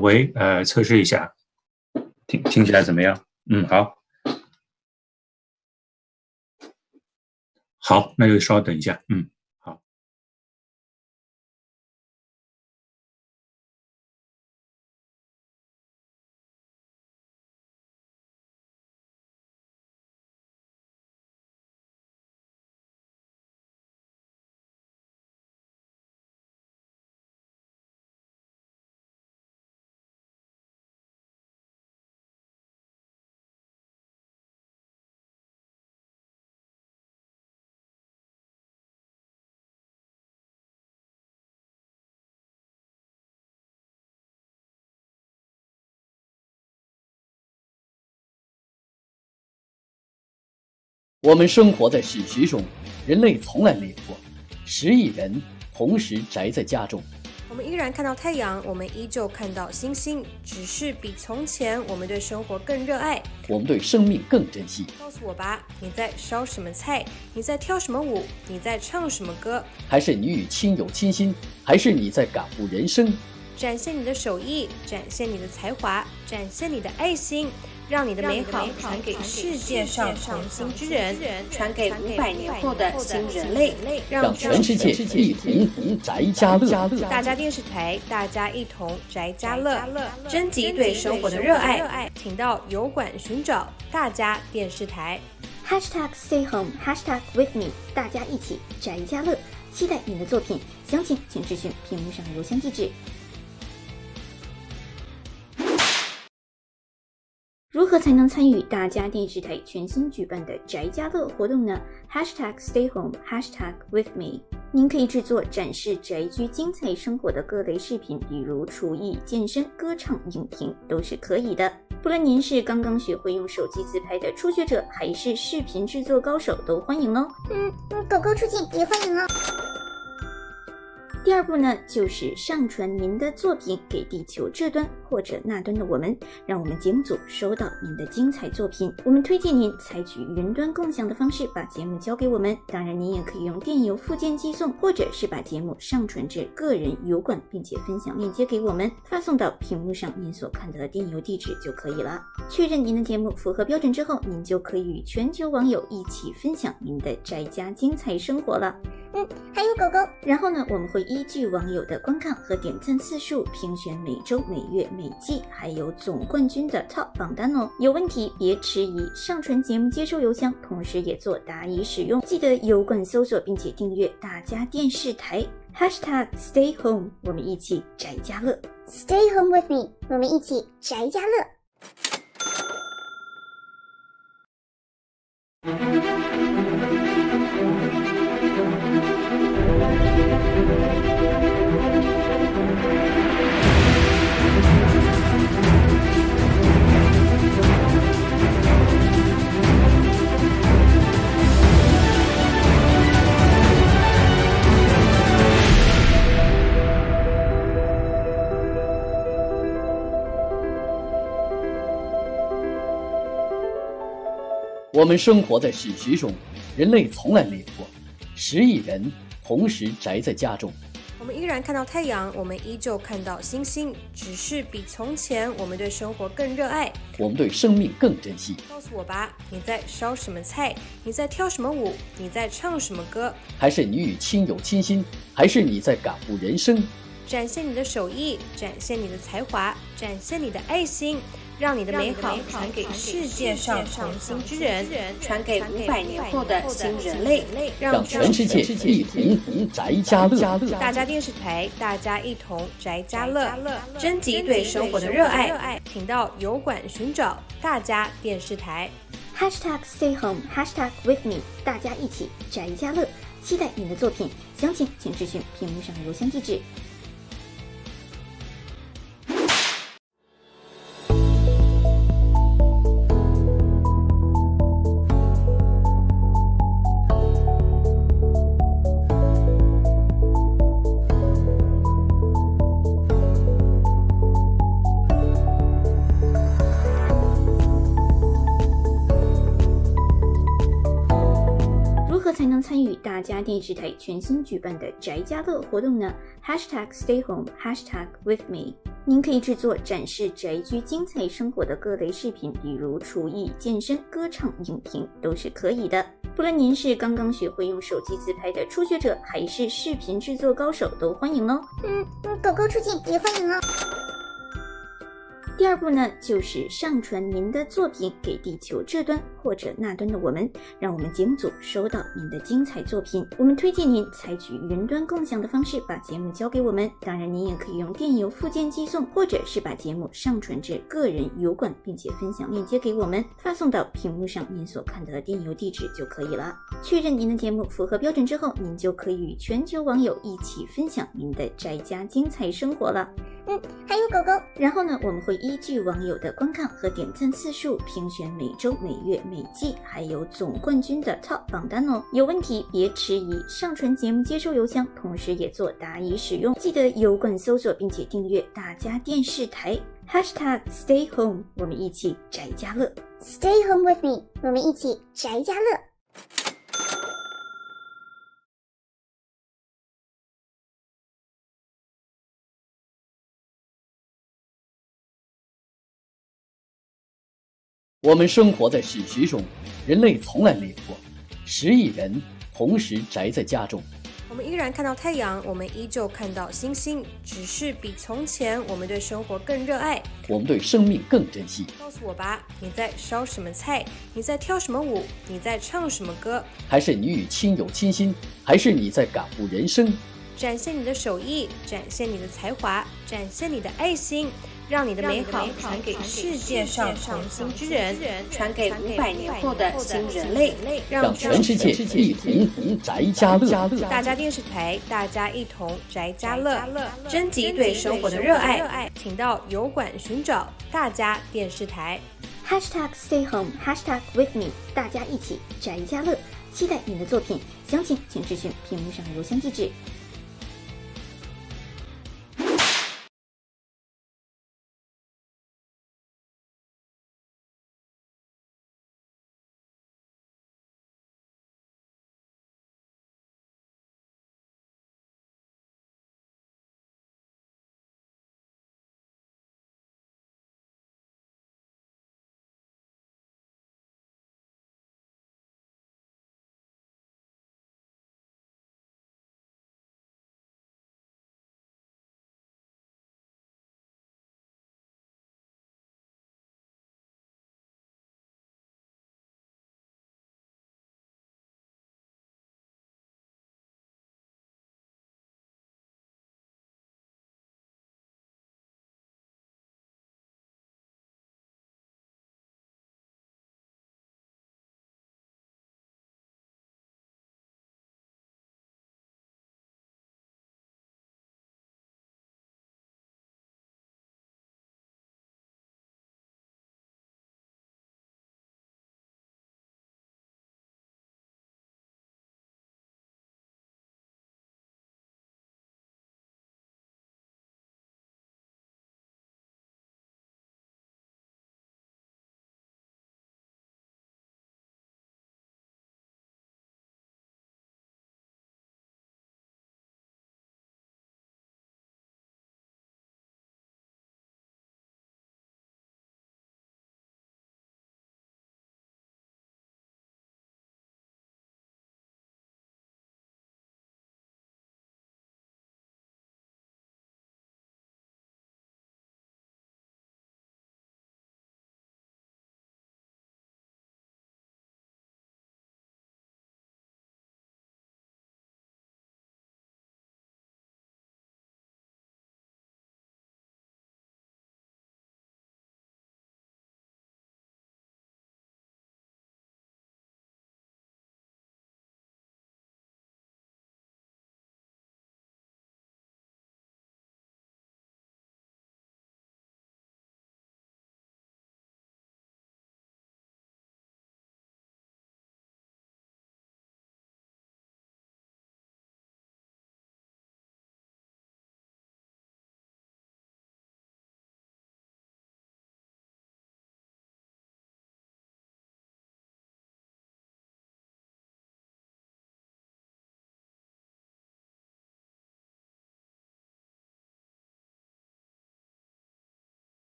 喂，测试一下，听起来怎么样？好，好，那就稍等一下，好。我们生活在史实中，人类从来没有过10亿人同时宅在家中。我们依然看到太阳，我们依旧看到星星，只是比从前我们对生活更热爱，我们对生命更珍惜。告诉我吧，你在烧什么菜？你在跳什么舞？你在唱什么歌？还是你与亲友倾心？还是你在感悟人生？展现你的手艺，展现你的才华，展现你的爱心，让你的美好传给世界上同心之人，传给500年后的新人类，让全世界一同宅家乐。大家电视台，大家一同宅家乐，征集对生活的热爱，请到油管寻找大家电视台。#Stay home #with me， 大家一起宅家乐，期待您的作品，详情请咨询屏幕上的邮箱地址。如何才能参与大家电视台全新举办的宅家乐活动呢？ #Stay home #with me。 您可以制作展示宅居精彩生活的各类视频，比如厨艺、健身、歌唱、影评都是可以的。不论您是刚刚学会用手机自拍的初学者，还是视频制作高手，都欢迎哦。狗狗出镜也欢迎哦。第二步呢，就是上传您的作品给地球这端或者那端的我们，让我们节目组收到您的精彩作品。我们推荐您采取云端共享的方式把节目交给我们，当然您也可以用电邮附件寄送，或者是把节目上传至个人油管，并且分享链接给我们，发送到屏幕上您所看到的电邮地址就可以了。确认您的节目符合标准之后，您就可以与全球网友一起分享您的宅家精彩生活了。还有狗狗。然后呢，我们会依据网友的观看和点赞次数评选每周、每月、每季还有总冠军的 Top 榜单哦。有问题别迟疑，上传节目接收邮箱，同时也做答疑使用。记得油管搜索并且订阅大家电视台 #Stay home， 我们一起宅家乐。 Stay home with me， 我们一起宅家乐。我们生活在史实中，人类从来没有过10亿人同时宅在家中。我们依然看到太阳，我们依旧看到星星，只是比从前我们对生活更热爱，我们对生命更珍惜。告诉我吧，你在烧什么菜？你在跳什么舞？你在唱什么歌？还是你与亲友倾心？还是你在感悟人生？展现你的手艺，展现你的才华，展现你的爱心，让你的美好传给世界上同心之人，传给500年后的新人类，让全世界一同宅家乐。大家电视台，大家一同宅家乐，征集对生活的热爱，请到油管寻找大家电视台。#Stay home #with me， 大家一起宅家乐，期待您的作品，详情请咨询屏幕上的邮箱地址。才能参与大家电视台全新举办的宅家乐活动呢？ #Stay home #with me。您可以制作展示宅居精彩生活的各类视频，比如厨艺、健身、歌唱、影评都是可以的。不论您是刚刚学会用手机自拍的初学者，还是视频制作高手，都欢迎哦。狗狗出镜也欢迎哦。第二步呢，就是上传您的作品给地球这端或者那端的我们，让我们节目组收到您的精彩作品。我们推荐您采取云端共享的方式把节目交给我们，当然您也可以用电邮附件寄送，或者是把节目上传至个人油管，并且分享链接给我们，发送到屏幕上您所看到的电邮地址就可以了。确认您的节目符合标准之后，您就可以与全球网友一起分享您的宅家精彩生活了。还有狗狗。然后呢，我们会依据网友的观看和点赞次数评选每周、每月、每季还有总冠军的 Top 榜单哦。有问题别迟疑，上传节目接收邮箱，同时也做答疑使用。记得油管搜索并且订阅大家电视台 #Stay Home， 我们一起宅家乐。 Stay home with me， 我们一起宅家乐。我们生活在史实中，人类从来没有过10亿人同时宅在家中。我们依然看到太阳，我们依旧看到星星，只是比从前我们对生活更热爱，我们对生命更珍惜。告诉我吧，你在烧什么菜？你在跳什么舞？你在唱什么歌？还是你与亲友亲心？还是你在感悟人生？展现你的手艺，展现你的才华，展现你的爱心，让你的美好传给世界上同心之人，传给500年后的新人类，让全世界一同宅家乐。大家电视台，大家一同宅家乐，征集对生活的热爱，请到油管寻找大家电视台。#Stay Home #with me， 大家一起宅家乐，期待您的作品，详情请咨询屏幕上的邮箱地址。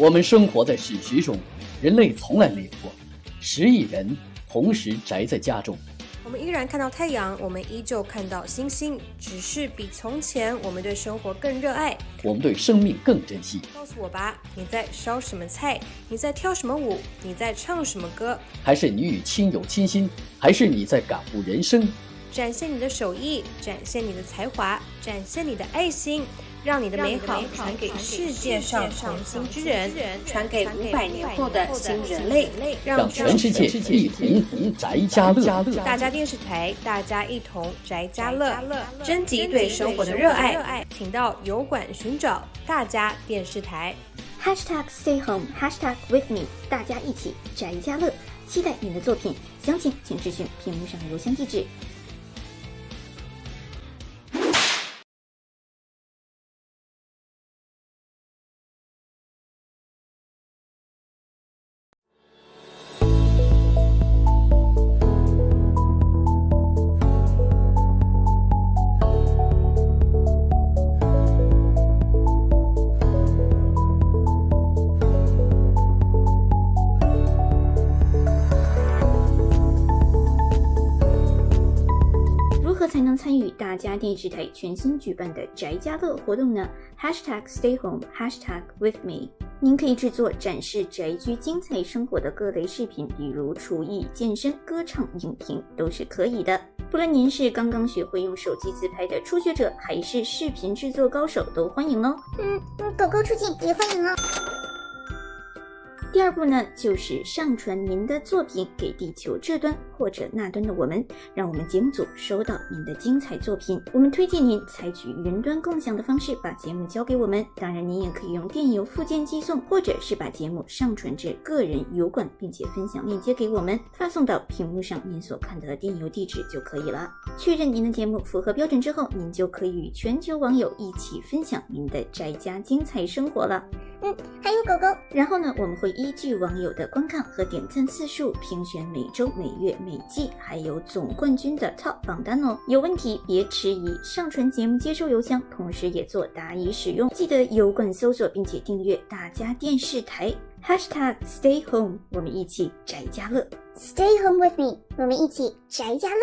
我们生活在史实中，人类从来没有过10亿人同时宅在家中。我们依然看到太阳，我们依旧看到星星，只是比从前我们对生活更热爱，我们对生命更珍惜。告诉我吧，你在烧什么菜？你在跳什么舞？你在唱什么歌？还是你与亲友亲心？还是你在感悟人生？展现你的手艺，展现你的才华，展现你的爱心，让你的美好传给世界上同心之人，传给500年后的新人类，让全世界一同宅家乐。大家电视台，大家一同宅家乐，征集对生活的热爱，请到油管寻找大家电视台。#Stay home #with me， 大家一起宅家乐，期待您的作品，详情请咨询屏幕上的邮箱地址。才能参与大家电视台全新举办的宅家乐活动呢？#Stay home #with me。您可以制作展示宅居精彩生活的各类视频，比如厨艺、健身、歌唱、影评都是可以的。不论您是刚刚学会用手机自拍的初学者，还是视频制作高手，都欢迎哦。狗狗出镜也欢迎哦。第二步呢，就是上传您的作品给地球这端或者那端的我们，让我们节目组收到您的精彩作品。我们推荐您采取云端共享的方式把节目交给我们，当然您也可以用电邮附件寄送，或者是把节目上传至个人油管，并且分享链接给我们，发送到屏幕上您所看到的电邮地址就可以了。确认您的节目符合标准之后，您就可以与全球网友一起分享您的宅家精彩生活了。还有狗狗。然后呢，我们会依据网友的观看和点赞次数评选每周、每月、每季还有总冠军的 Top 榜单哦。有问题别迟疑，上传节目接收邮箱，同时也做答疑使用。记得油管搜索并且订阅大家电视台#Stay home， 我们一起宅家乐。Stay home with me， 我们一起宅家乐。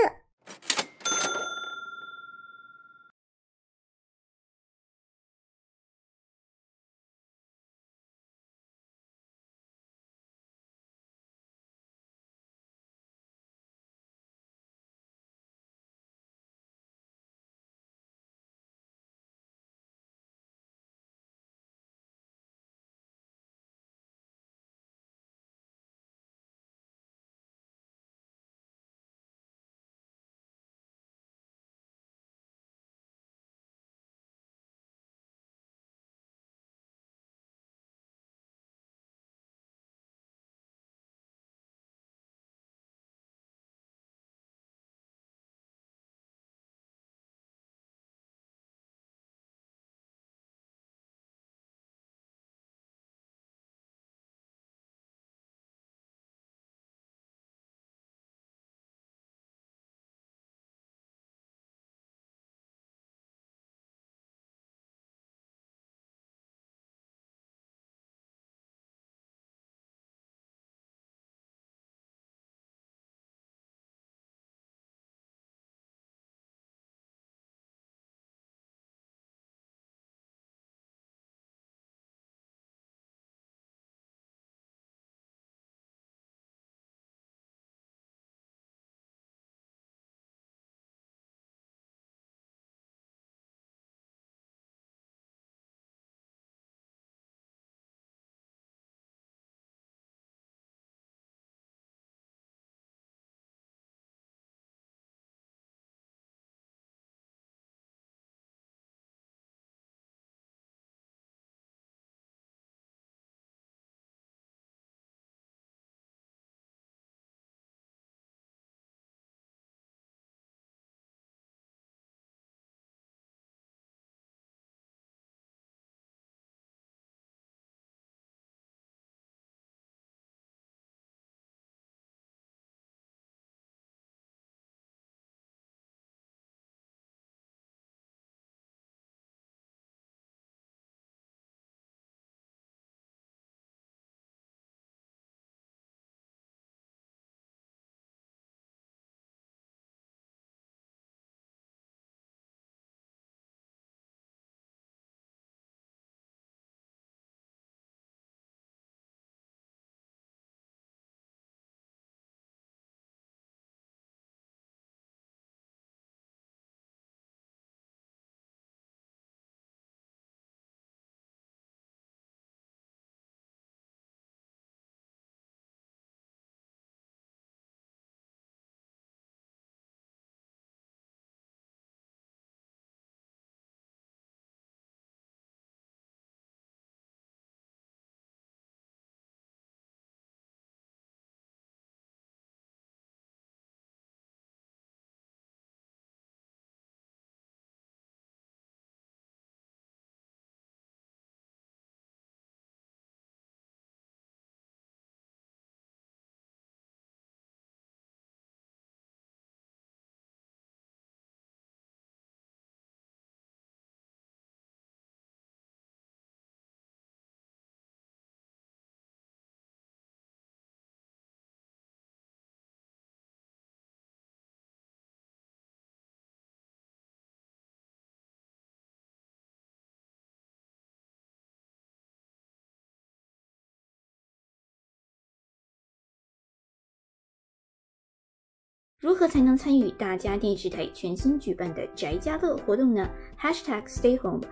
如何才能参与大家电视台全新举办的宅家乐活动呢？ #StayHome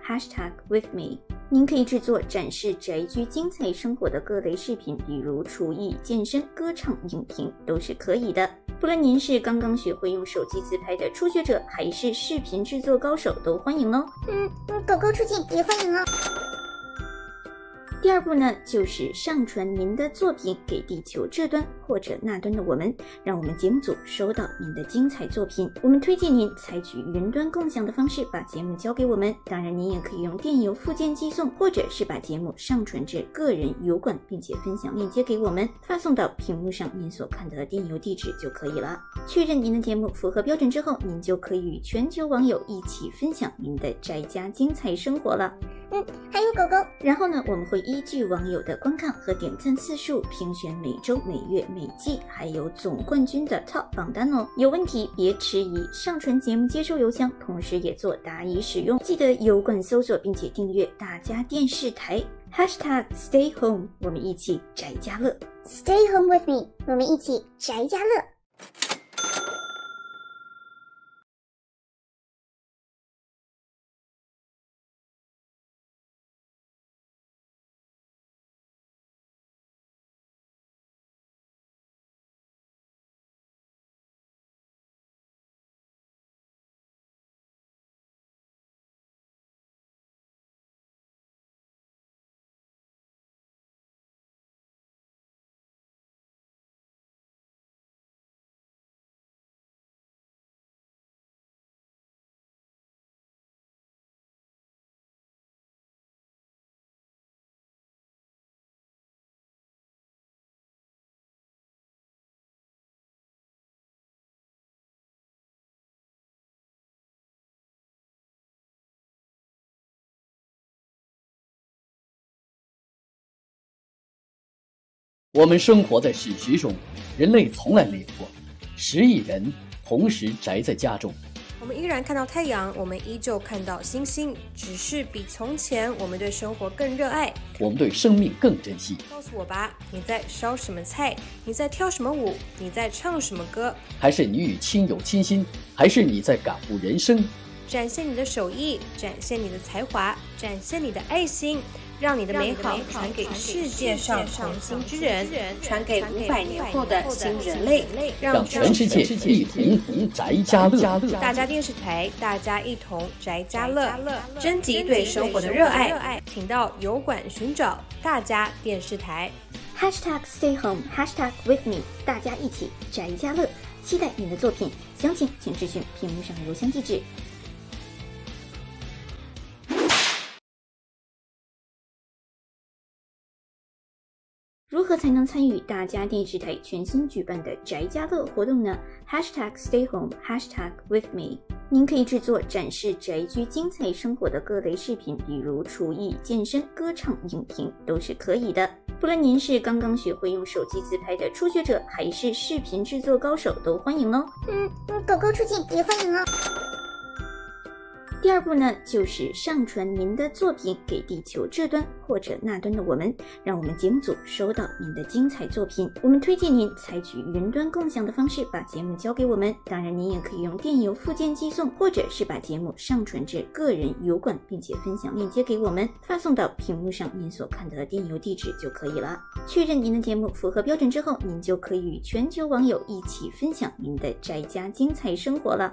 #WithMe。 您可以制作展示宅居精彩生活的各类视频，比如厨艺、健身、歌唱、影评都是可以的。不论您是刚刚学会用手机自拍的初学者，还是视频制作高手，都欢迎哦。狗狗出镜也欢迎哦。第二步呢，就是上传您的作品给地球这端或者那端的我们，让我们节目组收到您的精彩作品。我们推荐您采取云端共享的方式把节目交给我们，当然您也可以用电邮附件寄送，或者是把节目上传至个人油管，并且分享链接给我们，发送到屏幕上您所看到的电邮地址就可以了。确认您的节目符合标准之后，您就可以与全球网友一起分享您的宅家精彩生活了。还有狗狗。然后呢，我们会依据网友的观看和点赞次数评选每周、每月、每季还有总冠军的 Top 榜单哦。有问题别迟疑，上传节目接收邮箱，同时也做答疑使用。记得油管搜索并且订阅大家电视台 #StayHome， 我们一起宅家乐。 Stay home with me， 我们一起宅家乐。我们生活在史实中，人类从来没有过10亿人同时宅在家中。我们依然看到太阳，我们依旧看到星星，只是比从前我们对生活更热爱，我们对生命更珍惜。告诉我吧，你在烧什么菜？你在跳什么舞？你在唱什么歌？还是你与亲友亲心？还是你在感悟人生？展现你的手艺，展现你的才华，展现你的爱心，让你的美好传给世界上同心之人，传给500年后的新人类，让全世界一同宅家乐。大家电视台，大家一同宅家乐，征集对生活的热爱，请到油管寻找大家电视台。#StayHome #WithMe， 大家一起宅家乐，期待你的作品，详情请咨询屏幕上的邮箱地址。如何才能参与大家电视台全新举办的宅家乐活动呢？ #StayHome #WithMe。 您可以制作展示宅居精彩生活的各类视频，比如厨艺、健身、歌唱、影评都是可以的。不论您是刚刚学会用手机自拍的初学者，还是视频制作高手，都欢迎哦。狗狗出镜也欢迎哦。第二步呢，就是上传您的作品给地球这端或者那端的我们，让我们节目组收到您的精彩作品。我们推荐您采取云端共享的方式把节目交给我们，当然您也可以用电邮附件寄送，或者是把节目上传至个人油管，并且分享链接给我们，发送到屏幕上您所看到的电邮地址就可以了。确认您的节目符合标准之后，您就可以与全球网友一起分享您的宅家精彩生活了。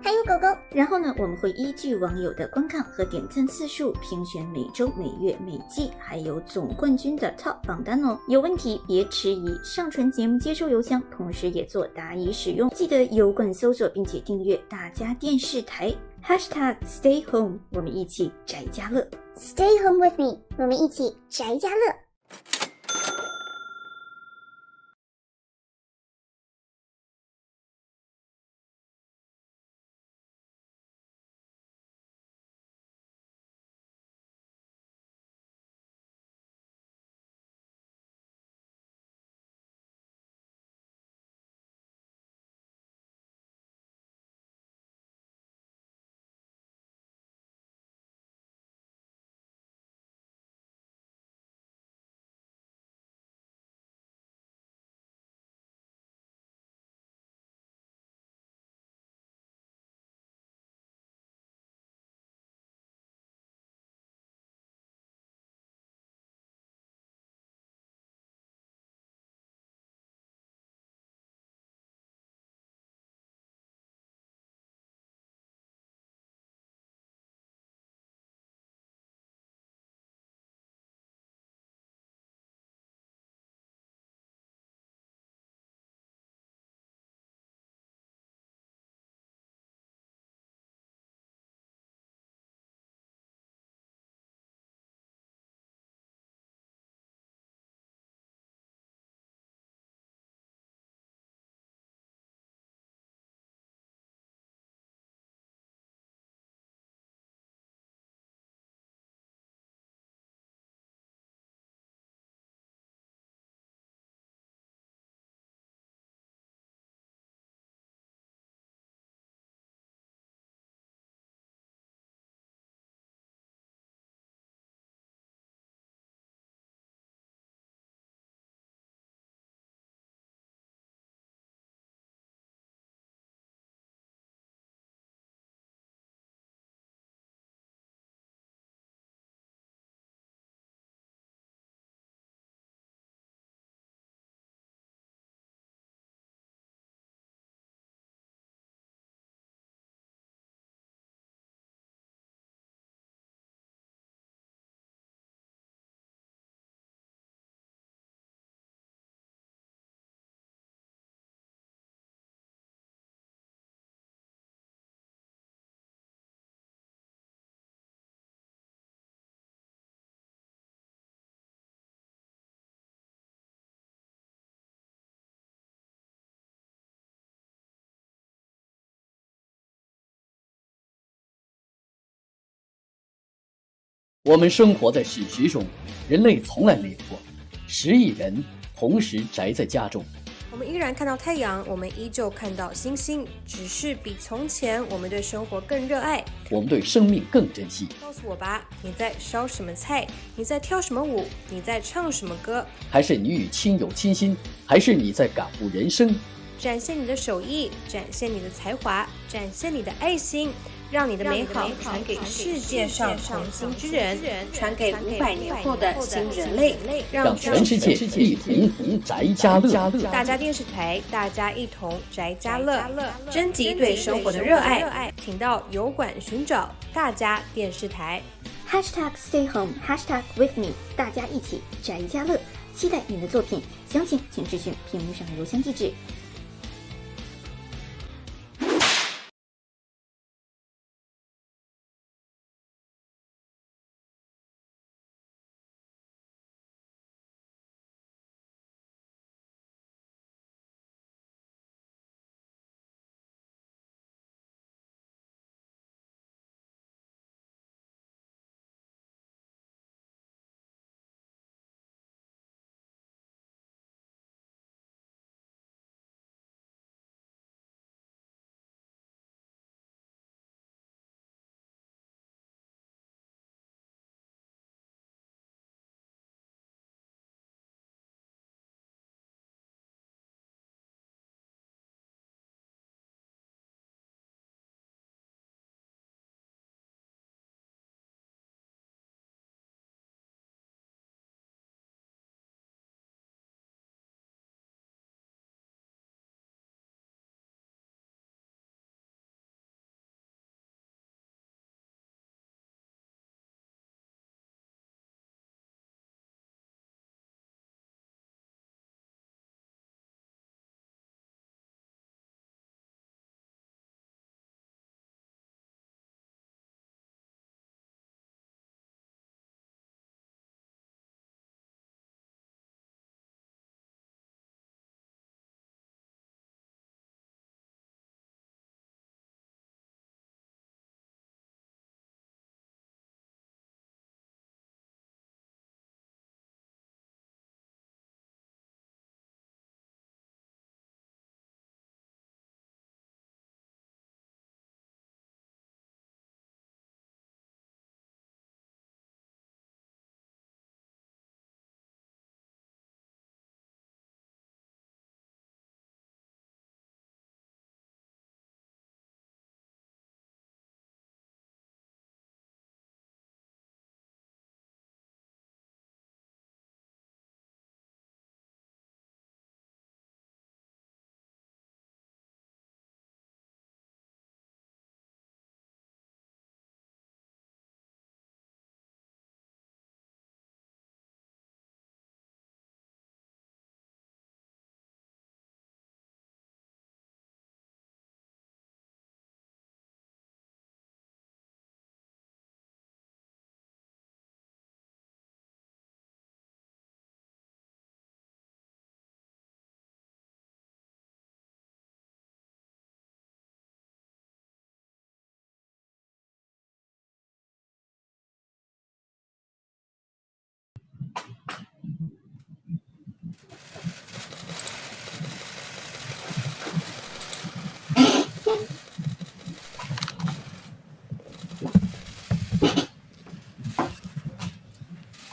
还有狗狗。然后呢，我们会依据网友的观看和点赞次数评选每周、每月、每季还有总冠军的 Top 榜单哦。有问题别迟疑，上传节目接收邮箱，同时也做答疑使用。记得油管搜索并且订阅大家电视台 #StayHome， 我们一起宅家乐。 Stay home with me， 我们一起宅家乐。我们生活在史实中人类从来没有过10亿人同时宅在家中。我们依然看到太阳，我们依旧看到星星，只是比从前我们对生活更热爱，我们对生命更珍惜。告诉我吧，你在烧什么菜？你在跳什么舞？你在唱什么歌？还是你与亲友亲心？还是你在感悟人生？展现你的手艺，展现你的才华，展现你的爱心，让你的美好传给世界上同心之人，传给500年后的新人类，让全世界一同宅家乐。大家电视台，大家一同宅家乐，征集对生活的热爱，请到油管寻找大家电视台。#Stay home #with me， 大家一起宅家乐，期待您的作品，详情请咨询屏幕上的邮箱地址。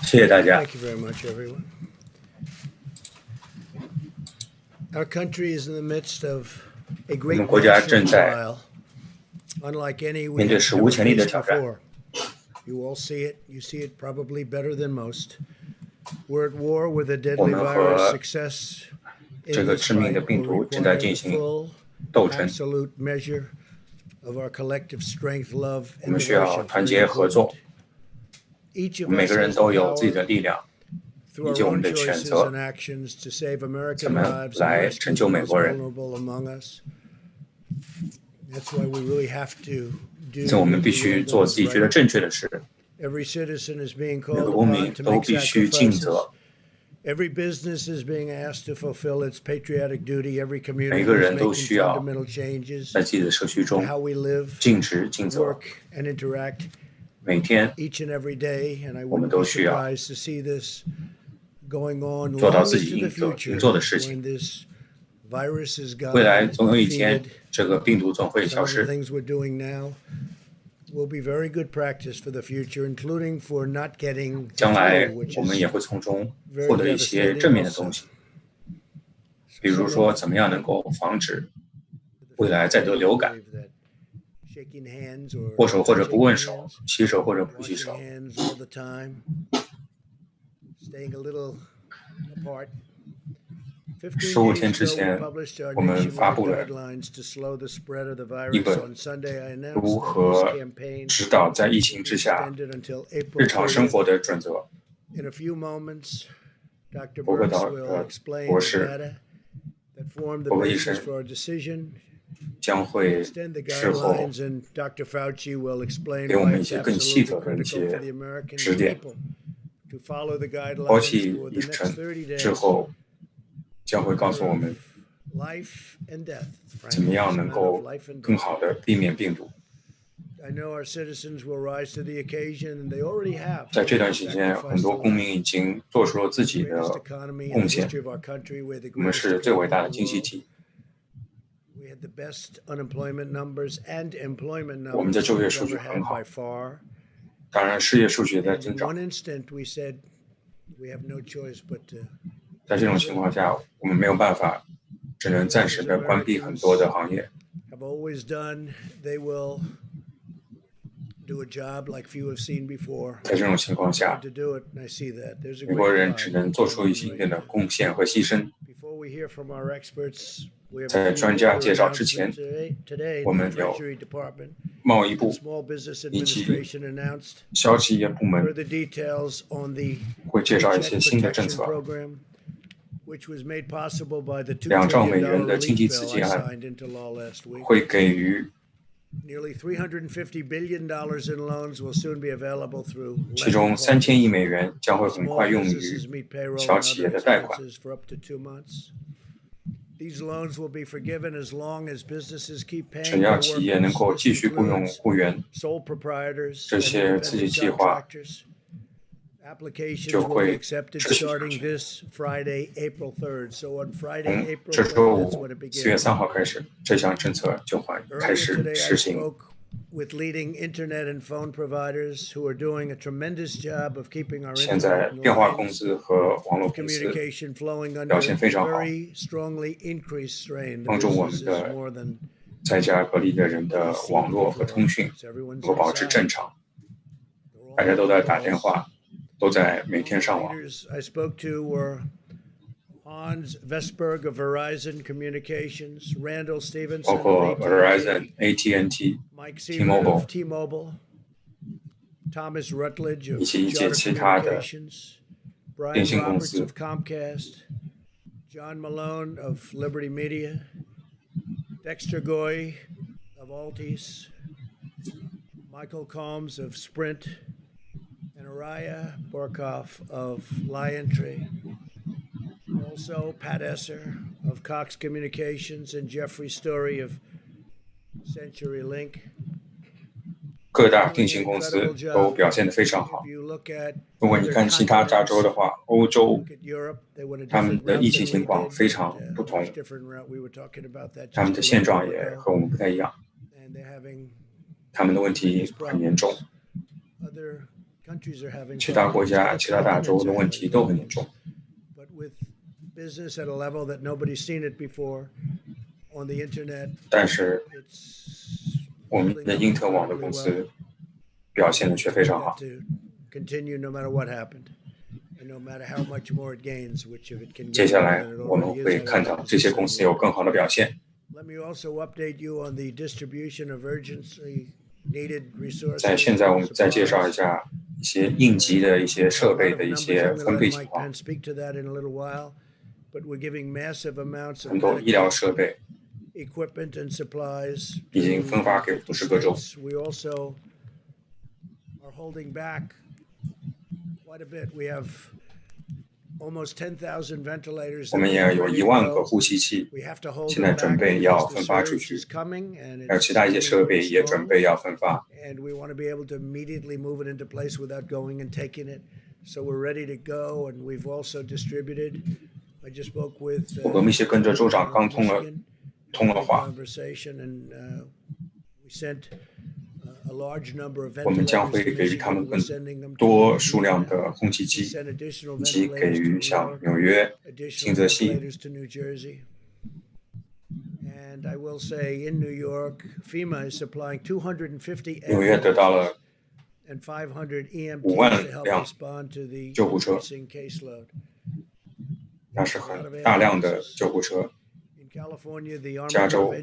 谢谢大家。 Thank you very much, everyone. Our country is in the midst of a 我 great 们国家 national 正在 trial, unlike any we 面对 have 史无 ever 前例的 faced 挑战。 before. You all see it. You see it probably better than most. We're at war with a 我 deadly 们 virus. 和 Success 这 in 个 this 致命的 fight 病 will 毒正在 require 进 the 行 full, 斗争， absolute measure of our collective strength, love, 我 and 们需要 devotion. 团结合作。 Each 我 of 们每 us 个人 has the 都有自己的 power 力量， through 以 our 及我们 own 的选 choices 择 and actions to save American 怎么 lives and 来 rescue 拯救 the 美 most 国人。 vulnerable among us. That's why we really have to do 所以我们 what 必 we 须 know 做 is 自己觉得 right. 正确的事， Every citizen is being 每 called 个公 upon 民 to 都 make 必须尽 sacrifices. 责， Every business is being asked to fulfill its patriotic duty. Every 每 community 个 is 人都 making 需要 fundamental changes 在自己的社区 to 中 how we live, 尽职尽责， work, and interact 每天 each and every day, and I 我们 wouldn't 都 be 需要 surprised to see this going on 做 long 到自己 into the 应 future 做的事情。 when this virus is 未来 gone, 总有一天 defeated. 这个病毒总会 Some 消 of the 失。 things we're doing now will be very good practice for the future, including for not getting 将 the 来 flu, which 我们也 is 会从中获得一些正面的东西，比如说怎么样能够防止未来再得流感， shaking hands or 握手或者不握 touching 手， hands, 洗手或者不洗 washing 手。 hands all the time, staying a little apart. 15天之前，我们发布了一本如何指导在疫情之下日常生活的准则。伯格岛的博士，伯格医生将会事后给我们一些更细则的一些指点。包奇医生之后将会告诉我们怎么样能够更好的避免病毒。在这段时间，很多公民已经做出了自己的贡献。我们是最伟大的经济体，我们的就业数据很好，当然失业数据也在增长。在这种情况下，我们没有办法，只能暂时的关闭很多的行业。在这种情况下，美国人只能做出一些的贡献和牺牲。在专家介绍之前，我们有贸易部以及小企业部门会介绍一些新的政策。2兆美元的经济刺激案会给予其中3000亿美元将会很快用于小企业的贷款。只要企业能够继续雇佣雇员，这些刺激计划就会持续下去。这周五4月3号开始，这项政策就会开始实行。现在电话公司和网络公司表现非常好，帮助我们的在家隔离的人的网络和通讯能够保持正常。大家都在打电话，都在每天上网。Hans Vestberg of Verizon Communications, Randall Stevenson 包括 Verizon, AT&T, T-Mobile, Thomas Rutledge of 以及一些 Charter 其他的 Communications, Brian 电信公 Roberts 司 of Comcast, John Malone of Liberty Media, Dexter Goy of Altice, Michael Combs of Sprint, and Araya Borkoff of LionTree.Also, Pat Esser of Cox Communications and Jeffrey Story of CenturyLink. 各大电信公司都表现得非常好。如果你看其他加州的话，欧洲他们的疫情情况非常不同，他们的现状也和我们不太一样，他们的问题很严重。其他国家、其他大洲的问题都很严重。但是我们的因特网的公司表现的却非常好。接下来我们会看到这些公司有更好的表现。在现在我们再介绍一下一些应急的一些设备的一些分配情况。很多医疗设备已经分发给50个州。我们也有1万个呼吸器，现在准备要分发出去，还有其他一些设备也准备要分发。我和密歇根州州长刚通了话，我们将会给予他们更多数量的空气机，以及给予像纽约、新泽西。纽约得到了5万辆救护车，那是很大量的救护车。加州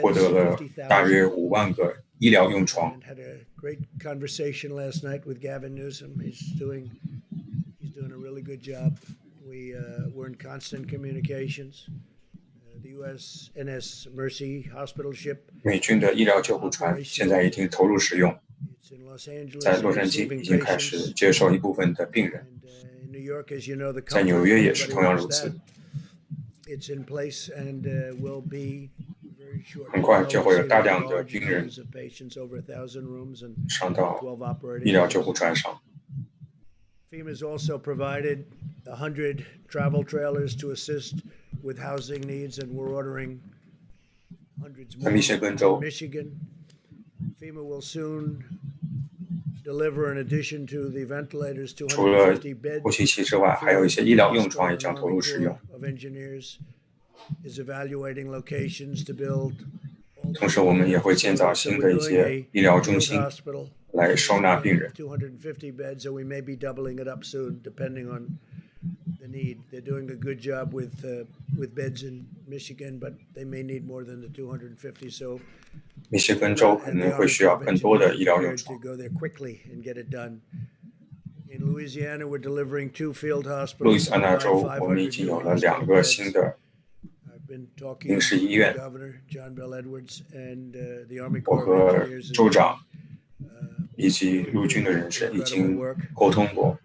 获得了大约5万个医疗用床。美军的医疗救护船现在已经投入使用，在洛杉矶已经开始接受一部分的病人，在纽约也是同样如此。很快就会有大量的病人上到医疗救护船上。FEMA has also provided 100 travel trailers to assist with housing needs, and we're ordering hundreds more in Michigan. FEMA will soon deliver, in addition to the ventilators, 除了250 beds. 呼吸器之外，还有一些医疗用床也将投入使用。同时，我们也会建造新的一些医疗中心，来收纳病人。250 beds, so we may be doubling it up soon, depending on the need. They're doing a good job with beds in Michigan, but they may need more than the 250. So, 密歇根州可能会需要更多的医疗用床。路易斯安那州，我们已经有了2个新的临时医院。我和州长以及陆军的人士已经沟通过，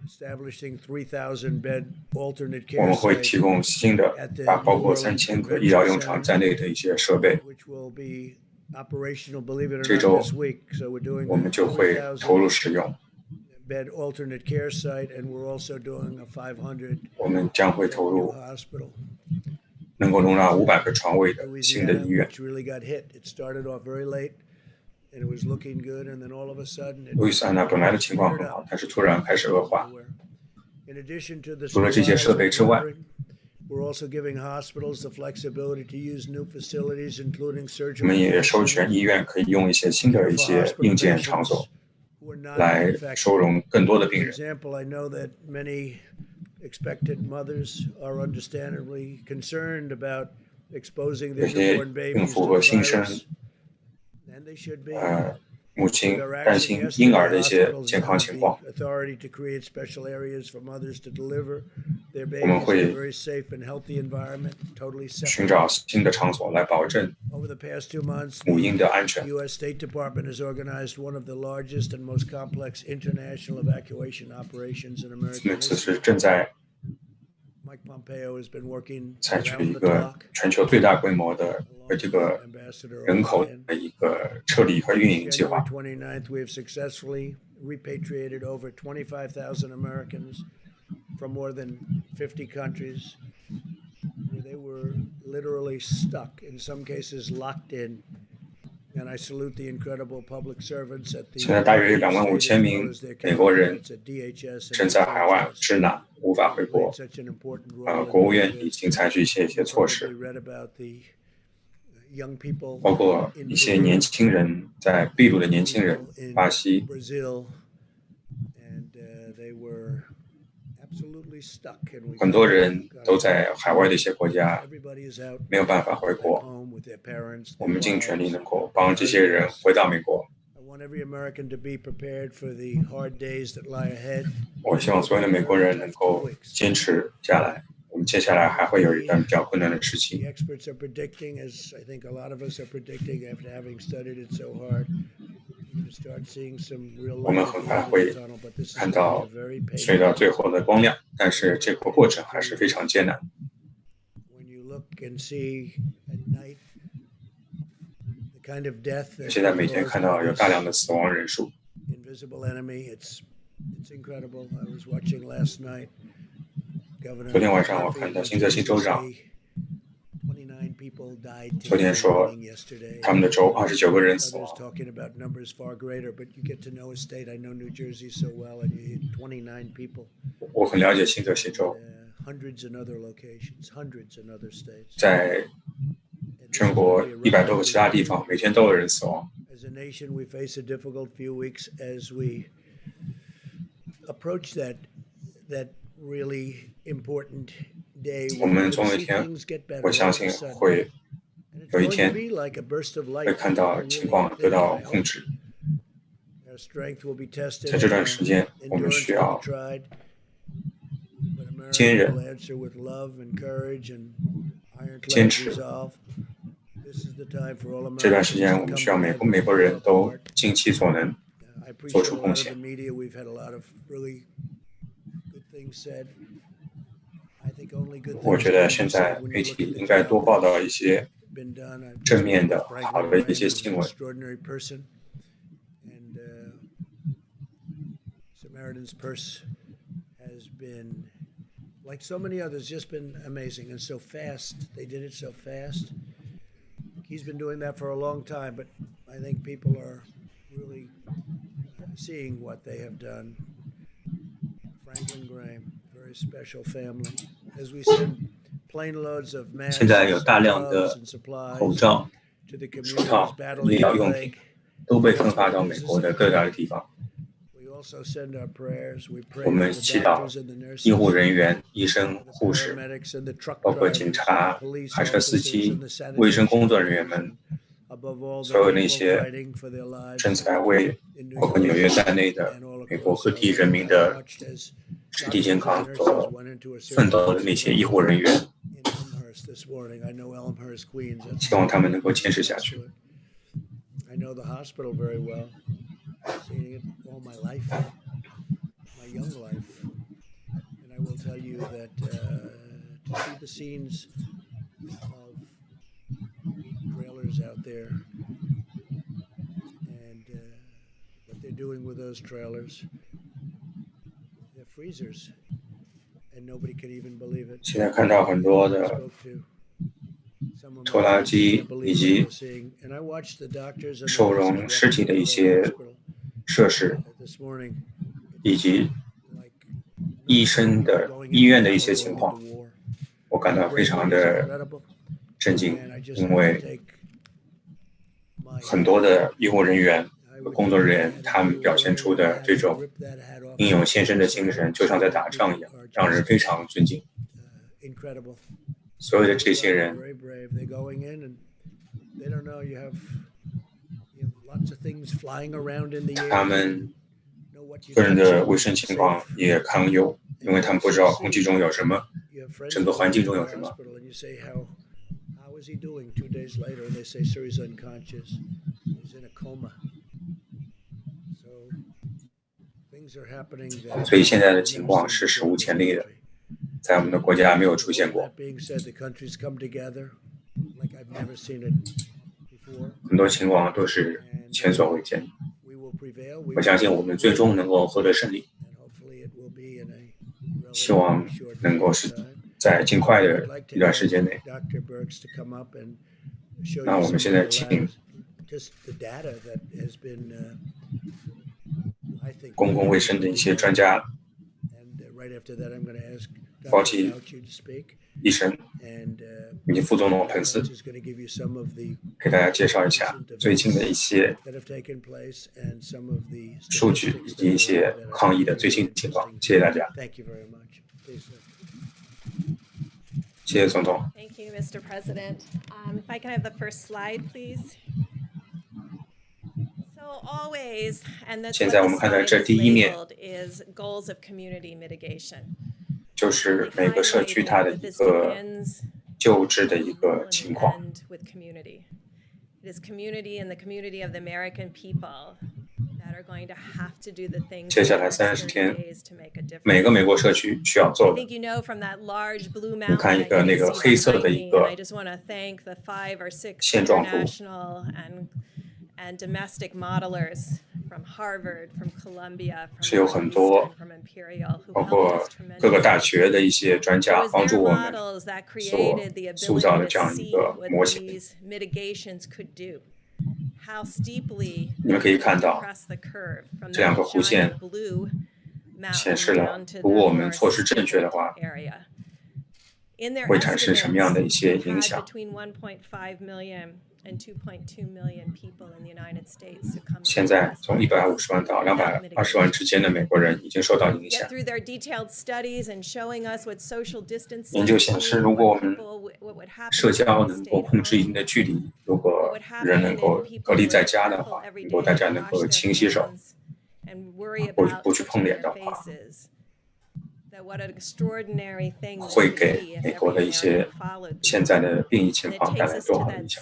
我们会提供新的，包括3000个医疗用床在内的一些设备。这周我们就会投入使用。我们将会投入能够容纳500个床位的新的医院。路易斯安那本来的情况很好，但是突然开始恶化。除了这些设备之外，我们也授权医院可以用一些新的硬件场所来收容更多的病人。有些孕妇和新生母亲担心婴儿的一些健康情况，我们会寻找新的场所来保证母婴的安全。此时正在采取一个全球最大规模的这个人口的一个撤离和运营计划。From more than 50 countries, where they were literally stuck, in some cases locked in. And I salute the incredible public servants at the 现在大约有25000名美国人正在海外滞难，无法回国。国务院已经采取一些措施，包括一些年轻人在秘鲁的年轻人，巴西。很多人都在海外的一些国家没有办法回国，我们尽全力能够帮这些人回到美国。我希望所有的美国人能够坚持下来，我们接下来还会有一段比较困难的时期。我们很快会看到隧道最后的光亮，但是这个过程还是非常艰难。现在每天看到有大量的死亡人数。昨天晚上我看到新泽西州长昨天说他们的州29个人死亡。我很了解新泽西州，在全国100多个其他地方每天都有人死亡。我们总有一天，我相信会有一天会看到情况得到控制。在这段时间，我们需要坚韧、坚持。这段时间，我们需要每个人都尽其所能，做出贡献。我觉得现在媒体应该多报道一些正面的、好的一些新闻。Like so many others, just been amazing and so fast. They did it so fast. He's been doing that for a long time, but I think people are really seeing what they have done. Franklin Graham, very special family. As we send plane loads of masks, 现在有大量的口罩、手套、医疗用品都被分发到美国的各大的地方。我们祈祷医护人员、医生、护士，包括警察、卡车司机、卫生工作人员们，所有那些正在为包括纽约在内的美国各地人民的身体健康所奋斗的那些医护人员，希望他们能够坚持下去。Seeing it all my life, my young life, and I will tell you that to see the scenes of trailers out there and what they're doing with those trailers, they're freezers, and nobody can even believe it. 现在看到很多的拖拉机以及收容尸体的一些设施，以及医院的一些情况，我感到非常的震惊，因为很多的医护人员和工作人员，他们表现出的这种英勇献身的精神，就像在打仗一样，让人非常尊敬。所有的这些人，他们个人的卫生情况也堪忧，因为他们不知道空气中有什么，整个环境中有什么。所以现在的情况是史无前例的，在我们的国家没有出现过。很多情况都是前所未见。我相信我们最终能够获得胜利，希望能够是在尽快的一段时间内。那我们现在请公共卫生的一些专家，包括医生以及副总统彭斯，给大家介绍一下最近的一些数据以及一些抗疫的最新情况。谢谢大家。谢谢总统。Thank you, Mr. President. If I can have the first slide, please. So always, and that's what the sign is labeled, is goals of community mitigation. 就是每个社区它的一个救治的一个情况。It is community and the community of the American people that are going to have to do the things 接下来30天，每个美国社区需要做的。你看一个那个黑色的一个线状图。And domestic modelers from Harvard, from Columbia, from 是有很多 from Imperial, who 包括各个大学的一些专家帮助我们所塑造的这样一个模型。你们可以看到这两个弧线显示了，如果我们措施正确的话，会产生什么样的一些影响。现在从150万到220万之间的美国人已经受到影响。研究显示，如果我们社交能够控制一定的距离，如果人能够隔离在家的话，如果大家能够勤洗手，不去碰脸的话，会给美国的一些现在的病疫情况带来多少的影响？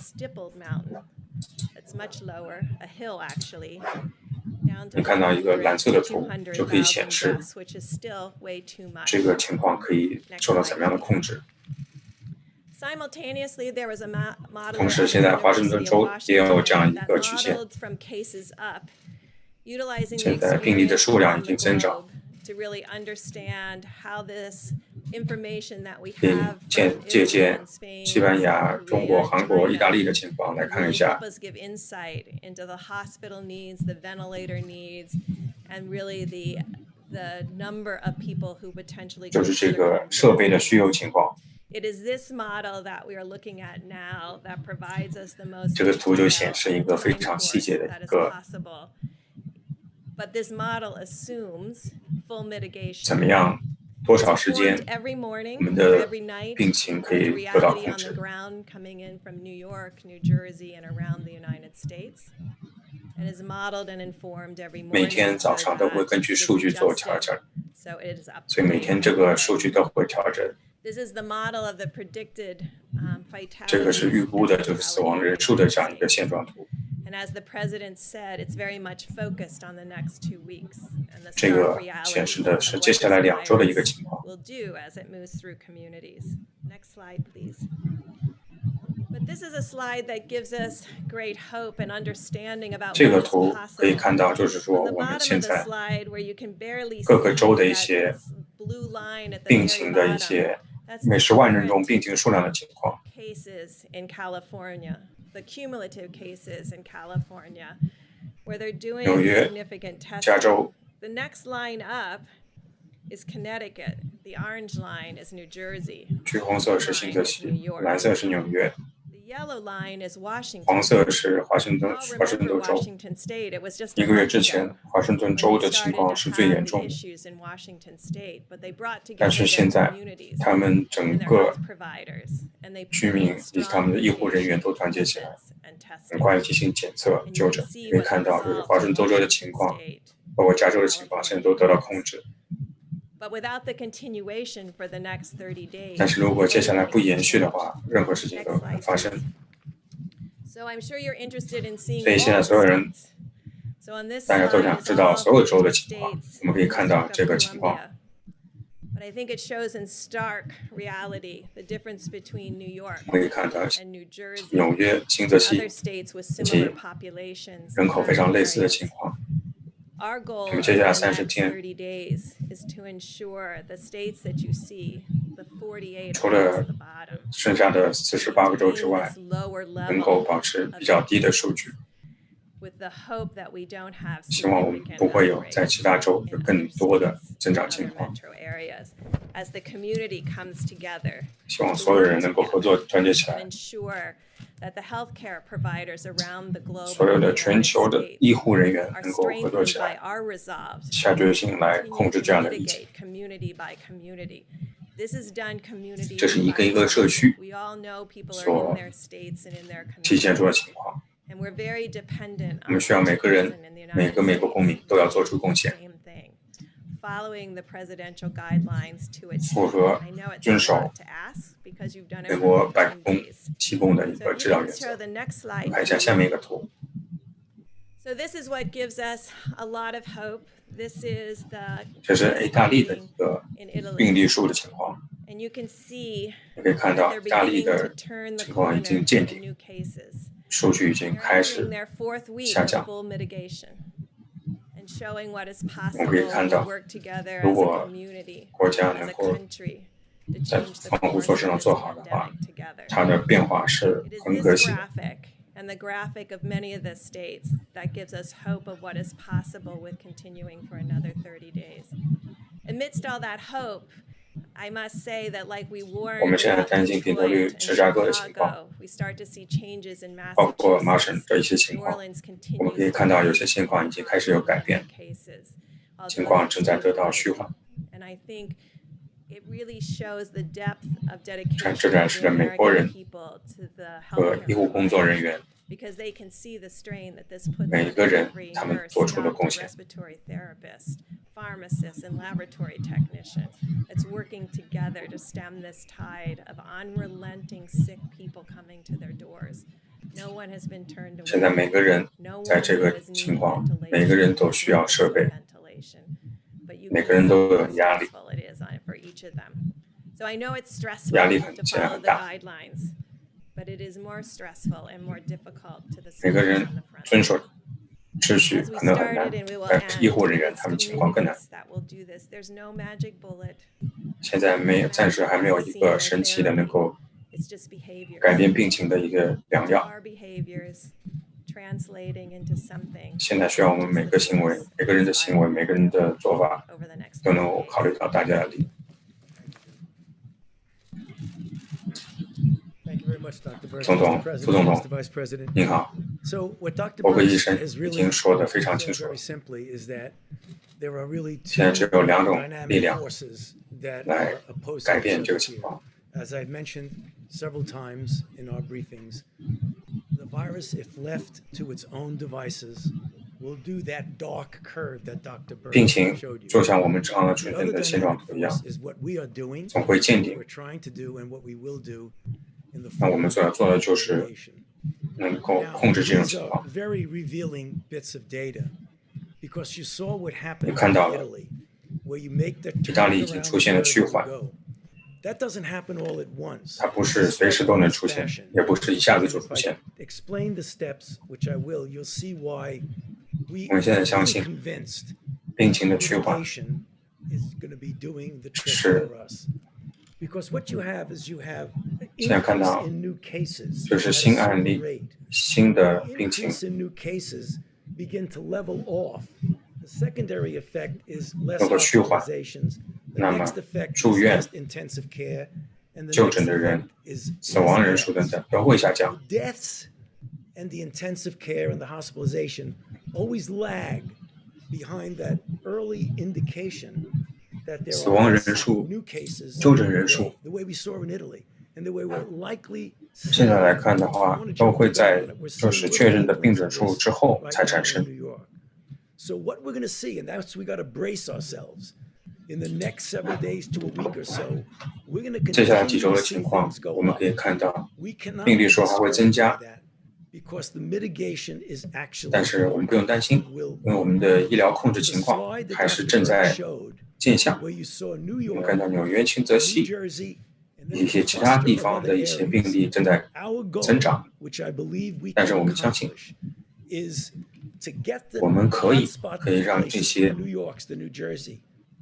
你看到一个蓝色的图，就可以显示这个情况可以受到怎么样的控制。同时，现在华盛顿州也有这样一个曲线，现在病例的数量已经增长。可以借鉴西班牙、中国、韩国、意大利的情况来看一下。就是这个设备的需求情况。这个图就显示一个非常细节的一个。怎么样？多少时间，我们的病情可以得到控制？每天早上都会根据数据做调整，所以每天这个数据都会调整。这个是预估的这个死亡人数的这样一个线状图。这个显示的是接下来2周的一个情况。这个图可以看到，就是说我们现在各个州的一些病情的一些每10万人中病情数量的情况。纽约、加州。The next line up is Connecticut. The orange line is New Jersey. 橘红色是新泽西，蓝色是纽约。The yellow line is Washington. 黄色是华盛顿州。1个月之前，华盛顿州的情况是最严重的，但是现在他们整个居民以及他们的医护人员都团结起来，很快进行检测、就诊。可以看到，就是华盛顿州的情况。包括加州的情况现在都得到控制，但是如果接下来不延续的话，任何事情都可能发生。所以现在所有人，大家都想知道所有州的情况。我们可以看到这个情况。可以看到纽约、新泽西以及人口非常类似的情况。我们接下来30天，除了剩下的48个州之外，能够保持比较低的数据。希望我们不会有在其他州有更多的增长情况。希望所有人能够合作团结起来。所有的全球的医护人员能够合作起来，下决心来控制这样的疫情。这是一个一个社区所体现出的情况。我们需要每个人、每个美国公民都要做出贡献，符合、遵守美国白宫提供的一个治疗原则。我们看一下下面一个图。So this is what gives us a lot of hope. This is the 这是意大利的一个病例数的情况。And you can see 你可以看到意大利的情况已经见顶，数据已经开始下降。我们可以看到，如果国家能够在防护措施上做好的话，它的变化是很可喜的。And the graphic of many of the states that gives us hope of what is possible with continuing for another 30 days. Amidst all that hope, I must say that like we warned about Detroit and Chicago, we start to see changes in Massachusetts, New Orleans continues cases, 情况正在得到趋缓。 And I think it really shows the depth of dedication of 这展示了美国人 people to the 和医护工作人员 because they can see the strain that this puts 每 on 个人 every 他们 nurse, 做出的贡 doctor, 献。 respiratory therapist, pharmacist, and laboratory technician. It's working together to stem this tide of unrelenting sick people coming to their doors. No one has been turned away. 现在每个人 No 在 one 这个 has 情 needed 况， ventilation. 每个人都需要设备， But you 每 can 个人都 see 有 how 压力， stressful it is for each of them. So I know it's stressful 压力 to 现在 follow 很 the 大。 guidelines, but it is more stressful and more difficult to the 每个 soldiers 人 on the front. 遵守秩序 As we 可能很难 started and we will， 但 end, 是医护人员 it's 他们情况更难。 communities that will do this. There's no magic bullet. 现在暂时还没有一个神奇的能够 It's just behavior. 改变病情的一个良药。 Our behaviors translating into something 现在需要我们每个行为、每个人的行为、每个人的做法 over the next 都能够考虑到大家的利益。 Thank you very much, Dr. Burns. 总统、 Mr. 副总统 President, Mr. Vice President. 您好， So what Dr. 我和医 Burns 生 has 已 really 经说得非常清 said 楚。 very simply is that there are really 现在 two 只有两种 dynamic 力量 forces that 来 are opposed 改 to 变 each 这 other 个情 here. 况。 As I've mentioned several times in our briefings, the virus, if left to its own devices, will do that dark curve that Dr. 病 Burns 情 showed you. 就像我们正常的 The 春 other 天的线状 dynamic 图一样， force is what we are doing, 总会见 what 顶。 we're trying to do, and what we will do in the 那我们 form 所要做的 of 就是 mitigation. 能够 Now, 控制这种 these 情 are 况。 very revealing bits of data because you saw what happened 你看到 in 了 Italy, where you make the 意大利已经 turnaround 出现了 curve 趋 and 缓， go. That doesn't happen all at once. 它不是随时都能出现，也不是一下子就 If 出 I 现。 explain the steps, which I will, you'll see why we 我们现在 are 相 really 信 convinced 病情的趋缓 mitigation is going to be doing the trick 是 for us. Because what you have is you have 现在看到 increase in new cases 就是 at a 新案例 certain rate. 新的病情 Increase in new cases begin to level off. The secondary effect is less 能够趋缓， hospitalizations. The 那么 next effect 住 is 院 less intensive care, and the 就 next 诊的人 effect is 死亡 less 人数 deaths. 等等都会下降。 The deaths and the intensive care and the hospitalization always lag behind that early indication that there 死亡 are 人 less 数 new cases 就诊人数 the way we saw in Italy and the way we're likely 现在来看的话 I wanna 都 jump 会 the 在 gun on it. We're 就 seeing 是 little 确认的病 inklings 诊 of 数 this 之后 right 才 now 产 in 生。 New York. So what we're going to see, and that's we got to brace ourselves. In the next 7 days to a week or so, we're going to 接下来几 continue 周 to 的 see 情况 things，go 我们 up. 可以看到 We cannot 病 be 例数还会增 discouraged 加 by，that because the mitigation is actually 但是我们不用担心， will 因为我们的医疗控制 the 情况 slide that 还是 Dr. 正 Burns 在 showed, 见效。 where you saw New 我们 York, 看到纽约、新泽 New 西 Jersey, and 一 then 些 a 其他 cluster 地 of 方 other 的一些 areas. 病例正在 Our goal, 增长， which I believe we 但 can 是我们相信 accomplish, is to get the 我们可以 hotspot 可以让这 places, 些 the New Yorks, the New Jersey,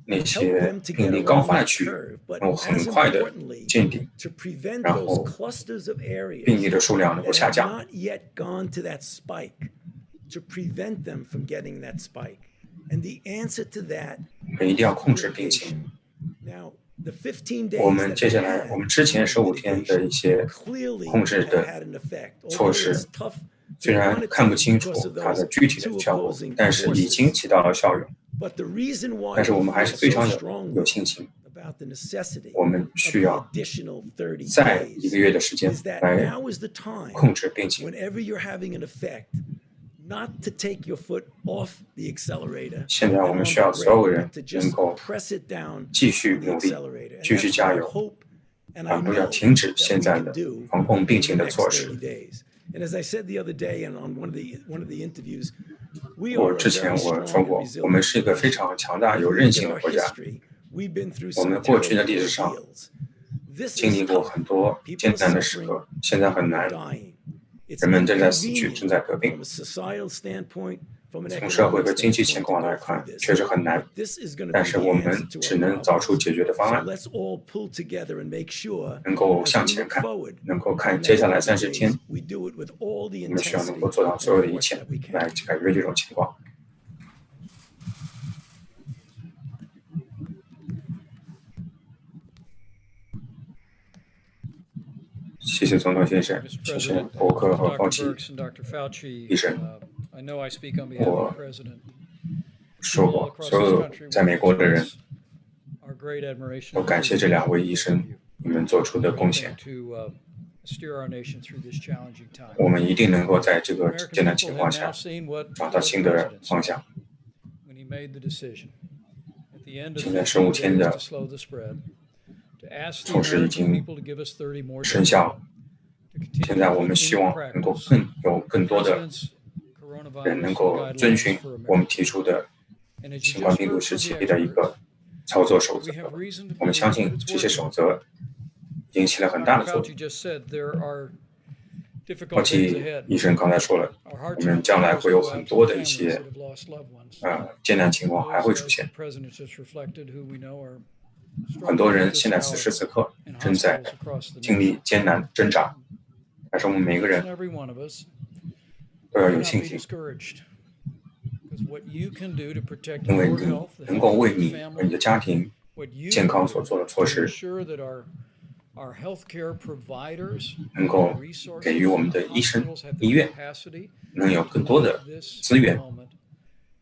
那 help 些 them to 病 get 例高 around 发的 that 区域 curve, but 能够 as 很快的 importantly, 见顶， to prevent 然 those 后 clusters of 病例 areas 的数量能够 that 下 have 降。 not yet gone to that spike, to prevent them from getting that spike. And the answer to that 我们一定要控制病情。 now, the 15 days 我们 that 接 we 下来， had 我们之前15天的一些 clearly 控制 have 的 had an effect. 措 Although 施 it's tough 虽 to 然看不 quantitate 清楚 because of 它的 those 具体的 two 效果， opposing 但是已经 forces. 起到了效用。 But the reason why 但是我 we 们还 feel 是非 so 常 strongly 有信心， about the necessity 我们 of 需 the 要 additional 30在1个 days 月的时间 is that 来 now is the time 控制病情。 whenever you're having an effect not to take your foot off the accelerator 现在我 and 们 on 需要 the 所有 brake, 人 but to 能 just 够 press it down 继续 on the 努力， accelerator. And 继续 that's 加 what I 油。 hope 都要停止现在的防控病情的措施。之前我说过，我们是一个非常强大、有韧性的国家。我们过去的历史上经历过很多艰难的时刻，现在很难，人们正在死去，正在得病。从社会和经济情况来看，确实很难，但是我们只能找出解决的方案，能够向前看，能够看接下来30天，我们需要能够做到所有的一切来改变这种情况。谢谢总统先生，谢谢伯克和鲍奇医生。我说过，所有在美国的人都感谢这2位医生你们做出的贡献。我们一定能够在这个艰难情况下找到新的方向。现在15天的措施已经生效了，现在我们希望能够有更多的人能够遵循我们提出的新冠病毒时期的一个操作守则。我们相信这些守则引起了很大的作用。鲍奇医生刚才说了，我们将来会有很多的一些艰难情况还会出现。很多人现在此时此刻正在经历艰难挣扎，但是我们每个人都要有信心，因为你能够为你和你的家庭健康所做的措施，能够给予我们的医院能有更多的资源，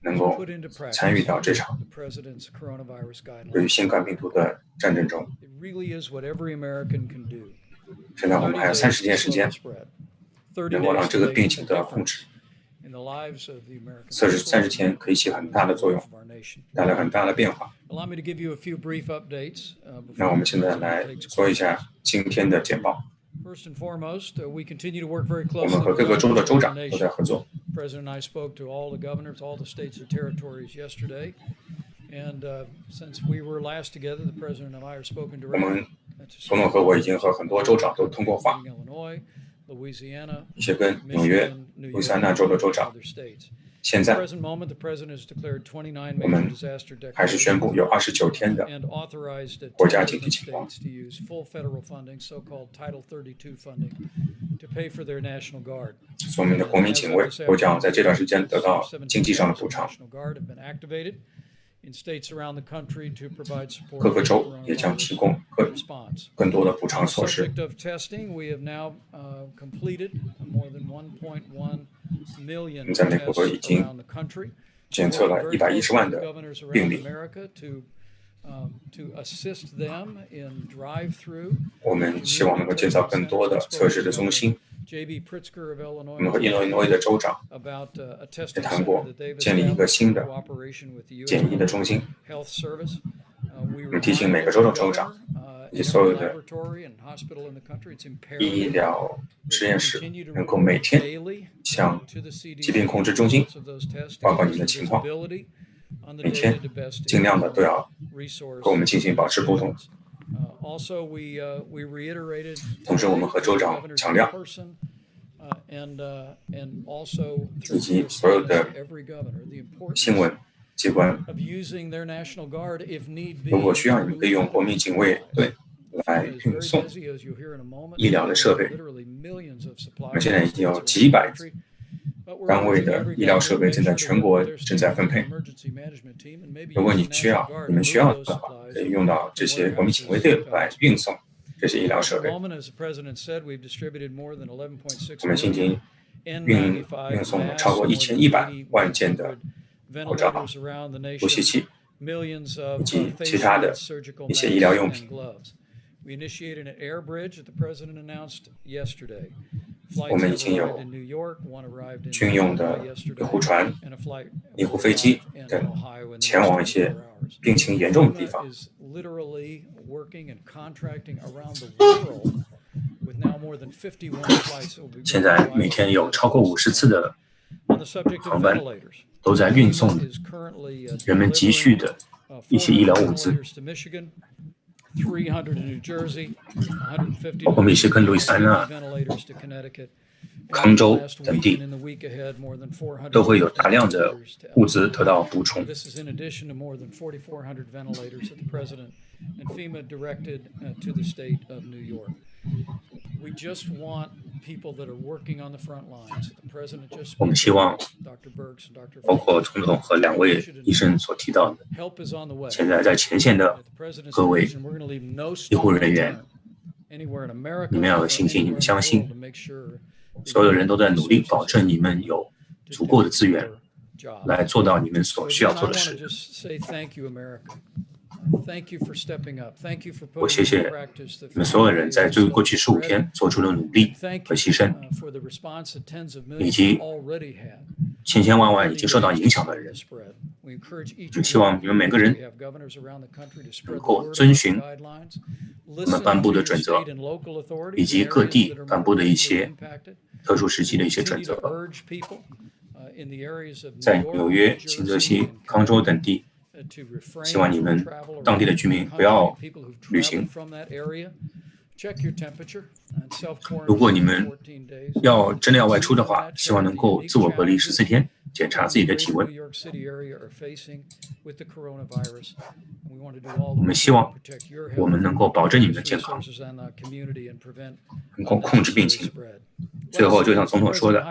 能够参与到这场对于新冠病毒的战争中。现在我们还有30天时间，能够让这个病情得到控制。30天可以起很大的作用，带来很大的变化。那我们现在来说一下今天的简报。我们和各个州的州长都在合作。我们总统和我已经和很多州长都通过话，一些跟纽约、路易斯安那州的州长。现在我们还是宣布有29天的国家紧急情况，所以我们的国民警卫都将在这段时间得到经济上的补偿。各个州也将提供更多的补偿措施。在美国已经检测了110万的病例。我们希望能够建造更多的测试的中心。我们和伊利诺伊的州长也谈过建立一个新的检疫的中心。我们提醒每个州的州长以及所有的医疗实验室能够每天向疾病控制中心报告你们的情况，每天尽量的都要和我们进行保持沟通。同时我们和州长强调，以及所有的新闻机关，如果需要，你们可以用国民警卫队来运送医疗的设备。我们现在已经有几百单位的医疗设备正在全国正在分配。如果你们需要的话，可以用到这些国民警卫队来运送这些医疗设备。我们已经运送了超过1100万件的口罩、呼吸器以及其他的一些医疗用品。我们已经有军用的救护船、医护飞机等前往一些病情严重的地方。现在每天有超过50次的航班都在运送人们急需的一些医疗物资，包括密歇根、路易斯安那、康州等地都会有大量的物资得到补充。我们希望，包括总统和2位医生所提到的，现在在前线的各位医护人员，你们要有信心，你们相信，所有人都在努力，保证你们有足够的资源来做到你们所需要做的事。我谢谢你们所有人在过去15天做出的努力和牺牲，以及千千万万已经受到影响的人。我希望你们每个人能够遵循我们颁布的准则，以及各地颁布的一些特殊时期的一些准则。在纽约、新泽西、康州等地，希望你们当地的居民不要旅行。如果你们真的要外出的话，希望能够自我隔离14天，检查自己的体温。我们希望我们能够保证你们的健康，能够控制病情。最后，就像总统说的，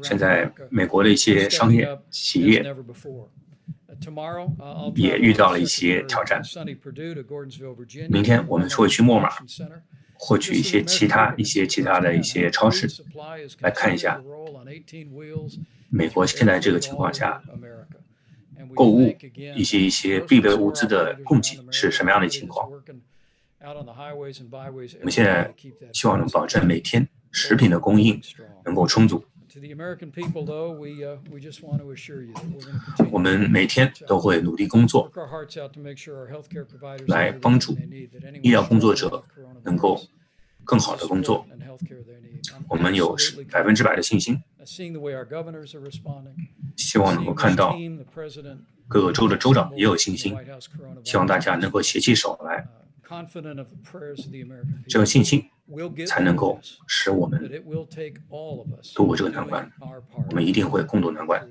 现在美国的一些商业企业也遇到了一些挑战。明天我们会去沃尔玛获取一些其他的一些超市，来看一下美国现在这个情况下购物一些必备物资的供给是什么样的情况。我们现在希望能保证每天食品的供应能够充足。我们每天都会努力工作，来帮助医疗工作者能够更好的工作。我们有100%的信心，希望能够看到各个州的州长也有信心，希望大家能够携起手来。这个信心才能够使我们度过这个难关，我们一定会共度难关。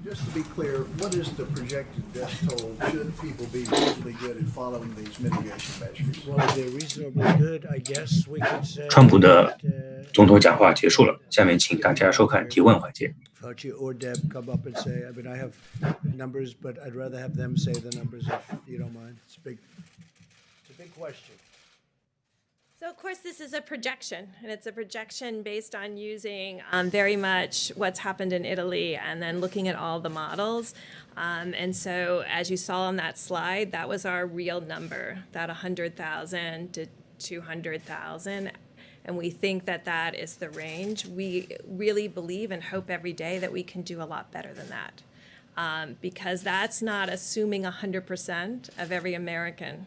Just to be clear, what is the projected death toll? Should people be reasonably good at following these mitigation measures? Well, if they're reasonably good, I guess we could say. 川普的总统讲话结束了，下面请大家收看提问环节。Fauci or Deb come up and say, I mean, I have numbers, but I'd rather have them say the numbers if you don't mind. It's a big question. So, of course, this is a projection, and it's a projection based on using very much what's happened in Italy and then looking at all the models. And so, as you saw on that slide, that was our real number, that 100,000 to 200,000. And we think that that is the range. We really believe and hope every day that we can do a lot better than that, because that's not assuming 100% of every American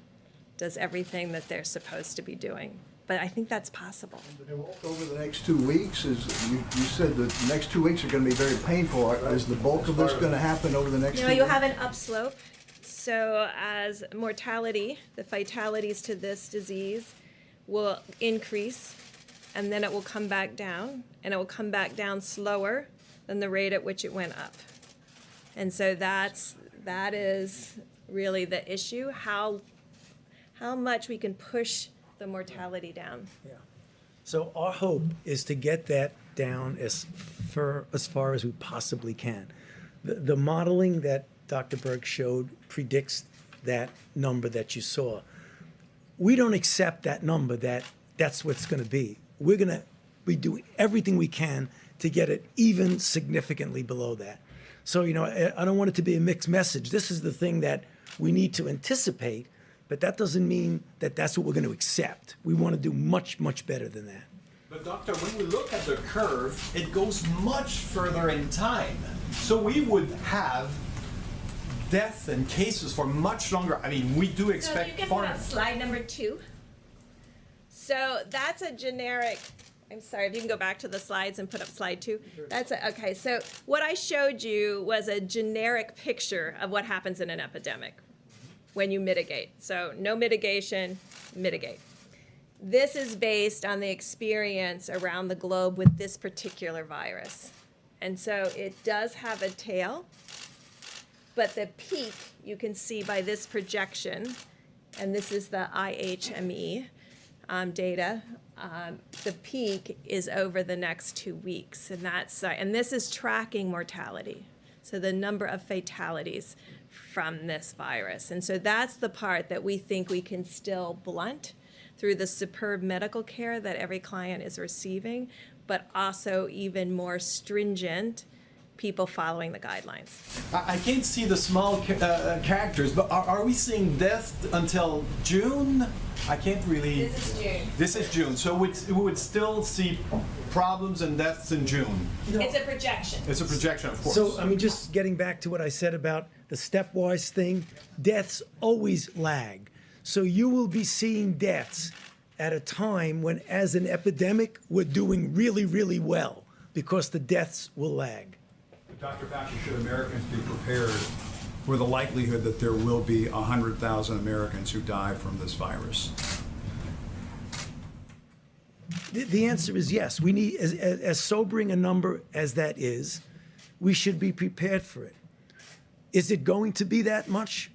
does everything that they're supposed to be doing. But I think that's possible. Over the next 2 weeks, you said the next 2 weeks are going to be very painful. Is the bulk of this going to happen over the next 2 weeks? You have an upslope. So as mortality, the fatalities to this disease will increase, and then it will come back down, and it will come back down slower than the rate at which it went up. And so that is really the issue, how much we can push the mortality down. Yeah. So our hope is to get that down as far as we possibly can. The modeling that Dr. Berg showed predicts that number that you saw. We don't accept that number that's what's going to be. We're going to be doing everything we can to get it even significantly below that. So, I don't want it to be a mixed message. This is the thing that we need to anticipate. but that doesn't mean that that's what we're going to accept. We want to do much, much better than that. But doctor, when we look at the curve, it goes much further in time. So we would have deaths and cases for much longer. I mean, we do expect. So you can put up slide number 2. So that's a generic. I'm sorry, if you can go back to the slides and put up slide 2. Okay, so what I showed you was a generic picture of what happens in an epidemic when you mitigate. So no mitigation, mitigate. This is based on the experience around the globe with this particular virus. And so it does have a tail, but the peak you can see by this projection, and this is the IHME data. The peak is over the next 2 weeks, and this is tracking mortality, so the number of fatalities from this virus. And so that's the part that we think we can still blunt through the superb medical care that every client is receiving, but also even more stringent people following the guidelines. I can't see the small characters, but are we seeing deaths until June? I can't really. This is June. This is June, so we would still see problems and deaths in June. It's a projection. It's a projection, of course. So, I mean, just getting back to what I said about the stepwise thing, deaths always lag. So you will be seeing deaths at a time when, as an epidemic, we're doing really, really well because the deaths will lag. Dr. Fauci, should Americans be prepared for the likelihood that there will be 100,000 Americans who die from this virus? The answer is yes. We need, as sobering a number as that is, we should be prepared for it. Is it going to be that much?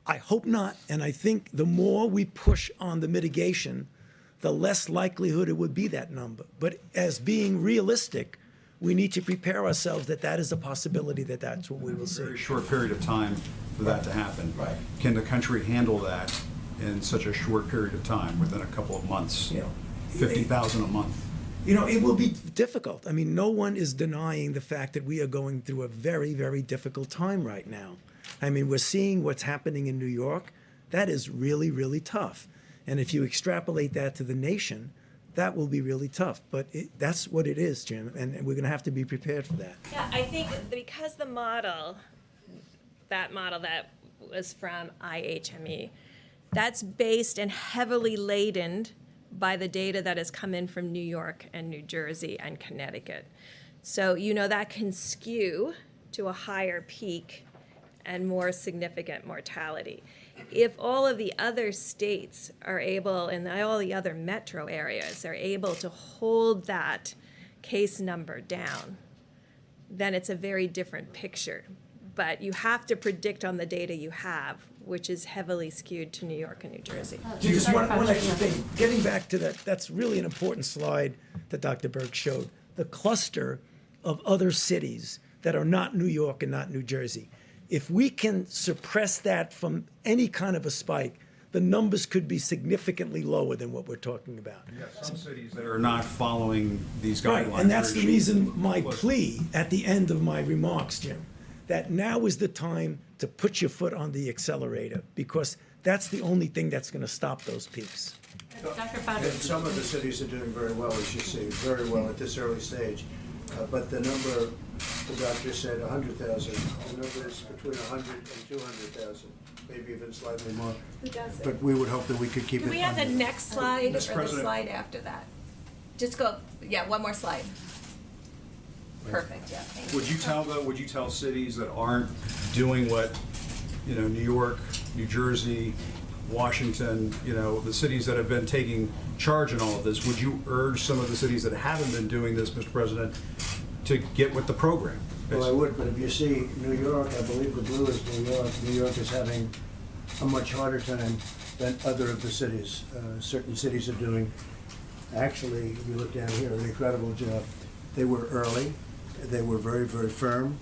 I hope not. And I think the more we push on the mitigation, the less likelihood it would be that number. But as being realistic, we need to prepare ourselves that that is a possibility, that that's what we will see. A very short period of time for that to happen. Right. Can the country handle that in such a short period of time, within a couple of months? 50,000 a month. It will be difficult. I mean, no one is denying the fact that we are going through a very, very difficult time right now. I mean, we're seeing what's happening in New York. That is really, really tough. And if you extrapolate that to the nation, that will be really tough. But that's what it is, Jim, and we're going to have to be prepared for that. Yeah, I think because the model that was from IHME, that's based and heavily laden by the data that has come in from New York and New Jersey and Connecticut. So, that can skew to a higher peak and more significant mortality. If all of the other states are able, and all the other metro areas are able to hold that case number down, then it's a very different picture. But you have to predict on the data you have, which is heavily skewed to New York and New Jersey. Just one extra thing. Getting back to that, that's really an important slide that Dr. Berg showed. The cluster of other cities that are not New York and not New Jersey. If we can suppress that from any kind of a spike, the numbers could be significantly lower than what we're talking about. Some cities that are not following these guidelines. Right, and that's the reason my plea at the end of my remarks, Jim, that now is the time to put your foot on the accelerator, because that's the only thing that's going to stop those peaks. Dr. Fauci. And some of the cities are doing very well, as you see, very well at this early stage. But the number, the doctor said 100,000. The number is between 100 and 200,000, maybe even slightly more. Who does it? But we would hope that we could keep Can it. we have the next slide or the President. slide after that? Just go, one more slide. Perfect, yeah. Thank you. Would you tell cities that aren't doing what, New York, New Jersey, Washington, the cities that have been taking charge in all of this, would you urge some of the cities that haven't been doing this, Mr. President, to get with the program? Well, I would, but if you see New York, I believe the blue is New York. New York is having a much harder time than other of the cities. Certain cities are doing, actually, if you look down here, an incredible job. They were early, they were very, very firm,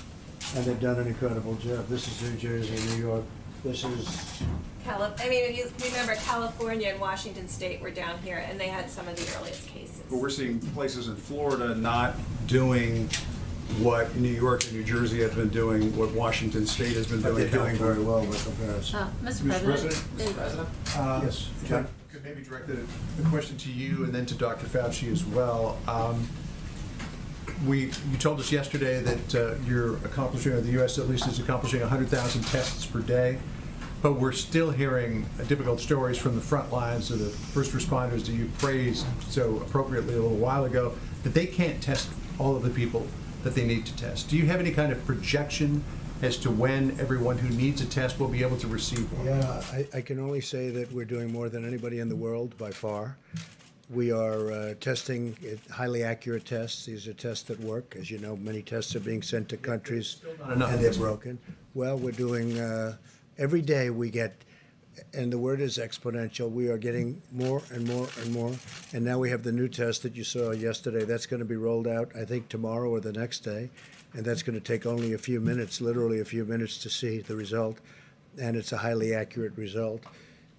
and they've done an incredible job. This is New Jersey, New York. This is... if you remember, California and Washington State were down here, and they had some of the earliest cases. But we're seeing places in Florida not doing what New York and New Jersey have been doing, what Washington State has been But doing. they're doing very well by comparison. Mr. President. Yes. Could maybe direct the question to you and then to Dr. Fauci as well. You told us yesterday that you're accomplishing, or the U.S. at least is accomplishing 100,000 tests per day, but we're still hearing difficult stories from the front lines of the first responders that you praised so appropriately a little while ago, that they can't test all of the people that they need to test. Do you have any kind of projection as to when everyone who needs a test will be able to receive one? Yeah, I can only say that we're doing more than anybody in the world by far. We are testing highly accurate tests. These are tests that work. As you know, many tests are being sent to countries and they're broken. Well, we're doing, every day we get, and the word is exponential, we are getting more and more and more. And now we have the new test that you saw yesterday. That's going to be rolled out, I think, tomorrow or the next day. And that's going to take only a few minutes, literally a few minutes to see the result. And it's a highly accurate result.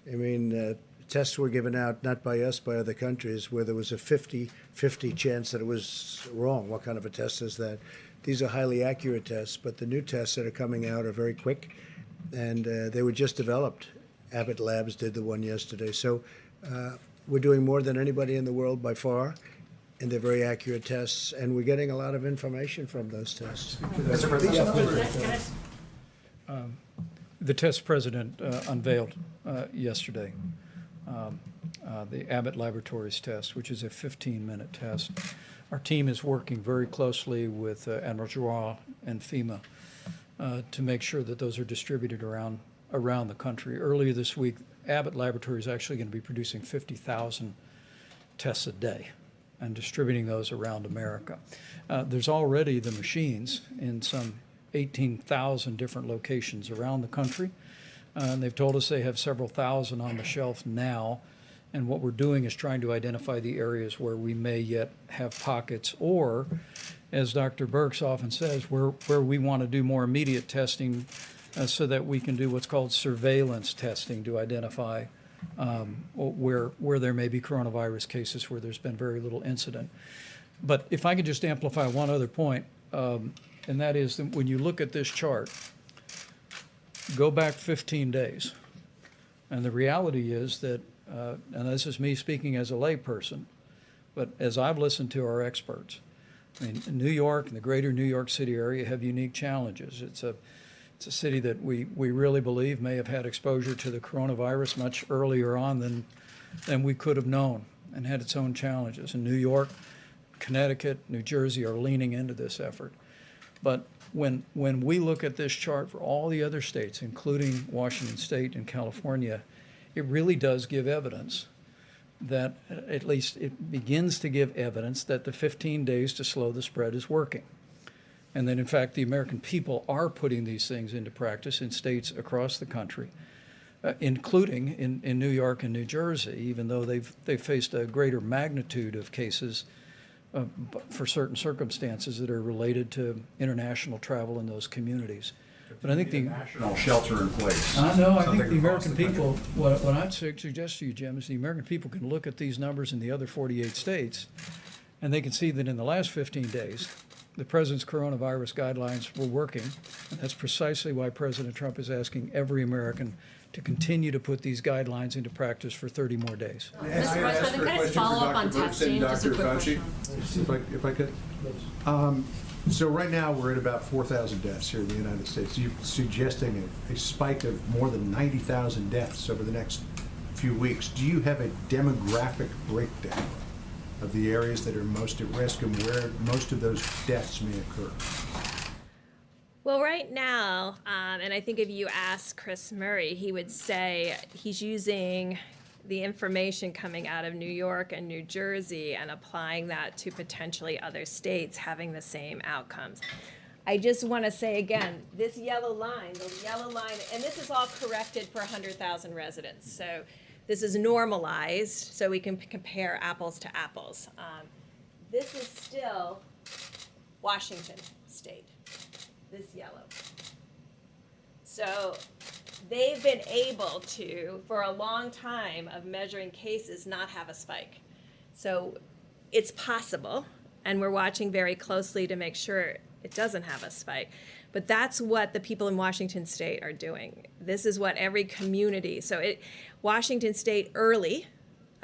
I mean, tests were given out, not by us, by other countries, where there was a 50-50 chance that it was wrong. What kind of a test is that? These are highly accurate tests, but the new tests that are coming out are very quick, and they were just developed. Abbott Labs did the one yesterday. So we're doing more than anybody in the world by far, and they're very accurate tests, and we're getting a lot of information from those tests. The test President unveiled yesterday, the Abbott Laboratories test, which is a 15-minute test. Our team is working very closely with Admiral Giroir and FEMA to make sure that those are distributed around the country. Earlier this week, Abbott Laboratories is actually going to be producing 50,000 tests a day and distributing those around America. There's already the machines in some 18,000 different locations around the country. And they've told us they have several thousand on the shelf now. And what we're doing is trying to identify the areas where we may yet have pockets, or, as Dr. Birx often says, where we want to do more immediate testing so that we can do what's called surveillance testing to identify where there may be coronavirus cases where there's been very little incident. But if I could just amplify one other point, and that is that when you look at this chart, go back 15 days. And the reality is that, and this is me speaking as a layperson, but as I've listened to our experts, I mean, New York and the greater New York City area have unique challenges. It's a city that we really believe may have had exposure to the coronavirus much earlier on than we could have known, and had its own challenges. And New York, Connecticut, New Jersey are leaning into this effort. But when we look at this chart for all the other states, including Washington State and California, it really does give evidence that, at least it begins to give evidence that the 15 days to slow the spread is working. And that, in fact, the American people are putting these things into practice in states across the country, including in New York and New Jersey, even though they've faced a greater magnitude of cases for certain circumstances that are related to international travel in those communities. But I think the national shelter in place. I know. I think the American people, what I'd suggest to you, Jim, is the American people can look at these numbers in the other 48 states, and they can see that in the last 15 days, the president's coronavirus guidelines were working, and that's precisely why President Trump is asking every American to continue to put these guidelines into practice for 30 more days. Mr. President, can I just follow up on testing? Just a quick question. If I could. So right now we're at about 4,000 deaths here in the United States. You're suggesting a spike of more than 90,000 deaths over the next few weeks. Do you have a demographic breakdown of the areas that are most at risk and where most of those deaths may occur? Well, right now, and I think if you ask Chris Murray, he would say he's using the information coming out of New York and New Jersey and applying that to potentially other states having the same outcomes. I just want to say again, this yellow line, and this is all corrected for 100,000 residents. So this is normalized so we can compare apples to apples. This is still Washington State, this yellow. So they've been able to, for a long time of measuring cases, not have a spike. So it's possible, and we're watching very closely to make sure It doesn't have a spike. But that's what the people in Washington State are doing. This is what every community, Washington State early,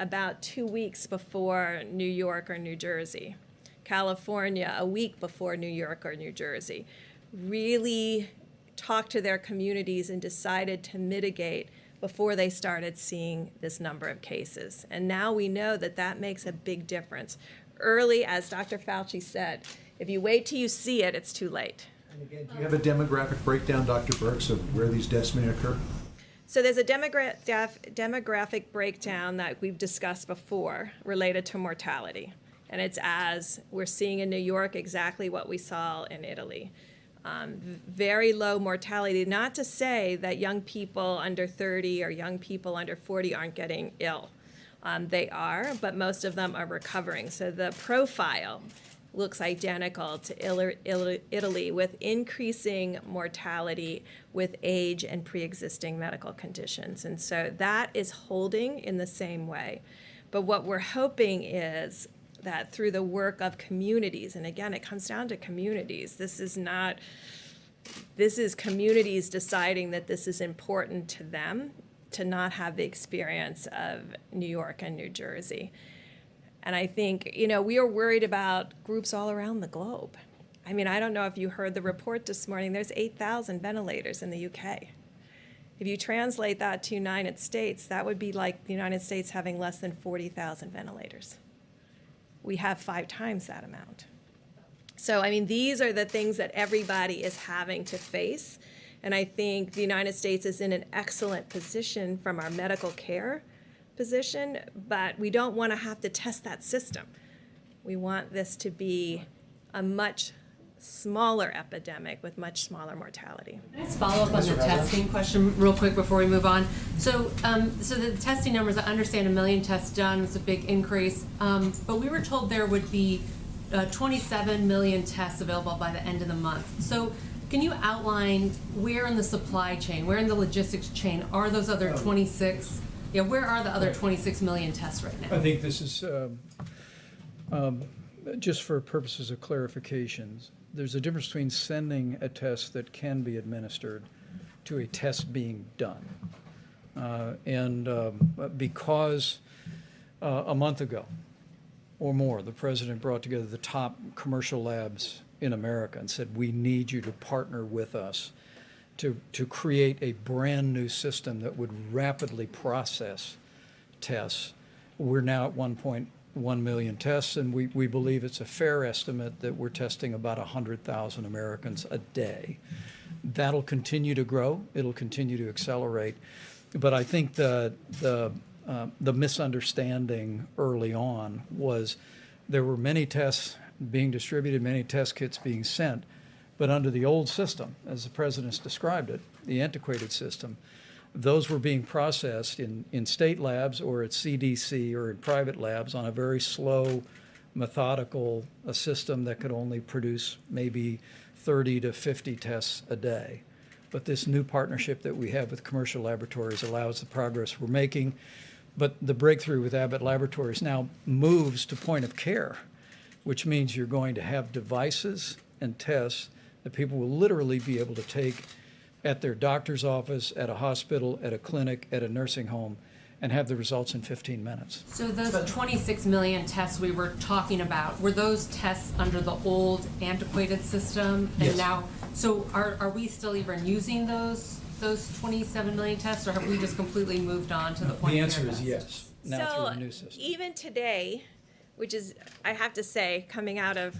about 2 weeks before New York or New Jersey. California, a week before New York or New Jersey, really talked to their communities and decided to mitigate before they started seeing this number of cases. And now we know that that makes a big difference. Early, as Dr. Fauci said, if you wait till you see it, it's too late. And again, do you have a demographic breakdown, Dr. Birx, of where these deaths may occur? So there's a demographic breakdown that we've discussed before related to mortality. And it's as we're seeing in New York exactly what we saw in Italy. Very low mortality, not to say that young people under 30 or young people under 40 aren't getting ill. They are, but most of them are recovering. So the profile looks identical to Italy, with increasing mortality with age and pre-existing medical conditions. And so that is holding in the same way. But what we're hoping is that through the work of communities, and again, it comes down to communities. This is communities deciding that this is important to them, to not have the experience of New York and New Jersey. And I think, we are worried about groups all around the globe. I mean, I don't know if you heard the report this morning, there's 8,000 ventilators in the UK. If you translate that to United States, that would be like the United States having less than 40,000 ventilators. We have 5 times that amount. So, I mean, these are the things that everybody is having to face. And I think the United States is in an excellent position from our medical care position, but we don't want to have to test that system. We want this to be a much smaller epidemic with much smaller mortality. Can I just follow up on the testing question real quick before we move on? So the testing numbers, I understand 1 million tests done is a big increase, but we were told there would be 27 million tests available by the end of the month. So can you outline where in the supply chain, where in the logistics chain are those other 26? Yeah, where are the other 26 million tests right now? I think this is just for purposes of clarifications. There's a difference between sending a test that can be administered to a test being done. Because a month ago or more, the president brought together the top commercial labs in America and said, we need you to partner with us to create a brand new system that would rapidly process tests. We're now at 1.1 million tests, and we believe it's a fair estimate that we're testing about 100,000 Americans a day. That'll continue to grow. It'll continue to accelerate. But I think the misunderstanding early on was there were many tests being distributed, many test kits being sent, but under the old system, as the president's described it, the antiquated system, those were being processed in state labs or at CDC or in private labs on a very slow, methodical system that could only produce maybe 30 to 50 tests a day. But this new partnership that we have with commercial laboratories allows the progress we're making. But the breakthrough with Abbott Laboratories now moves to point of care, which means you're going to have devices and tests that people will literally be able to take at their doctor's office, at a hospital, at a clinic, at a nursing home, and have the results in 15 minutes. So those 26 million tests we were talking about, were those tests under the old antiquated system? And yes. Now, so are we still even using those 27 million tests, or have we just completely moved on to the point? The answer is yes, now so through the new system. Even today, which is, I have to say, coming out of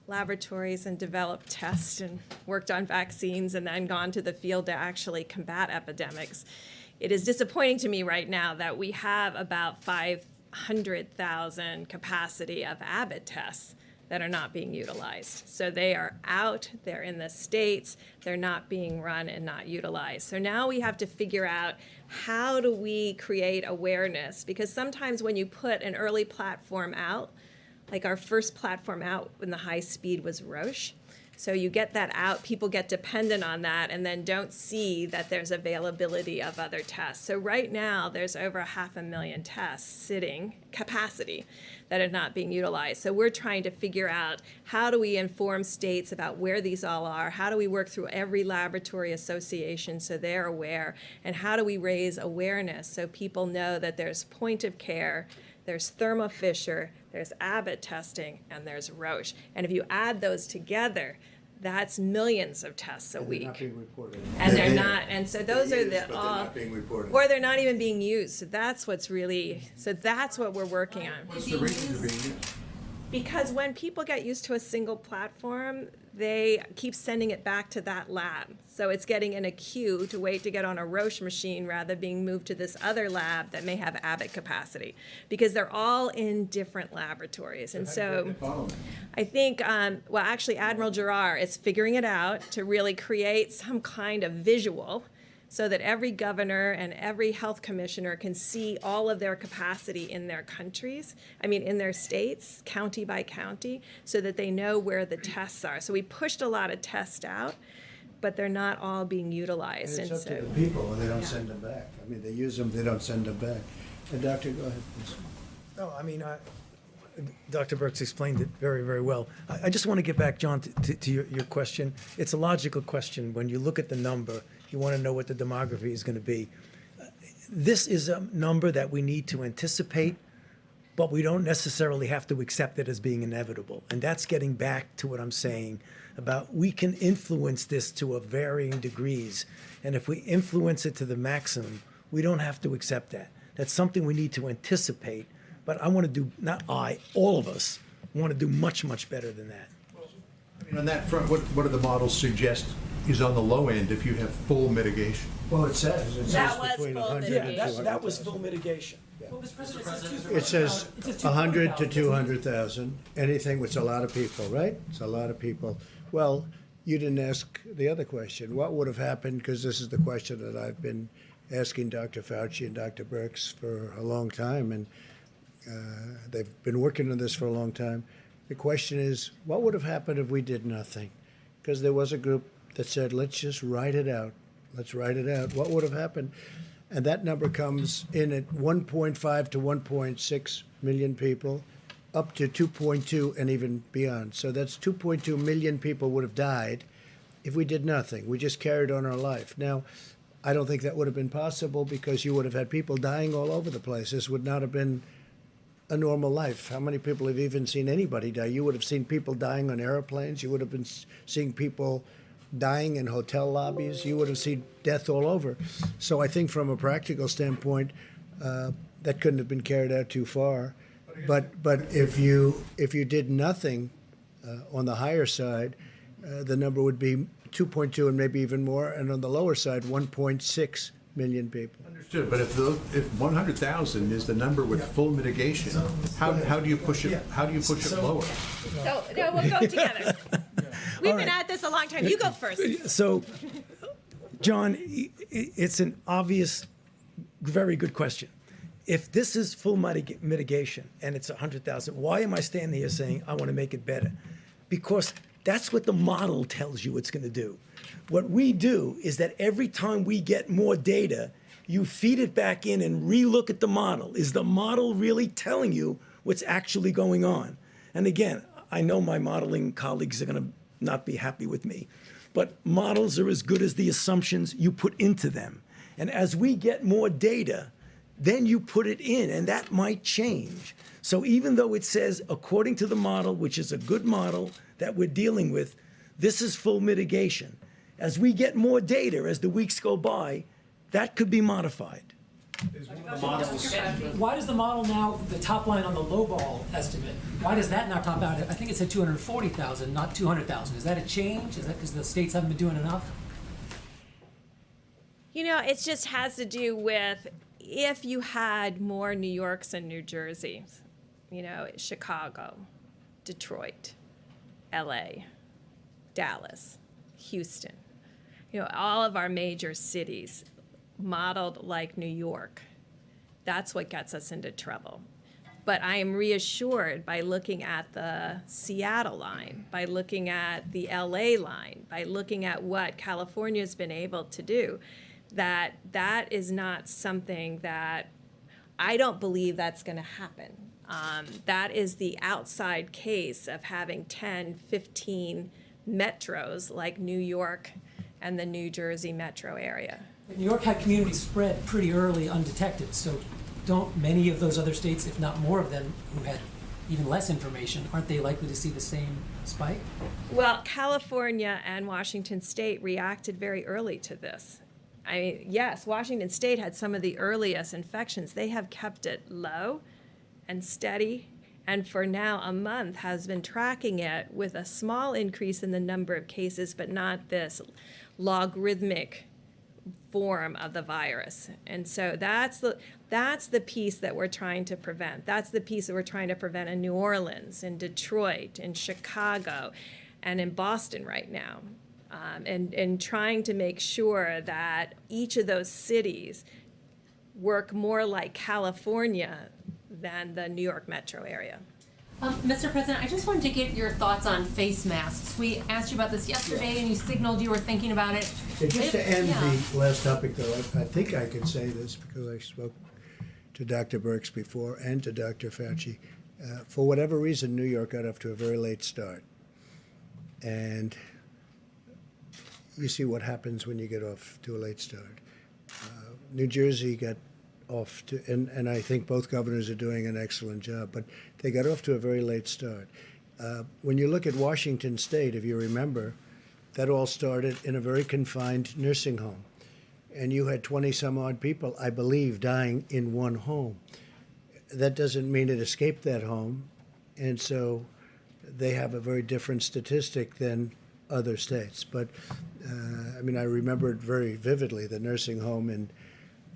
laboratories and developed tests and worked on vaccines and then gone to the field to actually combat epidemics, it is disappointing to me right now that we have about 500,000 capacity of Abbott tests that are not being utilized. So they are out, they're in the States, they're not being run and not utilized. So now we have to figure out, how do we create awareness? Because sometimes when you put an early platform out, like our first platform out when the high speed was Roche, So you get that out, people get dependent on that and then don't see that there's availability of other tests. So right now there's over 500,000 tests sitting capacity that are not being utilized. So we're trying to figure out how do we inform states about where these all are, how do we work through every laboratory association so they're aware, and how do we raise awareness so people know that there's point of care, there's Thermo Fisher, there's Abbott testing, and there's Roche. And if you add those together, that's millions of tests a week. They're not being reported. And they're not, and so those are the But they're not being reported. or they're not even being used. So that's what's really, so that's what we're working on. What's the reason they're being used? Because when people get used to a single platform, they keep sending it back to that lab. So it's getting in a queue to wait to get on a Roche machine rather than being moved to this other lab that may have Abbott capacity, because they're all in different laboratories. And so I think, well, actually Admiral Giroir is figuring it out to really create some kind of visual so that every governor and every health commissioner can see all of their capacity in their countries, in their states, county by county, so that they know where the tests are. So we pushed a lot of tests out, but they're not all being utilized. And it's up to the people, and they don't send them back. They use them, they don't send them back. And Doctor, go ahead, please. No, Dr. Birx explained it very, very well. I just want to get back, John, to your question. It's a logical question. When you look at the number, you want to know what the demography is going to be. This is a number that we need to anticipate, but we don't necessarily have to accept it as being inevitable. And that's getting back to what I'm saying about we can influence this to a varying degrees. And if we influence it to the maximum, we don't have to accept that. That's something we need to anticipate. But I want to do, not I, all of us want to do much, much better than that. On that front, what do the models suggest is on the low end if you have full mitigation? Well, it says That was between full 100 and mitigation. 200,000. That was full mitigation. It says 100 to 200,000, anything, which is a lot of people, right? It's a lot of people. Well, you didn't ask the other question. What would have happened, because this is the question that I've been asking Dr. Fauci and Dr. Birx for a long time, and they've been working on this for a long time. The question is, what would have happened if we did nothing? Because there was a group that said, let's just write it out. Let's write it out. What would have happened? And that number comes in at 1.5 to 1.6 million people, up to 2.2 and even beyond. So that's 2.2 million people would have died if we did nothing. We just carried on our life. Now, I don't think that would have been possible because you would have had people dying all over the place. This would not have been a normal life. How many people have even seen anybody die? You would have seen people dying on airplanes. You would have been seeing people dying in hotel lobbies. You would have seen death all over. So I think from a practical standpoint, that couldn't have been carried out too far. But if you did nothing on the higher side, the number would be 2.2 and maybe even more, and on the lower side, 1.6 million people. Understood. But if 100,000 is the number with full mitigation, how do you push it? How do you push it lower? So no, we'll go together. We've been at this a long time. You go first. So, John, it's an obvious, very good question. If this is full mitigation and it's 100,000, why am I standing here saying I want to make it better? Because that's what the model tells you it's going to do. What we do is that every time we get more data, you feed it back in and relook at the model. Is the model really telling you what's actually going on? And again, I know my modeling colleagues are going to not be happy with me, but models are as good as the assumptions you put into them. And as we get more data, then you put it in, and that might change. So even though it says, according to the model, which is a good model that we're dealing with, this is full mitigation. As we get more data, as the weeks go by, that could be modified. Why does the model now, the top line on the lowball estimate, why does that not top out? I think it said 240,000, not 200,000. Is that a change? Is that because the states haven't been doing enough? It just has to do with if you had more New Yorks and New Jerseys, Chicago, Detroit, LA, Dallas, Houston, all of our major cities modeled like New York. That's what gets us into trouble. But I am reassured by looking at the Seattle line, by looking at the LA line, by looking at what California's been able to do, that that is not something that I don't believe that's going to happen. That is the outside case of having 10, 15 metros like New York and the New Jersey metro area. New York had community spread pretty early undetected, so don't many of those other states, if not more of them, who had even less information, aren't they likely to see the same spike? Well, California and Washington State reacted very early to this. I mean, yes, Washington State had some of the earliest infections. They have kept it low and steady, and for now a month has been tracking it with a small increase in the number of cases, but not this logarithmic form of the virus. And so that's the piece that we're trying to prevent. That's the piece that we're trying to prevent in New Orleans, in Detroit, in Chicago, and in Boston right now. And trying to make sure that each of those cities work more like California than the New York metro area. Mr. President, I just wanted to get your thoughts on face masks. We asked you about this yesterday, and you signaled you were thinking about it. Just to end the last topic, though, I think I could say this because I spoke to Dr. Birx before and to Dr. Fauci. For whatever reason, New York got off to a very late start. And you see what happens when you get off to a late start. New Jersey got off to, and I think both governors are doing an excellent job, but they got off to a very late start. When you look at Washington State, if you remember, that all started in a very confined nursing home. And you had 20-some-odd people, I believe, dying in one home. That doesn't mean it escaped that home, and so they have a very different statistic than other states. But, I mean, I remember it very vividly, the nursing home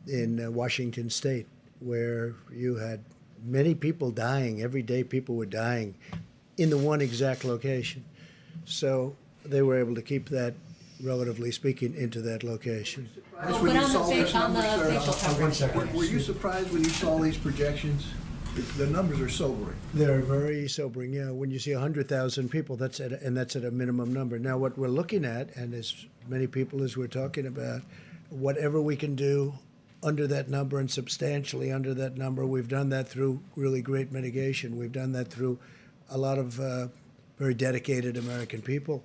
in Washington State, where you had many people dying. Every day people were dying in the one exact location. So they were able to keep that, relatively speaking, into that location. But on the facial coverage. Were you surprised when you saw these projections? The numbers are sobering. They're very sobering, yeah. When you see 100,000 people, that's at a minimum number. Now, what we're looking at, and as many people as we're talking about, whatever we can do under that number and substantially under that number, we've done that through really great mitigation. We've done that through a lot of very dedicated American people.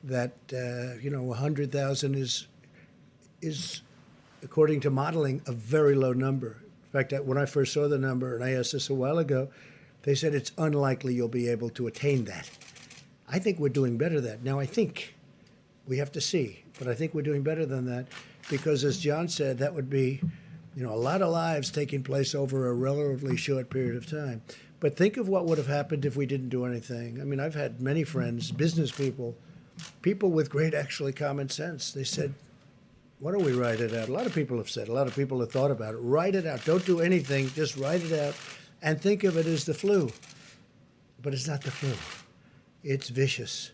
That 100,000 is, according to modeling, a very low number. In fact, when I first saw the number, and I asked this a while ago, they said it's unlikely you'll be able to attain that. I think we're doing better than that. Now, I think we have to see, but I think we're doing better than that because, as John said, that would be, a lot of lives taking place over a relatively short period of time. But think of what would have happened if we didn't do anything. I mean, I've had many friends, business people with great, actually, common sense. They said, why don't we write it out? A lot of people have said, a lot of people have thought about it. Write it out. Don't do anything. Just write it out and think of it as the flu. But it's not the flu. It's vicious.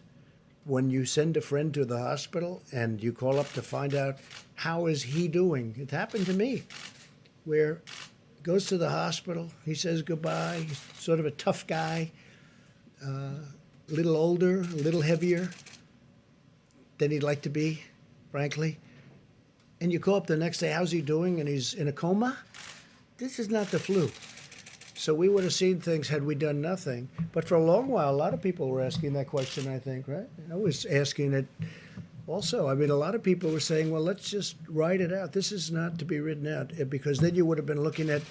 When you send a friend to the hospital and you call up to find out how is he doing, it happened to me, where he goes to the hospital, he says goodbye, he's sort of a tough guy, a little older, a little heavier than he'd like to be, frankly. And you call up the next day, how's he doing? And he's in a coma? This is not the flu. So we would have seen things had we done nothing. But for a long while, a lot of people were asking that question, I think, right? I was asking it also. I mean, a lot of people were saying, well, let's just write it out. This is not to be written out, because then you would have been looking at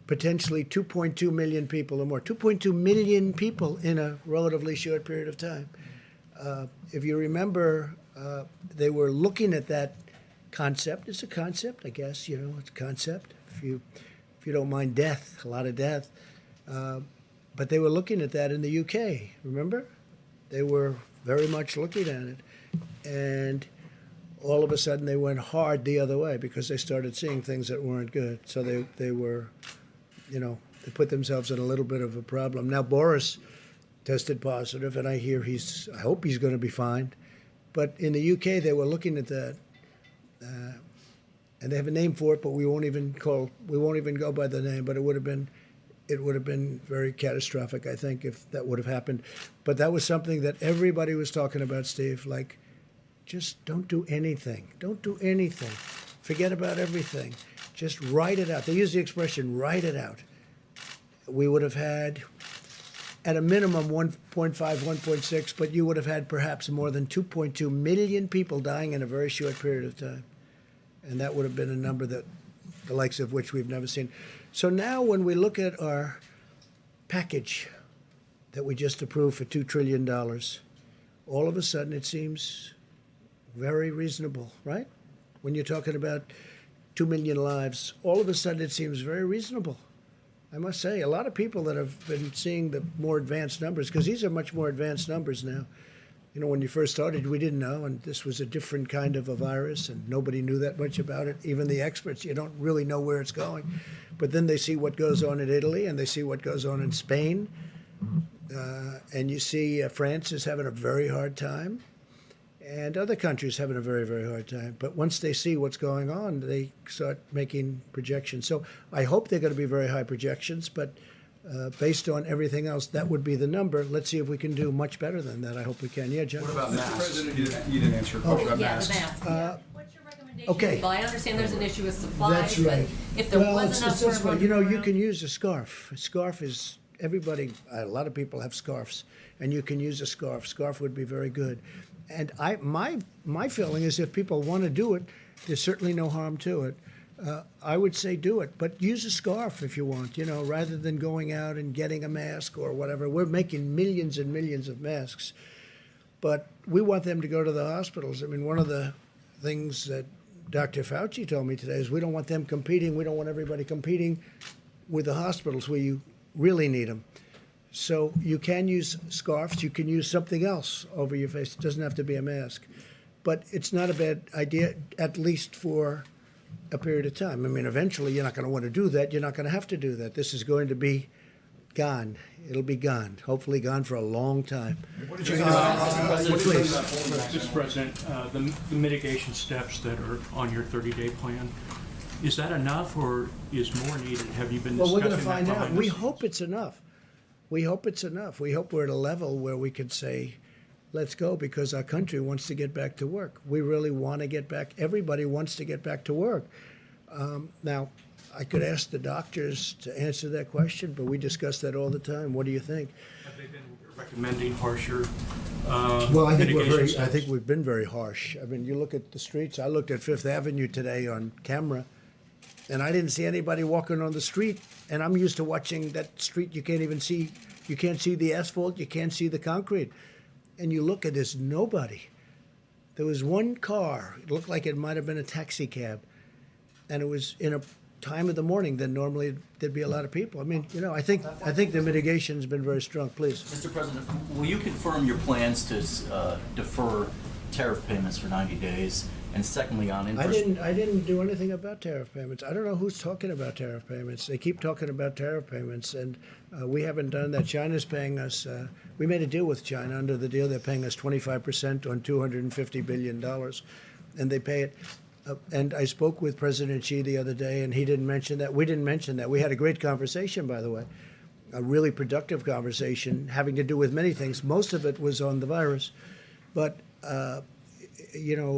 potentially 2.2 million people or more. 2.2 million people in a relatively short period of time. If you remember, they were looking at that concept. It's a concept, I guess, it's a concept. If you don't mind death, a lot of death. But they were looking at that in the UK, remember? They were very much looking at it. And all of a sudden they went hard the other way because they started seeing things that weren't good. So they were, they put themselves in a little bit of a problem. Now Boris tested positive, and I hope he's going to be fine. But in the UK, they were looking at that. And they have a name for it, but we won't even go by the name. But it would have been it would have been very catastrophic, I think, if that would have happened. But that was something that everybody was talking about, Steve, like, just don't do anything. Don't do anything. Forget about everything. Just write it out. They use the expression, write it out. We would have had, at a minimum, 1.5, 1.6, but you would have had perhaps more than 2.2 million people dying in a very short period of time. And that would have been a number that the likes of which we've never seen. So now when we look at our package that we just approved for $2 trillion, all of a sudden it seems very reasonable, right? When you're talking about 2 million lives, all of a sudden it seems very reasonable. I must say, a lot of people that have been seeing the more advanced numbers, because these are much more advanced numbers now. You know, when you first started, we didn't know, and this was a different kind of a virus, and nobody knew that much about it. Even the experts, you don't really know where it's going. But then they see what goes on in Italy, and they see what goes on in Spain. And you see France is having a very hard time, and other countries having a very, very hard time. But once they see what's going on, they start making projections. So I hope they're going to be very high projections, but based on everything else, that would be the number. Let's see if we can do much better than that. I hope we can. Yeah, John? What about masks? You didn't answer a question about masks. The masks. What's your recommendation? Okay. Well, I understand there's an issue with supplies, That's right. but if there was enough this for way. You know, you around- can use a scarf. A scarf is, everybody, a lot of people have scarves, and you can use a scarf. Scarf would be very good. And my feeling is if people want to do it, there's certainly no harm to it. I would say do it, but use a scarf if you want, you know, rather than going out and getting a mask or whatever. We're making millions and millions of masks, but we want them to go to the hospitals. I mean, one of the things that Dr. Fauci told me today is we don't want them competing. We don't want everybody competing with the hospitals where you really need them. So you can use scarves. You can use something else over your face. It doesn't have to be a mask. But it's not a bad idea, at least for a period of time. I mean, eventually you're not going to want to do that. You're not going to have to do that. This is going to be gone. It'll be gone. Hopefully gone for a long time. Mr. President, the mitigation steps that are on your 30-day plan, is that enough or is more needed? Have you been discussing that? Well, we're going to find out. behind We the scenes? hope it's enough. We hope it's enough. We hope we're at a level where we could say, let's go, because our country wants to get back to work. We really want to get back. Everybody wants to get back to work. Now, I could ask the doctors to answer that question, but we discuss that all the time. What do you think? Have they been recommending harsher Well, I mitigation steps? think we've been very harsh. I mean, you look at the streets. I looked at Fifth Avenue today on camera, and I didn't see anybody walking on the street. And I'm used to watching that street. You can't even see. You can't see the asphalt. You can't see the concrete. And you look at this, nobody. There was one car. It looked like it might have been a taxi cab, and it was in a time of the morning that normally there'd be a lot of people. I mean, you know, I think the mitigation's been very strong. Please, Mr. President, will you confirm your plans to defer tariff payments for 90 days? And secondly, on in-person... I didn't do anything about tariff payments. I don't know who's talking about tariff payments. They keep talking about tariff payments, and we haven't done that. China's paying us. We made a deal with China. Under the deal, they're paying us 25% on $250 billion, and they pay it. And I spoke with President Xi the other day, and he didn't mention that. We didn't mention that. We had a great conversation, by the way, a really productive conversation having to do with many things. Most of it was on the virus, but. You know,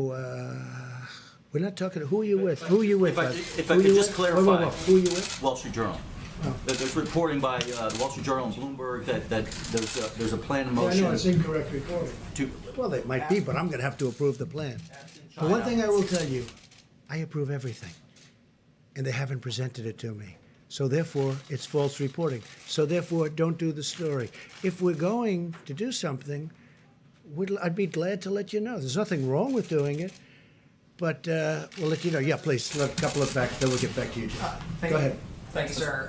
we're not talking. Who are you with? Who are you with? If I could just clarify. Whoa. Who are you with? Wall Street Journal. Oh. There's reporting by the Wall Street Journal and Bloomberg that there's a plan in motion. I know it's incorrect reporting. Well, it might be, but I'm going to have to approve the plan. The one thing I will tell you, I approve everything, and they haven't presented it to me. So therefore, it's false reporting. So therefore, don't do the story. If we're going to do something, I'd be glad to let you know. There's nothing wrong with doing it, but we'll let you know. Yeah, please, let a couple of facts, then we'll get back to you, John. Go ahead. Thank you, sir.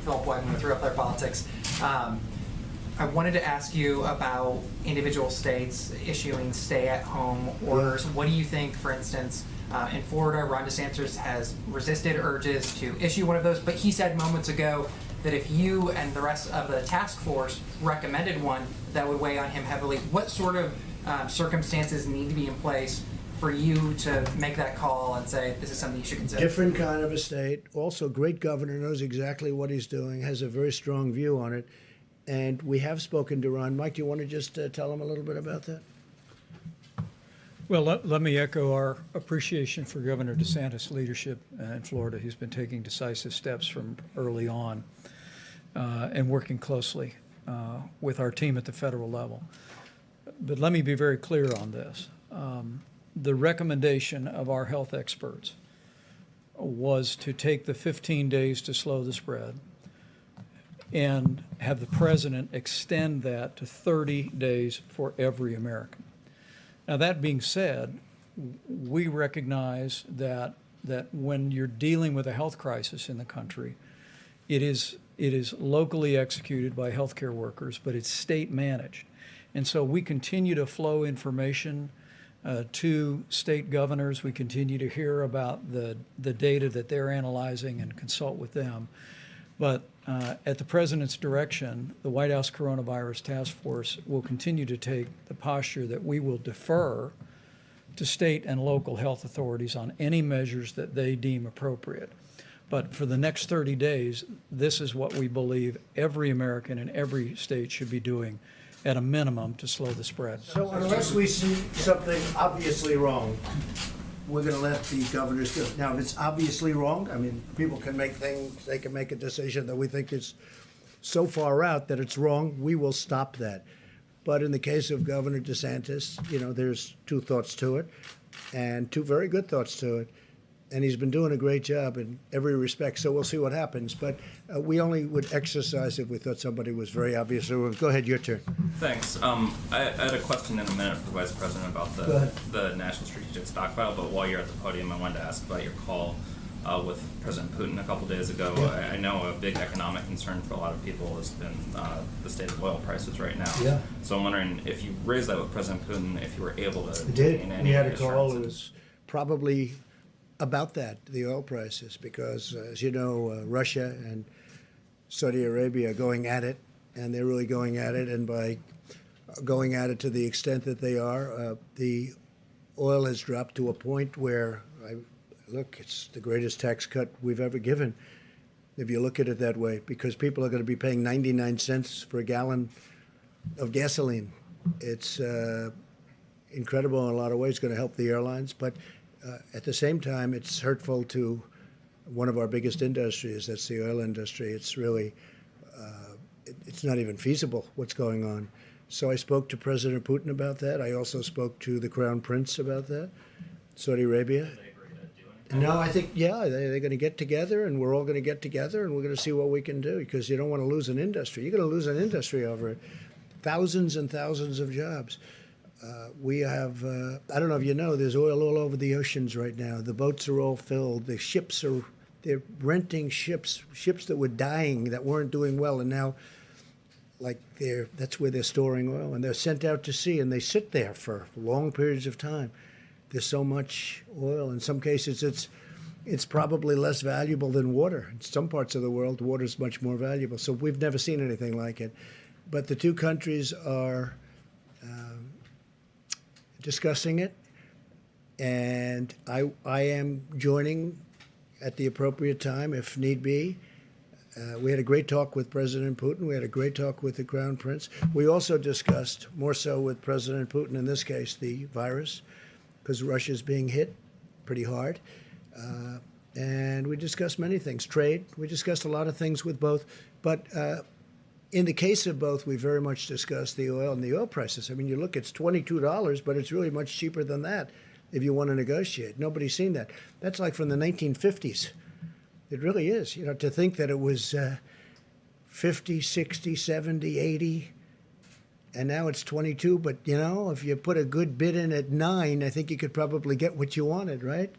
Philip Whiteman with Real Clear Politics. I wanted to ask you about individual states issuing stay-at-home orders. What do you think, for instance, in Florida, Ron DeSantis has resisted urges to issue one of those, but he said moments ago that if you and the rest of the task force recommended one, that would weigh on him heavily. What sort of circumstances need to be in place for you to make that call and say this is something you should consider? Different kind of a state. Also, great governor, knows exactly what he's doing, has a very strong view on it. And we have spoken to Ron. Mike, do you want to just tell him a little bit about that? Well, let me echo our appreciation for Governor DeSantis' leadership in Florida. He's been taking decisive steps from early on and working closely with our team at the federal level. But let me be very clear on this. The recommendation of our health experts was to take the 15 days to slow the spread and have the president extend that to 30 days for every American. Now, that being said, we recognize that when you're dealing with a health crisis in the country, it is locally executed by healthcare workers, but it's state managed. And so we continue to flow information to state governors. We continue to hear about the data that they're analyzing and consult with them. But at the president's direction, the White House Coronavirus Task Force will continue to take the posture that we will defer to state and local health authorities on any measures that they deem appropriate. But for the next 30 days, this is what we believe every American in every state should be doing at a minimum to slow the spread. So unless we see something obviously wrong, we're going to let the governors do it. Now, if it's obviously wrong, I mean, people can make things, they can make a decision that we think is so far out that it's wrong, we will stop that. But in the case of Governor DeSantis, there's two thoughts to it, and two very good thoughts to it. And he's been doing a great job in every respect, so we'll see what happens. But we only would exercise if we thought somebody was very obvious. So go ahead, your turn. Thanks. I had a question in a minute for the Vice President about the National Strategic Stockpile, but while you're at the podium, I wanted to ask about your call with President Putin a couple days ago. Yeah. I know a big economic concern for a lot of people has been the state of oil prices right now. Yeah. So I'm wondering if you raised that with President Putin, if you were able to gain any assurances. We had a call. It was probably about that, the oil prices, because as you know, Russia and Saudi Arabia are going at it, and they're really going at it, and by going at it to the extent that they are, the oil has dropped to a point where, it's the greatest tax cut we've ever given, if you look at it that way, because people are going to be paying 99 cents for a gallon of gasoline. It's incredible in a lot of ways. It's going to help the airlines, but at the same time, it's hurtful to one of our biggest industries. That's the oil industry. It's really, it's not even feasible what's going on. So I spoke to President Putin about that. I also spoke to the Crown Prince about that, Saudi Arabia. No, I think, they're going to get together, and we're all going to get together, and we're going to see what we can do, because you don't want to lose an industry. You're going to lose an industry over it. Thousands and thousands of jobs. We have, I don't know if you know, there's oil all over the oceans right now. The boats are all filled. The ships they're renting ships that were dying, that weren't doing well, and now, that's where they're storing oil, and they're sent out to sea, and they sit there for long periods of time. There's so much oil. In some cases, it's probably less valuable than water. In some parts of the world, water is much more valuable. So we've never seen anything like it. But the two countries are discussing it, and I am joining at the appropriate time if need be. We had a great talk with President Putin. We had a great talk with the Crown Prince. We also discussed, more so with President Putin in this case, the virus, because Russia's being hit pretty hard. And we discussed many things. Trade, we discussed a lot of things with both. But in the case of both, we very much discussed the oil and the oil prices. I mean, you look, it's $22, but it's really much cheaper than that if you want to negotiate. Nobody's seen that. That's like from the 1950s. It really is. To think that it was 50, 60, 70, 80, and now it's 22. But, if you put a good bid in at 9, I think you could probably get what you wanted, right?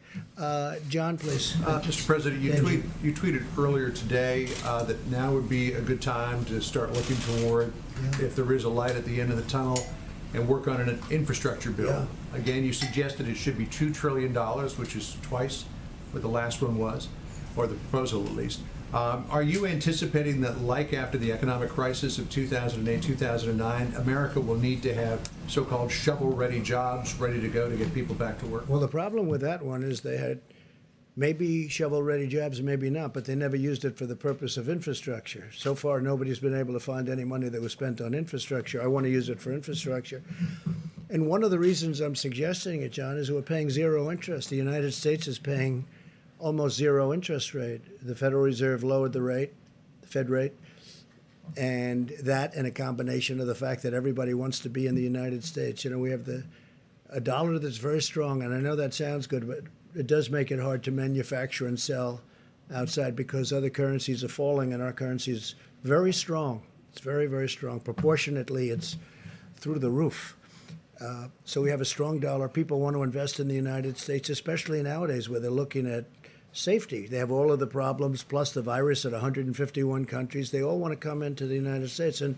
John, please. Mr. President, you tweeted earlier today that now would be a good time to start looking toward, if there is a light at the end of the tunnel, and work on an infrastructure bill. Yeah. Again, you suggested it should be $2 trillion, which is twice what the last one was, or the proposal at least. Are you anticipating that, like after the economic crisis of 2008, 2009, America will need to have so-called shovel-ready jobs ready to go to get people back to work? Well, the problem with that one is they had maybe shovel-ready jobs, maybe not, but they never used it for the purpose of infrastructure. So far, nobody's been able to find any money that was spent on infrastructure. I want to use it for infrastructure. And one of the reasons I'm suggesting it, John, is we're paying zero interest. The United States is paying almost zero interest rate. The Federal Reserve lowered the rate, the Fed rate, and that and a combination of the fact that everybody wants to be in the United States. You know, we have a dollar that's very strong, and I know that sounds good, but it does make it hard to manufacture and sell outside because other currencies are falling and our currency is very strong. It's very, very strong. Proportionately, it's through the roof. So we have a strong dollar. People want to invest in the United States, especially nowadays where they're looking at safety. They have all of the problems, plus the virus at 151 countries. They all want to come into the United States. And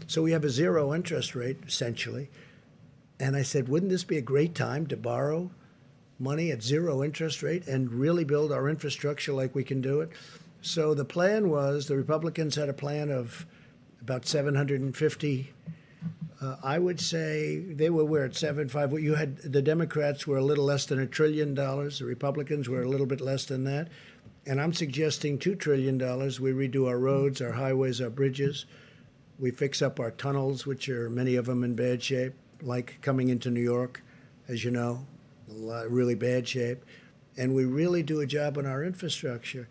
so we have a zero interest rate, essentially. And I said, wouldn't this be a great time to borrow money at zero interest rate and really build our infrastructure like we can do it? So the plan was, the Republicans had a plan of about 750. I would say they were at 7.5. You had the Democrats were a little less than $1 trillion. The Republicans were a little bit less than that. And I'm suggesting $2 trillion. We redo our roads, our highways, our bridges. We fix up our tunnels, which are many of them in bad shape, like coming into New York, as you know, really bad shape. And we really do a job on our infrastructure.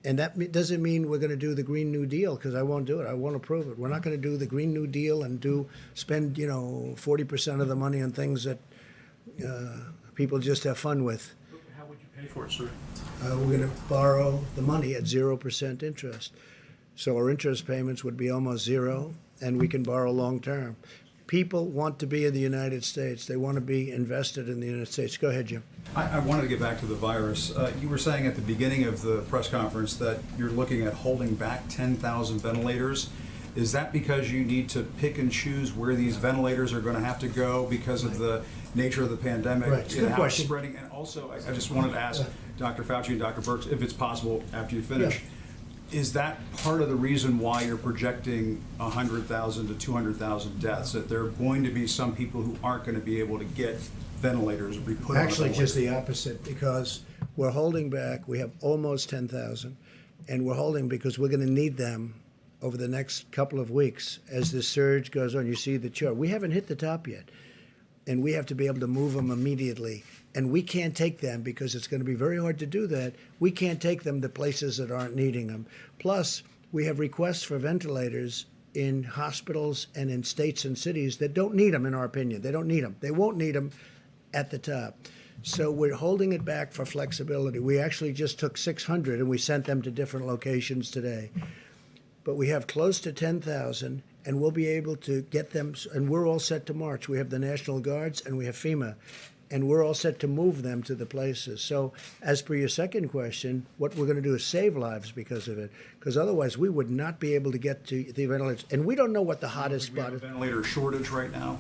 And that doesn't mean we're going to do the Green New Deal, because I won't do it. I won't approve it. We're not going to do the Green New Deal and spend 40% of the money on things that people just have fun with. How would you pay for it, sir? We're going to borrow the money at 0% interest. So our interest payments would be almost zero, and we can borrow long term. People want to be in the United States. They want to be invested in the United States. Go ahead, Jim. I wanted to get back to the virus. You were saying at the beginning of the press conference that you're looking at holding back 10,000 ventilators. Is that because you need to pick and choose where these ventilators are going to have to go because of the nature of the pandemic? Right. It's a good how question. It's spreading? And also, I just wanted to ask Dr. Fauci and Dr. Birx, if it's possible after you finish, is that part of the reason why you're projecting 100,000 to 200,000 deaths, that there are going to be some people who aren't going to be able to get ventilators be put on? Actually, just the opposite, because we're holding back. We have almost 10,000, and we're holding because we're going to need them over the next couple of weeks as the surge goes on. You see the chart. We haven't hit the top yet, and we have to be able to move them immediately. And we can't take them because it's going to be very hard to do that. We can't take them to places that aren't needing them. Plus, we have requests for ventilators in hospitals and in states and cities that don't need them, in our opinion. They don't need them. They won't need them at the top. So we're holding it back for flexibility. We actually just took 600 and we sent them to different locations today. But we have close to 10,000, and we'll be able to get them, and we're all set to march. We have the National Guards and we have FEMA, and we're all set to move them to the places. So as per your second question, what we're going to do is save lives because of it, because otherwise we would not be able to get to the ventilators. And we don't know what the hottest spot is. Ventilator shortage right now?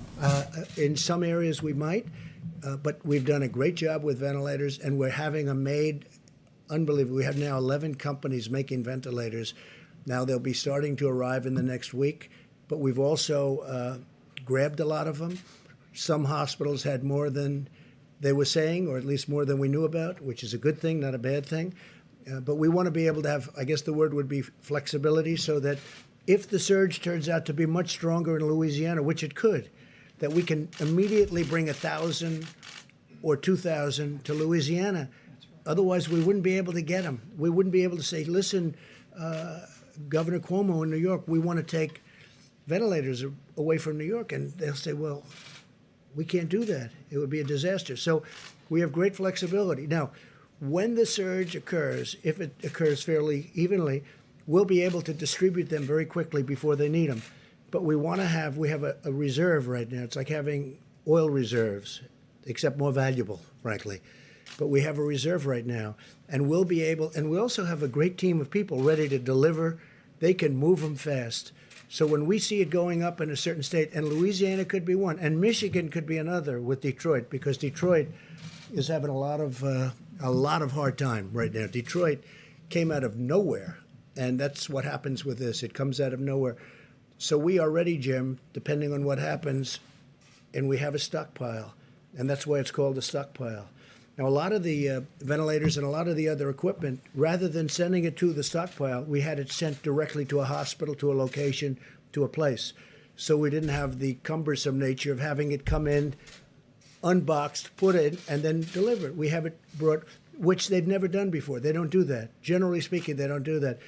In some areas we might, but we've done a great job with ventilators, and we're having them made unbelievable. We have now 11 companies making ventilators. Now they'll be starting to arrive in the next week, but we've also grabbed a lot of them. Some hospitals had more than they were saying, or at least more than we knew about, which is a good thing, not a bad thing. But we want to be able to have, I guess the word would be flexibility, so that if the surge turns out to be much stronger in Louisiana, which it could, that we can immediately bring 1,000 or 2,000 to Louisiana. Otherwise, we wouldn't be able to get them. We wouldn't be able to say, listen, Governor Cuomo in New York, we want to take ventilators away from New York. And they'll say, well, we can't do that. It would be a disaster. So we have great flexibility. Now, when the surge occurs, if it occurs fairly evenly, we'll be able to distribute them very quickly before they need them. But we have a reserve right now. It's like having oil reserves, except more valuable, frankly. But we have a reserve right now, and we'll be able, and we also have a great team of people ready to deliver. They can move them fast. So when we see it going up in a certain state, and Louisiana could be one, and Michigan could be another with Detroit, because Detroit is having a lot of hard time right now. Detroit came out of nowhere And that's what happens with this. It comes out of nowhere. So we are ready, Jim, depending on what happens, and we have a stockpile. And that's why it's called a stockpile. Now, a lot of the ventilators and a lot of the other equipment, rather than sending it to the stockpile, we had it sent directly to a hospital, to a location, to a place. So we didn't have the cumbersome nature of having it come in, unboxed, put in, and then deliver it. We have it brought, which they've never done before. They don't do that. Generally speaking, they don't do that.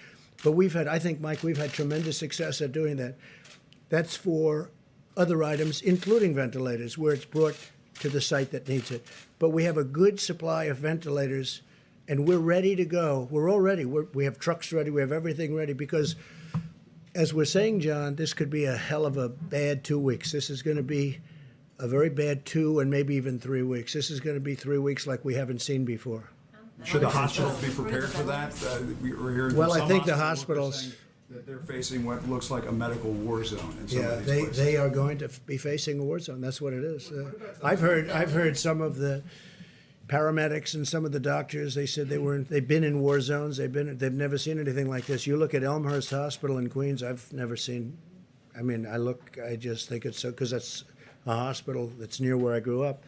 But we've had, I think, Mike, we've had tremendous success at doing that. That's for other items, including ventilators, where it's brought to the site that needs it. But we have a good supply of ventilators, and we're ready to go. We're all ready. We have trucks ready. We have everything ready because, as we're saying, John, this could be a hell of a bad 2 weeks. This is going to be a very bad 2 and maybe even 3 weeks. This is going to be 3 weeks like we haven't seen before. Should the hospitals be prepared for that? We're hearing Well, from I think the some hospitals, that they're facing what looks like a medical war zone in some yeah, of these places. they are going to be facing a war zone. That's what it is. I've heard some of the paramedics and some of the doctors. They said they've been in war zones. They've never seen anything like this. You look at Elmhurst Hospital in Queens. I've never seen. I mean, I just think it's so, because that's a hospital that's near where I grew up.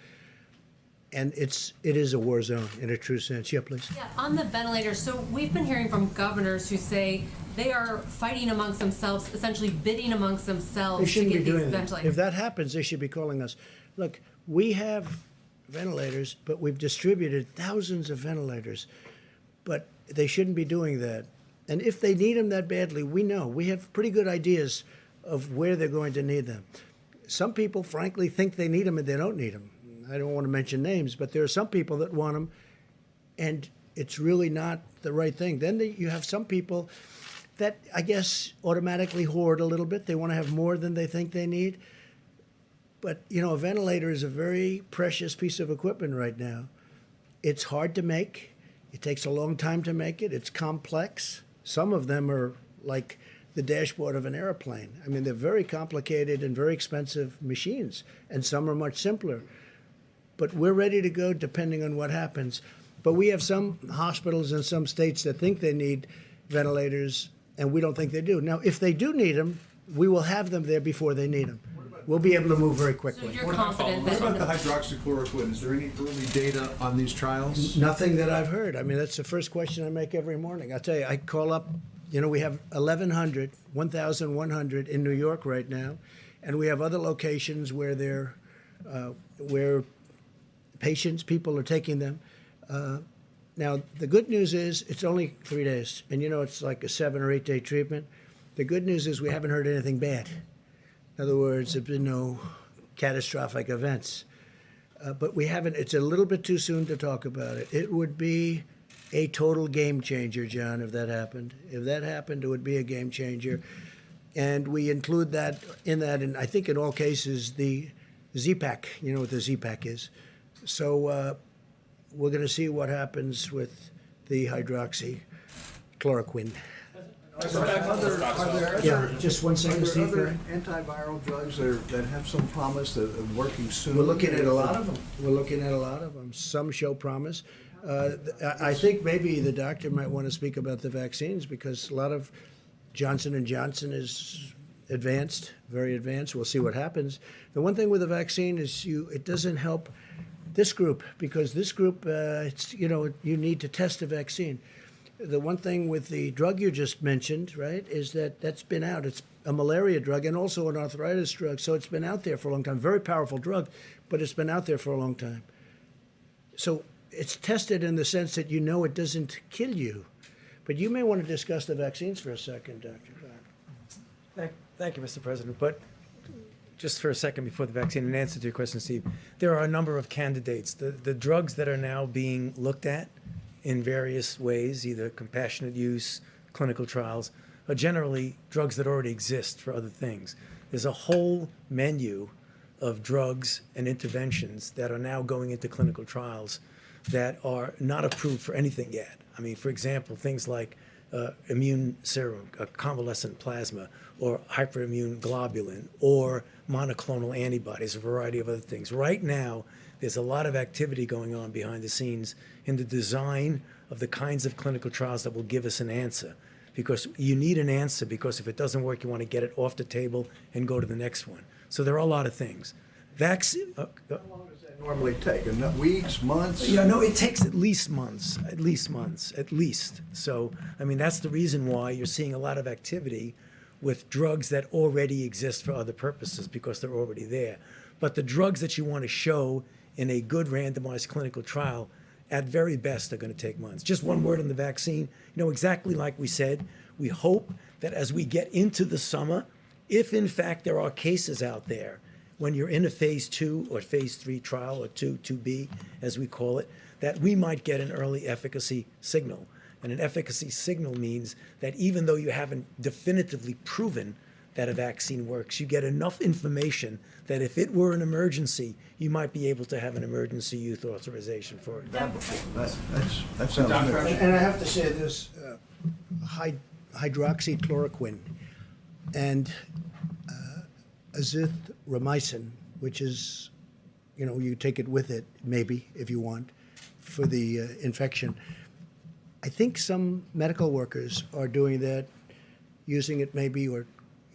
And it is a war zone in a true sense. Yeah, please. Yeah, on the ventilators, so we've been hearing from governors who say they are fighting amongst themselves, essentially bidding amongst themselves They shouldn't to be get these doing that. ventilators. If that happens, they should be calling us. Look, we have ventilators, but we've distributed thousands of ventilators. But they shouldn't be doing that. And if they need them that badly, we know. We have pretty good ideas of where they're going to need them. Some people, frankly, think they need them and they don't need them. I don't want to mention names, but there are some people that want them, and it's really not the right thing. Then you have some people that, I guess, automatically hoard a little bit. They want to have more than they think they need. But, you know, a ventilator is a very precious piece of equipment right now. It's hard to make. It takes a long time to make it. It's complex. Some of them are like the dashboard of an airplane. I mean, they're very complicated and very expensive machines, and some are much simpler. But we're ready to go depending on what happens. But we have some hospitals in some states that think they need ventilators, and we don't think they do. Now, if they do need them, we will have them there before they need them. We'll be able to move very quickly. So you're confident that... What about the hydroxychloroquine? Is there any early data on these trials? Nothing that I've heard. I mean, that's the first question I make every morning. I tell you, I call up, you know, we have 1,100 in New York right now, and we have other locations where where people are taking them. Now, the good news is it's only 3 days, and you know it's like a 7 or 8 day treatment. The good news is we haven't heard anything bad. In other words, there have been no catastrophic events. But we haven't, it's a little bit too soon to talk about it. It would be a total game changer, John, if that happened. If that happened, it would be a game changer. And we include that, and I think in all cases, the Z-Pack, you know what the Z-Pack is. So we're going to see what happens with the hydroxychloroquine. Just 1 second, Steve. Are there other antiviral drugs that have some promise of working soon? We're looking at a lot of them. Some show promise. I think maybe the doctor might want to speak about the vaccines, because a lot of Johnson & Johnson is advanced, very advanced. We'll see what happens. The one thing with the vaccine is it doesn't help this group, because this group, you need to test a vaccine. The one thing with the drug you just mentioned, right, is that's been out. It's a malaria drug and also an arthritis drug, so it's been out there for a long time. Very powerful drug, but it's been out there for a long time. So it's tested in the sense that you know it doesn't kill you. But you may want to discuss the vaccines for a second, Dr. Thank you, Mr. President. But just for a second before the vaccine, in answer to your question, Steve, there are a number of candidates. The drugs that are now being looked at in various ways, either compassionate use, clinical trials, are generally drugs that already exist for other things. There's a whole menu of drugs and interventions that are now going into clinical trials that are not approved for anything yet. I mean, for example, things like immune serum, convalescent plasma, or hyperimmune globulin, or monoclonal antibodies, a variety of other things. Right now, there's a lot of activity going on behind the scenes in the design of the kinds of clinical trials that will give us an answer. because you need an answer, because if it doesn't work, you want to get it off the table and go to the next one. So there are a lot of things. Vaccine. How long does that normally take? Weeks, months? Yeah, no, it takes at least months. So, I mean, that's the reason why you're seeing a lot of activity with drugs that already exist for other purposes, because they're already there. But the drugs that you want to show in a good randomized clinical trial, at very best, are going to take months. Just one word on the vaccine. You know, exactly like we said, we hope that as we get into the summer, if in fact there are cases out there, when you're in a phase 2 or phase 3 trial, or 2B, as we call it, that we might get an early efficacy signal. And an efficacy signal means that even though you haven't definitively proven that a vaccine works, you get enough information that if it were an emergency, you might be able to have an emergency youth authorization for it. That sounds good. And I have to say this, hydroxychloroquine and azithromycin, which is, you take it with it, maybe, if you want, for the infection. I think some medical workers are doing that, using it maybe, or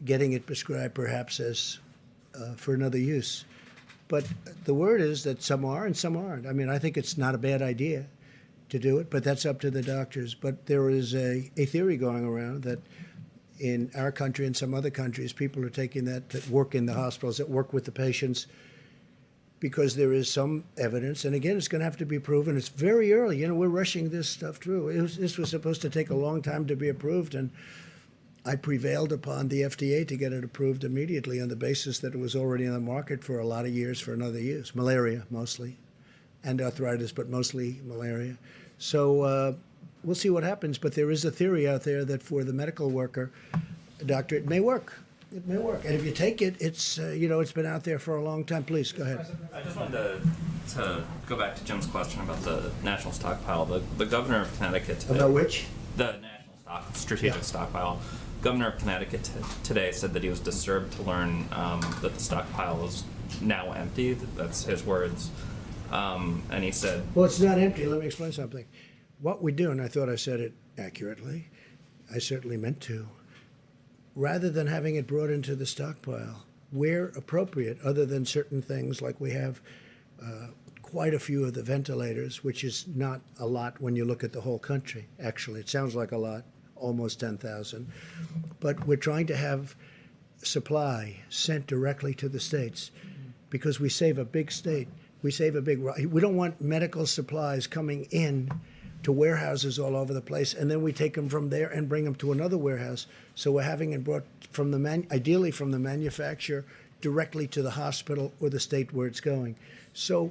getting it prescribed perhaps as for another use. But the word is that some are and some aren't. I mean, I think it's not a bad idea to do it, but that's up to the doctors. But there is a theory going around that in our country and some other countries, people are taking that work in the hospitals, that work with the patients, because there is some evidence. And again, it's going to have to be proven. It's very early. We're rushing this stuff through. This was supposed to take a long time to be approved, and I prevailed upon the FDA to get it approved immediately on the basis that it was already on the market for a lot of years for another use. Malaria, mostly, and arthritis, but mostly malaria. So we'll see what happens. But there is a theory out there that for the medical worker, doctor, it may work. It may work. And if you take it, it's, it's been out there for a long time. Please, go ahead. I just wanted to go back to Jim's question about the national stockpile. The governor of Connecticut today... About which? The national strategic stockpile. Governor of Connecticut today said that he was disturbed to learn that the stockpile is now empty. That's his words. And he said... Well, it's not empty. Let me explain something. What we do, and I thought I said it accurately, I certainly meant to, rather than having it brought into the stockpile, where appropriate, other than certain things like we have quite a few of the ventilators, which is not a lot when you look at the whole country, actually. It sounds like a lot, almost 10,000. But we're trying to have supply sent directly to the states because we save a big state. We don't want medical supplies coming in to warehouses all over the place, and then we take them from there and bring them to another warehouse. So we're having it brought from ideally from the manufacturer directly to the hospital or the state where it's going. So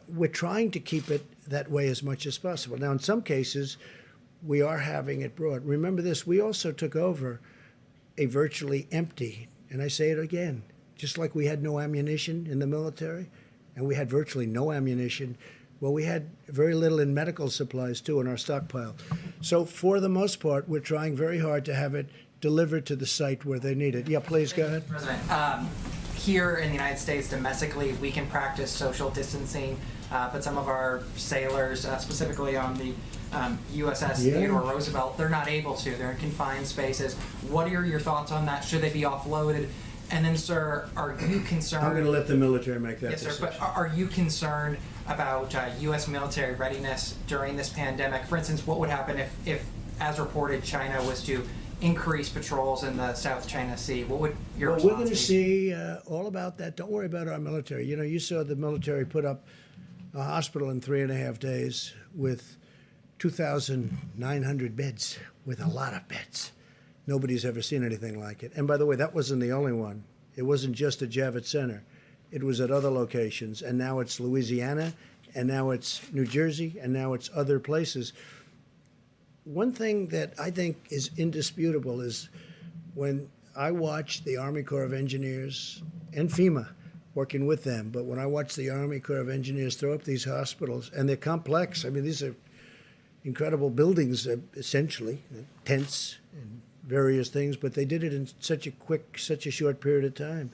we're trying to keep it that way as much as possible. Now, in some cases, we are having it brought. Remember this, we also took over a virtually empty, and I say it again, just like we had no ammunition in the military, and we had virtually no ammunition, well, we had very little in medical supplies, too, in our stockpile. So for the most part, we're trying very hard to have it delivered to the site where they need it. Yeah, please, go ahead. President, here in the United States, domestically, we can practice social distancing, but some of our sailors, specifically on the USS Theodore Roosevelt, they're not able to. They're in confined spaces. What are your thoughts on that? Should they be offloaded? And then, sir, are you concerned... I'm going to let the military make that decision. Yes, sir, but are you concerned about U.S. military readiness during this pandemic? For instance, what would happen if, as reported, China was to increase patrols in the South China Sea? What would your response be? We're going to see all about that. Don't worry about our military. You saw the military put up a hospital in 3.5 days with 2,900 beds, with a lot of beds. Nobody's ever seen anything like it. And by the way, that wasn't the only one. It wasn't just at Javits Center. It was at other locations. And now it's Louisiana, and now it's New Jersey, and now it's other places. One thing that I think is indisputable is when I watch the Army Corps of Engineers and FEMA working with them, but when I watch the Army Corps of Engineers throw up these hospitals, and they're complex. I mean, these are incredible buildings, essentially, tents and various things, but they did it in such a short period of time.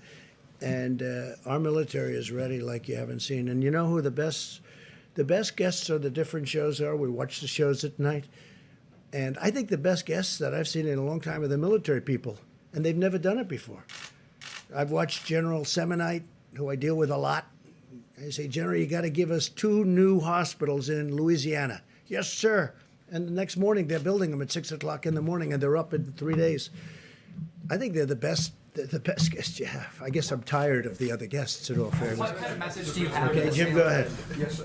And our military is ready like you haven't seen. And you know who the best guests of the different shows are? We watch the shows at night. And I think the best guests that I've seen in a long time are the military people, and they've never done it before. I've watched General Semonite, who I deal with a lot. I say, General, you got to give us 2 new hospitals in Louisiana. Yes, sir. And the next morning, they're building them at 6 o'clock in the morning, and they're up in 3 days. I think they're the best guests you have. I guess I'm tired of the other guests, in all fairness. What kind of message do you have? Okay, Jim, go ahead. Yes,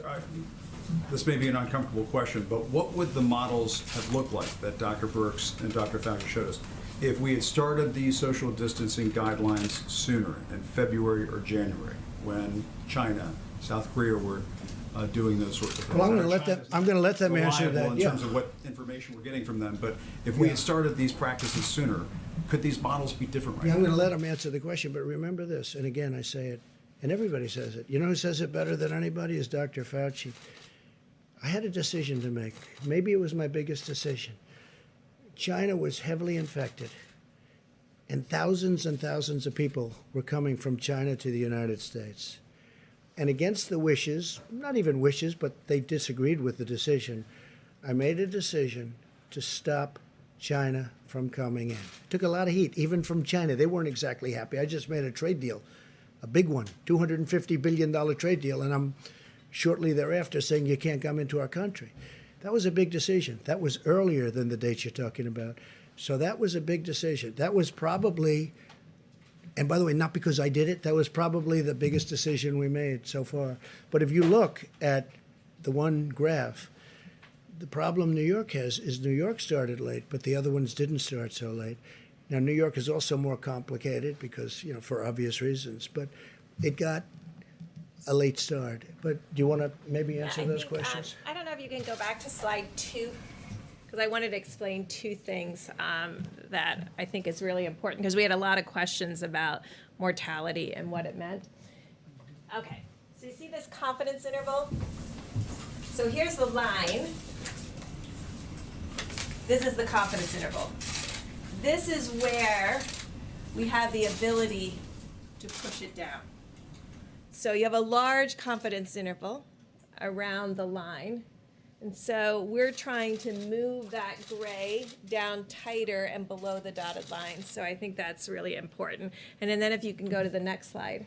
this may be an uncomfortable question, but what would the models have looked like that Dr. Birx and Dr. Fauci showed us if we had started these social distancing guidelines sooner, in February or January, when China, South Korea were doing those sorts of things? Well, I'm going to let them answer that. In terms of what information we're getting from them, but if we had started these practices sooner, could these models be different right now? I'm going to let them answer the question, but remember this, and again, I say it, and everybody says it. You know who says it better than anybody is Dr. Fauci. I had a decision to make. Maybe it was my biggest decision. China was heavily infected, and thousands of people were coming from China to the United States. And against the wishes, not even wishes, but they disagreed with the decision, I made a decision to stop China from coming in. It took a lot of heat, even from China. They weren't exactly happy. I just made a trade deal, a big one, $250 billion trade deal, and I'm shortly thereafter saying you can't come into our country. That was a big decision. That was earlier than the dates you're talking about. So that was a big decision. That was probably, and by the way, not because I did it, that was probably the biggest decision we made so far. But if you look at the one graph, the problem New York has is New York started late, but the other ones didn't start so late. Now, New York is also more complicated because, for obvious reasons, but it got a late start. But do you want to maybe answer those questions? I don't know if you can go back to slide 2, because I wanted to explain 2 things that I think is really important, because we had a lot of questions about mortality and what it meant. Okay, so you see this confidence interval? So here's the line. This is the confidence interval. This is where we have the ability to push it down. So you have a large confidence interval around the line. And so we're trying to move that gray down tighter and below the dotted line. So I think that's really important. And then if you can go to the next slide.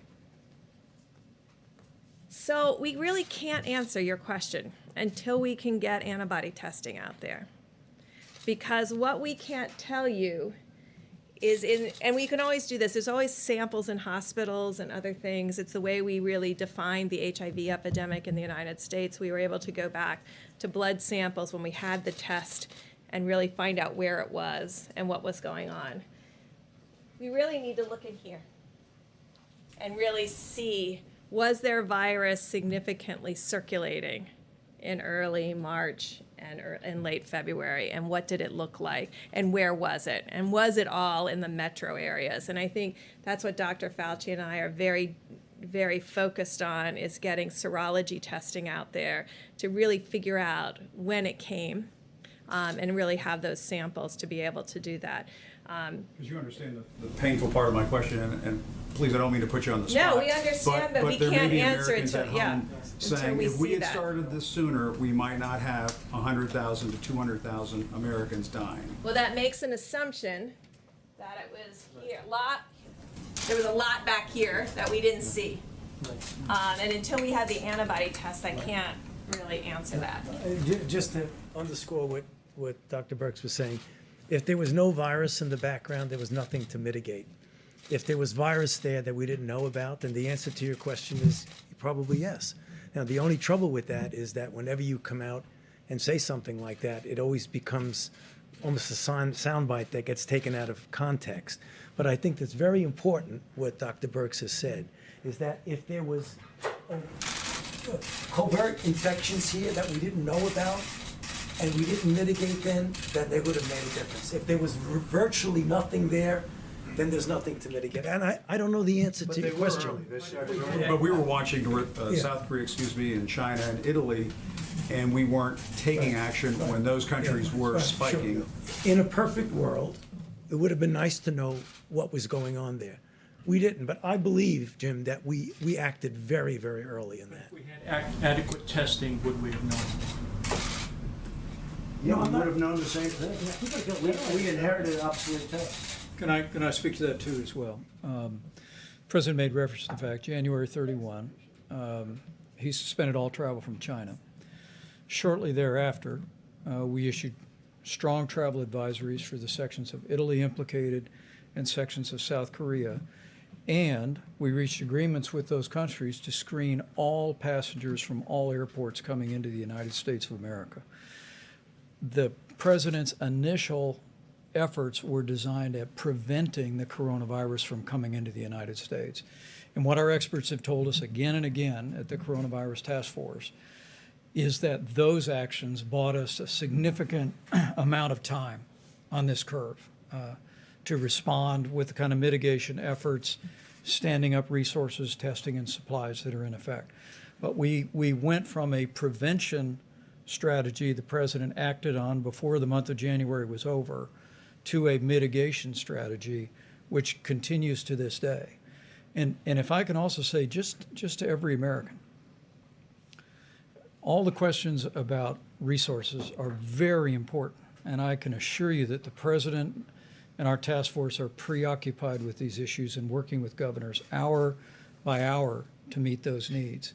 So we really can't answer your question until we can get antibody testing out there. Because what we can't tell you is and we can always do this, there's always samples in hospitals and other things. It's the way we really defined the HIV epidemic in the United States. We were able to go back to blood samples when we had the test and really find out where it was and what was going on. We really need to look in here and really see, was there virus significantly circulating in early March and in late February, and what did it look like, and where was it, and was it all in the metro areas? And I think that's what Dr. Fauci and I are very, very focused on, is getting serology testing out there to really figure out when it came, and really have those samples to be able to do that. Because you understand the painful part of my question, and please, I don't mean to put you on the spot. No, we understand, but we can't answer it until saying if we had started this sooner, we might not have 100,000 to 200,000 Americans dying. Well, that makes an assumption that it was here. There was a lot back here that we didn't see. And until we have the antibody test, I can't really answer that. Just to underscore what Dr. Birx was saying, if there was no virus in the background, there was nothing to mitigate. If there was virus there that we didn't know about, then the answer to your question is probably yes. Now, the only trouble with that is that whenever you come out and say something like that, it always becomes almost a soundbite that gets taken out of context. But I think that's very important, what Dr. Birx has said, is that if there was covert infections here that we didn't know about, and we didn't mitigate then they would have made a difference. If there was virtually nothing there, then there's nothing to mitigate. And I don't know the answer to your question. But we were watching South Korea, and China and Italy, and we weren't taking action when those countries were spiking. Sure. In a perfect world, it would have been nice to know what was going on there. We didn't, but I believe, Jim, that we acted very, very early in that. If we had adequate testing, would we have known? Yeah, we would have known the same thing. We inherited obsolete tests. Can I speak to that too as well? President made reference to the fact January 31, he suspended all travel from China. Shortly thereafter, we issued strong travel advisories for the sections of Italy implicated and sections of South Korea, and we reached agreements with those countries to screen all passengers from all airports coming into the United States of America. The president's initial efforts were designed at preventing the coronavirus from coming into the United States. And what our experts have told us again and again at the Coronavirus Task Force is that those actions bought us a significant amount of time on this curve to respond with the kind of mitigation efforts, standing up resources, testing, and supplies that are in effect. But we went from a prevention strategy the president acted on before the month of January was over to a mitigation strategy, which continues to this day. And if I can also say, just to every American, all the questions about resources are very important, and I can assure you that the president and our task force are preoccupied with these issues and working with governors hour by hour to meet those needs.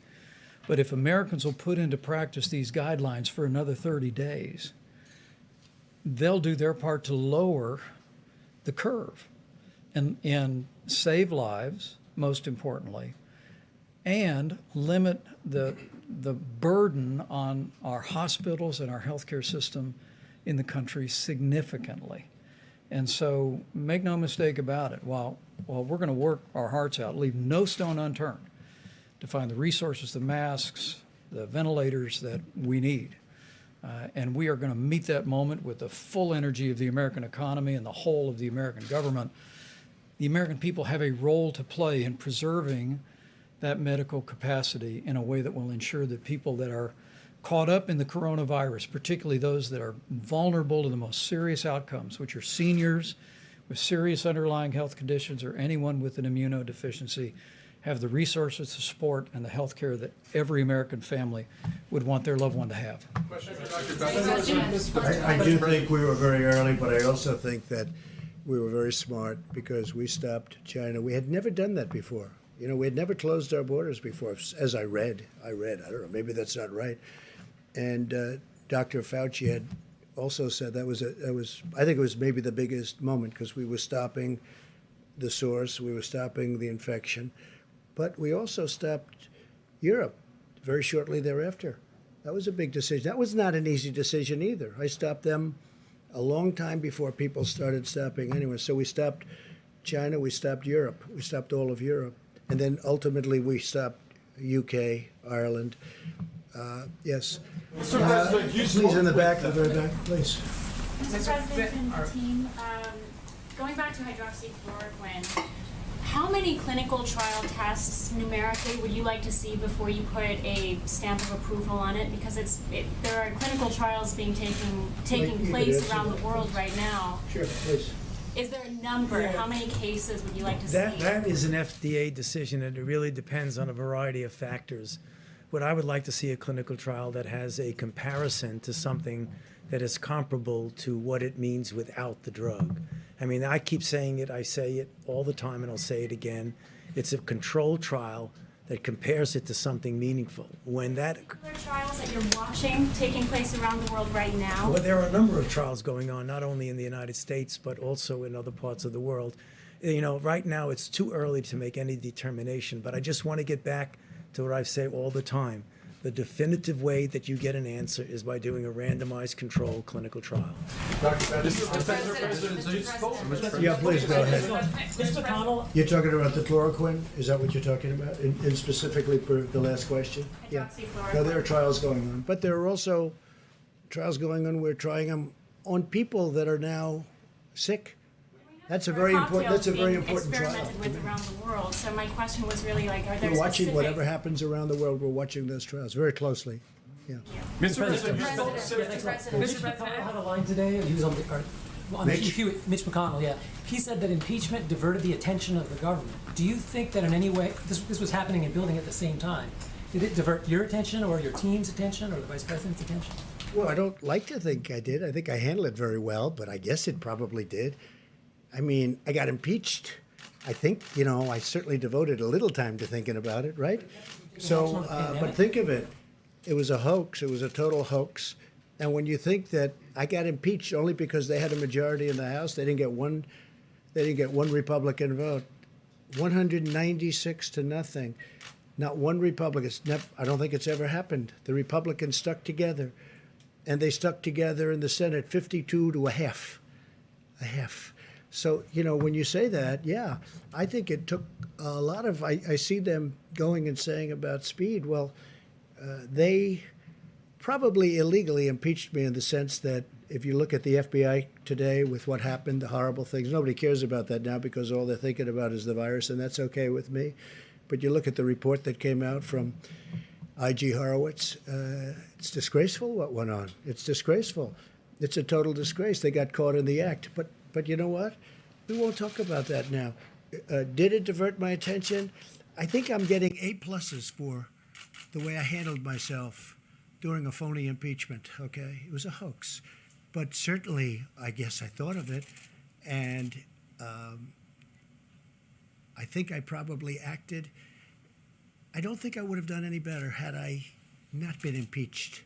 But if Americans will put into practice these guidelines for another 30 days, they'll do their part to lower the curve and save lives, most importantly, and limit the burden on our hospitals and our healthcare system in the country significantly. And so make no mistake about it, while we're going to work our hearts out, leave no stone unturned to find the resources, the masks, the ventilators that we need. And we are going to meet that moment with the full energy of the American economy and the whole of the American government. The American people have a role to play in preserving that medical capacity in a way that will ensure that people that are caught up in the coronavirus, particularly those that are vulnerable to the most serious outcomes, which are seniors with serious underlying health conditions or anyone with an immunodeficiency, have the resources, the support, and the health care that every American family would want their loved one to have. I do think we were very early, but I also think that we were very smart because we stopped China. We had never done that before. You know, we had never closed our borders before, as I read. I don't know, maybe that's not right. And Dr. Fauci had also said that was I think it was maybe the biggest moment because we were stopping the source, we were stopping the infection. But we also stopped Europe very shortly thereafter. That was a big decision. That was not an easy decision either. I stopped them a long time before people started stopping anyway. So we stopped China, we stopped Europe, we stopped all of Europe. And then ultimately we stopped UK, Ireland. Yes. Please in the back, the very back, please. Mr. President and team, going back to hydroxychloroquine, how many clinical trial tests numerically would you like to see before you put a stamp of approval on it? Because there are clinical trials being taking place around the world right now. Sure, please. Is there a number? Yeah. How many cases would you like to see? That is an FDA decision, and it really depends on a variety of factors. What I would like to see a clinical trial that has a comparison to something that is comparable to what it means without the drug. I mean, I keep saying it, I say it all the time, and I'll say it again. It's a controlled trial that compares it to something meaningful. When that... Are there trials that you're watching taking place around the world right now? Well, there are a number of trials going on, not only in the United States, but also in other parts of the world. You know, right now it's too early to make any determination, but I just want to get back to what I say all the time. The definitive way that you get an answer is by doing a randomized controlled clinical trial. Yeah, please go ahead. Mr. McConnell. You're talking about the chloroquine? Is that what you're talking about? In specifically for the last question? Yeah. No, there are trials going on. But there are also trials going on. We're trying them on people that are now sick. That's a very important. That's a very important trial. Experimented with around the world. So my question was really like, are there We're watching specific... whatever happens around the world. We're watching those trials very closely. Yeah. Mr. President, Mr. McConnell had a line today. He was on Mitch McConnell. Yeah, he said that impeachment diverted the attention of the government. Do you think that in any way this was happening and building at the same time? Did it divert your attention or your team's attention or the vice president's attention? Well, I don't like to think I did. I think I handled it very well, but I guess it probably did. I mean, I got impeached. I think, I certainly devoted a little time to thinking about it, right? So, but think of it. It was a hoax. It was a total hoax. And when you think that I got impeached only because they had a majority in the House, they didn't get one Republican vote. 196 to nothing. Not one Republican. I don't think it's ever happened. The Republicans stuck together. And they stuck together in the Senate 52 to a half. A half. So, when you say that, yeah, I think it took a lot of, I see them going and saying about speed. Well, they probably illegally impeached me in the sense that if you look at the FBI today with what happened, the horrible things, nobody cares about that now because all they're thinking about is the virus, and that's okay with me. But you look at the report that came out from I.G. Horowitz, it's disgraceful what went on. It's disgraceful. It's a total disgrace. They got caught in the act. But you know what? We won't talk about that now. Did it divert my attention? I think I'm getting A+ for the way I handled myself during a phony impeachment, okay? It was a hoax. But certainly, I guess I thought of it, and I think I probably acted. I don't think I would have done any better had I not been impeached,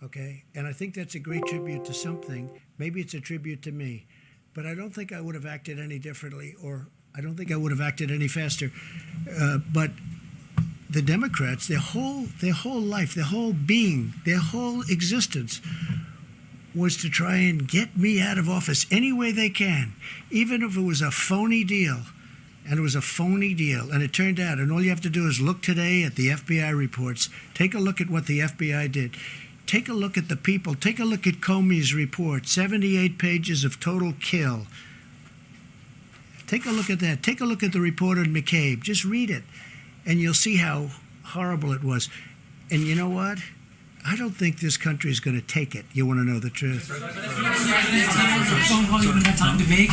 okay? And I think that's a great tribute to something. Maybe it's a tribute to me. But I don't think I would have acted any differently, or I don't think I would have acted any faster. But the Democrats, their whole life, their whole being, their whole existence was to try and get me out of office any way they can, even if it was a phony deal. And it was a phony deal. And it turned out, and all you have to do is look today at the FBI reports. Take a look at what the FBI did. Take a look at the people. Take a look at Comey's report, 78 pages of total kill. Take a look at that. Take a look at the report on McCabe. Just read it, and you'll see how horrible it was. And you know what? I don't think this country is going to take it. You want to know the truth? Phone call you haven't had time to make?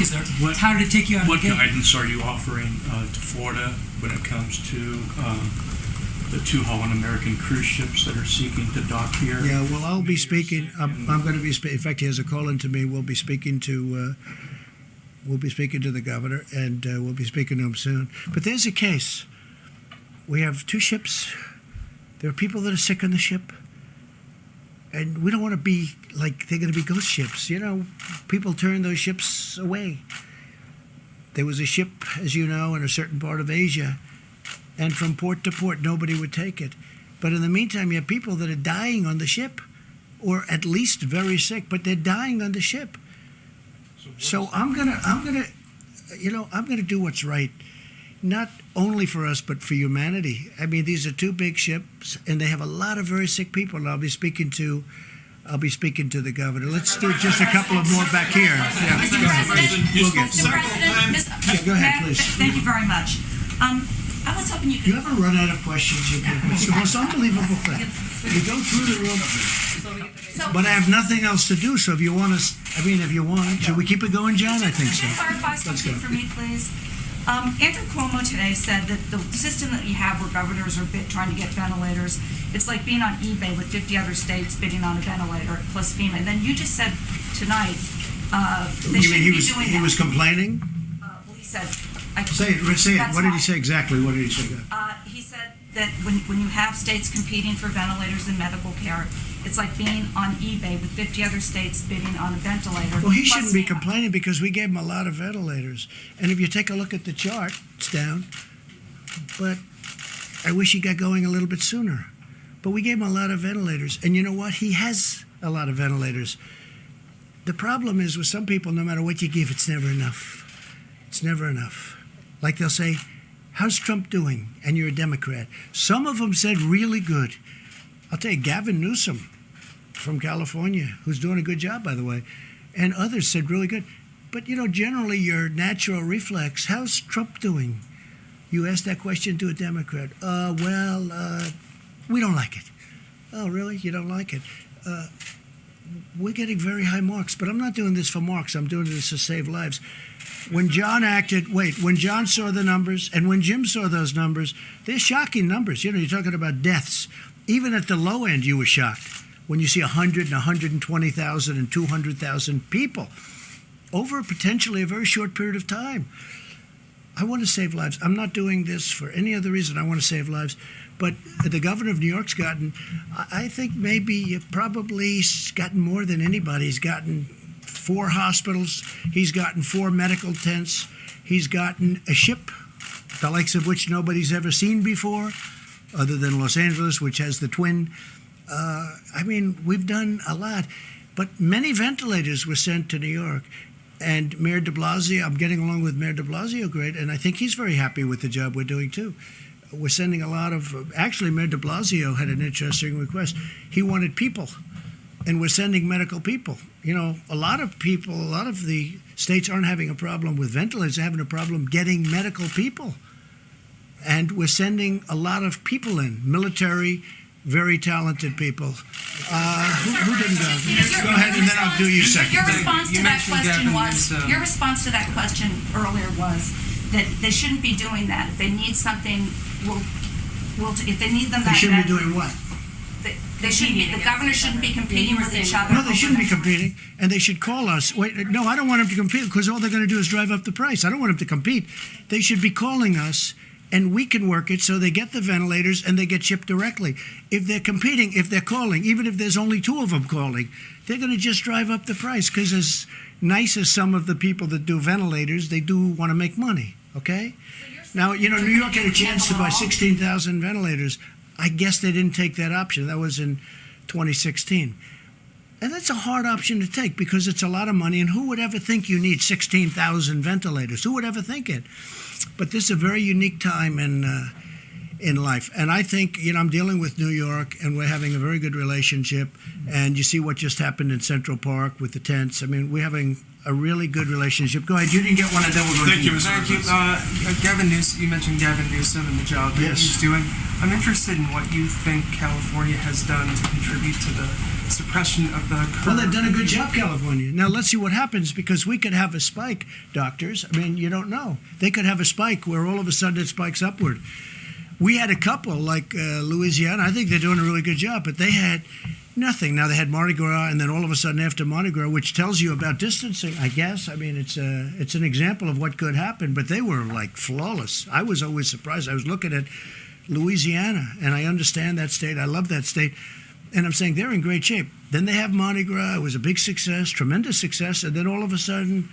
How did it take you out of the game? What guidance are you offering to Florida when it comes to the 2 Holland American cruise ships that are seeking to dock here? Yeah, well, I'll be speaking. I'm going to be speaking. In fact, he has a call in to me. We'll be speaking to the governor, and we'll be speaking to him soon. But there's a case. We have 2 ships. There are people that are sick on the ship. And we don't want to be like they're going to be ghost ships. People turn those ships away. There was a ship, as you know, in a certain part of Asia, and from port to port, nobody would take it. But in the meantime, you have people that are dying on the ship, or at least very sick, but they're dying on the ship. So I'm gonna do what's right, not only for us, but for humanity. I mean, these are 2 big ships, and they have a lot of very sick people. And I'll be speaking to the governor. Let's do just a couple of more back here. Yeah, go ahead, please. Go ahead, please. Thank you very much. I was hoping you could... You ever run out of questions? It's the most unbelievable thing. You go through the room, but I have nothing else to do, so if you want, should we keep it going, John? I think so. Could you clarify something for me, please? Andrew Cuomo today said that the system that you have where governors are trying to get ventilators, it's like being on eBay with 50 other states bidding on a ventilator plus FEMA. And then you just said tonight they shouldn't be doing that. He was complaining? Well, he said... Say it. What did he say exactly? What did he say? He said that when you have states competing for ventilators in medical care, it's like being on eBay with 50 other states bidding on a ventilator. Well, he shouldn't be complaining because we gave him a lot of ventilators. And if you take a look at the chart, it's down. But I wish he got going a little bit sooner. But we gave him a lot of ventilators. And you know what? He has a lot of ventilators. The problem is with some people, no matter what you give, it's never enough. It's never enough. Like they'll say, how's Trump doing? And you're a Democrat. Some of them said really good. I'll tell you, Gavin Newsom from California, who's doing a good job, by the way, and others said really good. But, generally your natural reflex, how's Trump doing? You ask that question to a Democrat. We don't like it. Oh, really? You don't like it? We're getting very high marks, but I'm not doing this for marks. I'm doing this to save lives. When John saw the numbers, and when Jim saw those numbers, they're shocking numbers. You're talking about deaths. Even at the low end, you were shocked. when you see 100 and 120,000 and 200,000 people over potentially a very short period of time. I want to save lives. I'm not doing this for any other reason. I want to save lives. But the governor of New York's gotten, I think maybe probably gotten more than anybody. He's gotten 4 hospitals. He's gotten 4 medical tents. He's gotten a ship, the likes of which nobody's ever seen before, other than Los Angeles, which has the twin. I mean, we've done a lot. But many ventilators were sent to New York. And Mayor de Blasio, I'm getting along with Mayor de Blasio great, and I think he's very happy with the job we're doing too. We're sending a lot of, actually Mayor de Blasio had an interesting request. He wanted people, and we're sending medical people. You know, a lot of people, a lot of the states aren't having a problem with ventilators, they're having a problem getting medical people. And we're sending a lot of people in, military, very talented people. Who didn't go? Go ahead, and then I'll do you second. Your response to that question earlier was that they shouldn't be doing that. If they need something, if they need them, they shouldn't be doing what? They shouldn't be. The governor shouldn't be competing with each other. No, they shouldn't be competing, and they should call us. Wait, no, I don't want them to compete because all they're going to do is drive up the price. I don't want them to compete. They should be calling us, and we can work it so they get the ventilators and they get shipped directly. If they're competing, if they're calling, even if there's only 2 of them calling, they're going to just drive up the price because as nice as some of the people that do ventilators, they do want to make money, okay? Now, you know, New York had a chance to buy 16,000 ventilators. I guess they didn't take that option. That was in 2016. And that's a hard option to take because it's a lot of money, and who would ever think you need 16,000 ventilators? Who would ever think it? But this is a very unique time in life. And I think, you know, I'm dealing with New York, and we're having a very good relationship. And you see what just happened in Central Park with the tents. I mean, we're having a really good relationship. Go ahead. You didn't get one, and then we'll go to you. Thank you. Gavin Newsom, you mentioned Gavin Newsom and the job that he's doing. I'm interested in what you think California has done to contribute to the suppression of the curve. Well, they've done a good job, California. Now, let's see what happens, because we could have a spike, doctors. I mean, you don't know. They could have a spike where all of a sudden it spikes upward. We had a couple, like Louisiana. I think they're doing a really good job, but they had nothing. Now, they had Mardi Gras, and then all of a sudden after Mardi Gras, which tells you about distancing, I guess. I mean, it's an example of what could happen, but they were, like, flawless. I was always surprised. I was looking at Louisiana, and I understand that state. I love that state. And I'm saying they're in great shape. Then they have Mardi Gras. It was a big success, tremendous success, and then all of a sudden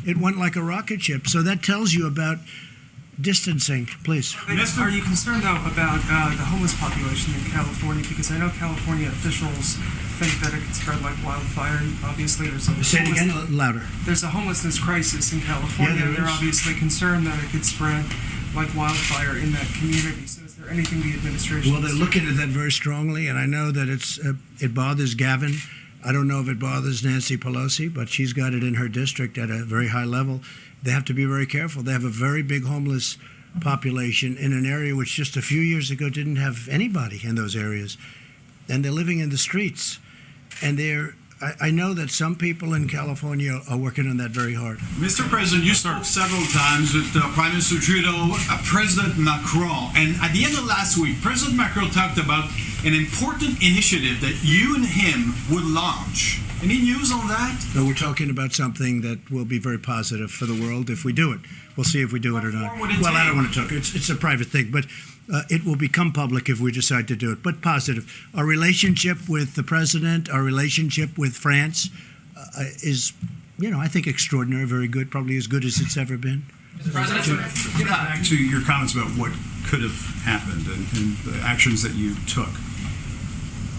it went like a rocket ship. So that tells you about distancing, please. Are you concerned, though, about the homeless population in California? Because I know California officials think that it could spread like wildfire. Obviously, there's a say it again louder. There's a homelessness crisis in California. Yeah, they're obviously concerned that it could spread like wildfire in that community. So is there anything the administration... Well, they're looking at that very strongly, and I know that it bothers Gavin. I don't know if it bothers Nancy Pelosi, but she's got it in her district at a very high level. They have to be very careful. They have a very big homeless population in an area which just a few years ago didn't have anybody in those areas. And they're living in the streets. And I know that some people in California are working on that very hard. Mr. President, you spoke several times with Prime Minister Trudeau, President Macron, and at the end of last week, President Macron talked about an important initiative that you and him would launch. Any news on that? No, we're talking about something that will be very positive for the world if we do it. We'll see if we do it or not. Well, I don't want to talk. It's a private thing, but it will become public if we decide to do it. But positive. Our relationship with the president, our relationship with France is, you know, I think extraordinary, very good, probably as good as it's ever been. Get back to your comments about what could have happened and the actions that you took.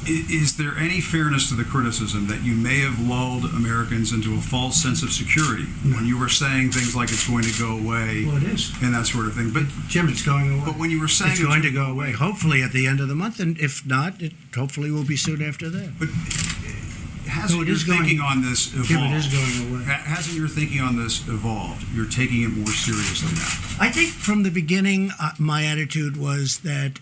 Is there any fairness to the criticism that you may have lulled Americans into a false sense of security when you were saying things like it's going to go away? Well, it is. And that sort of thing. But Jim, it's going away. But when you were saying it's going to go away, hopefully at the end of the month, and if not, it hopefully will be soon after that. But hasn't your thinking on this evolved? Jim, it is going away. Hasn't your thinking on this evolved? You're taking it more seriously now. I think from the beginning, my attitude was that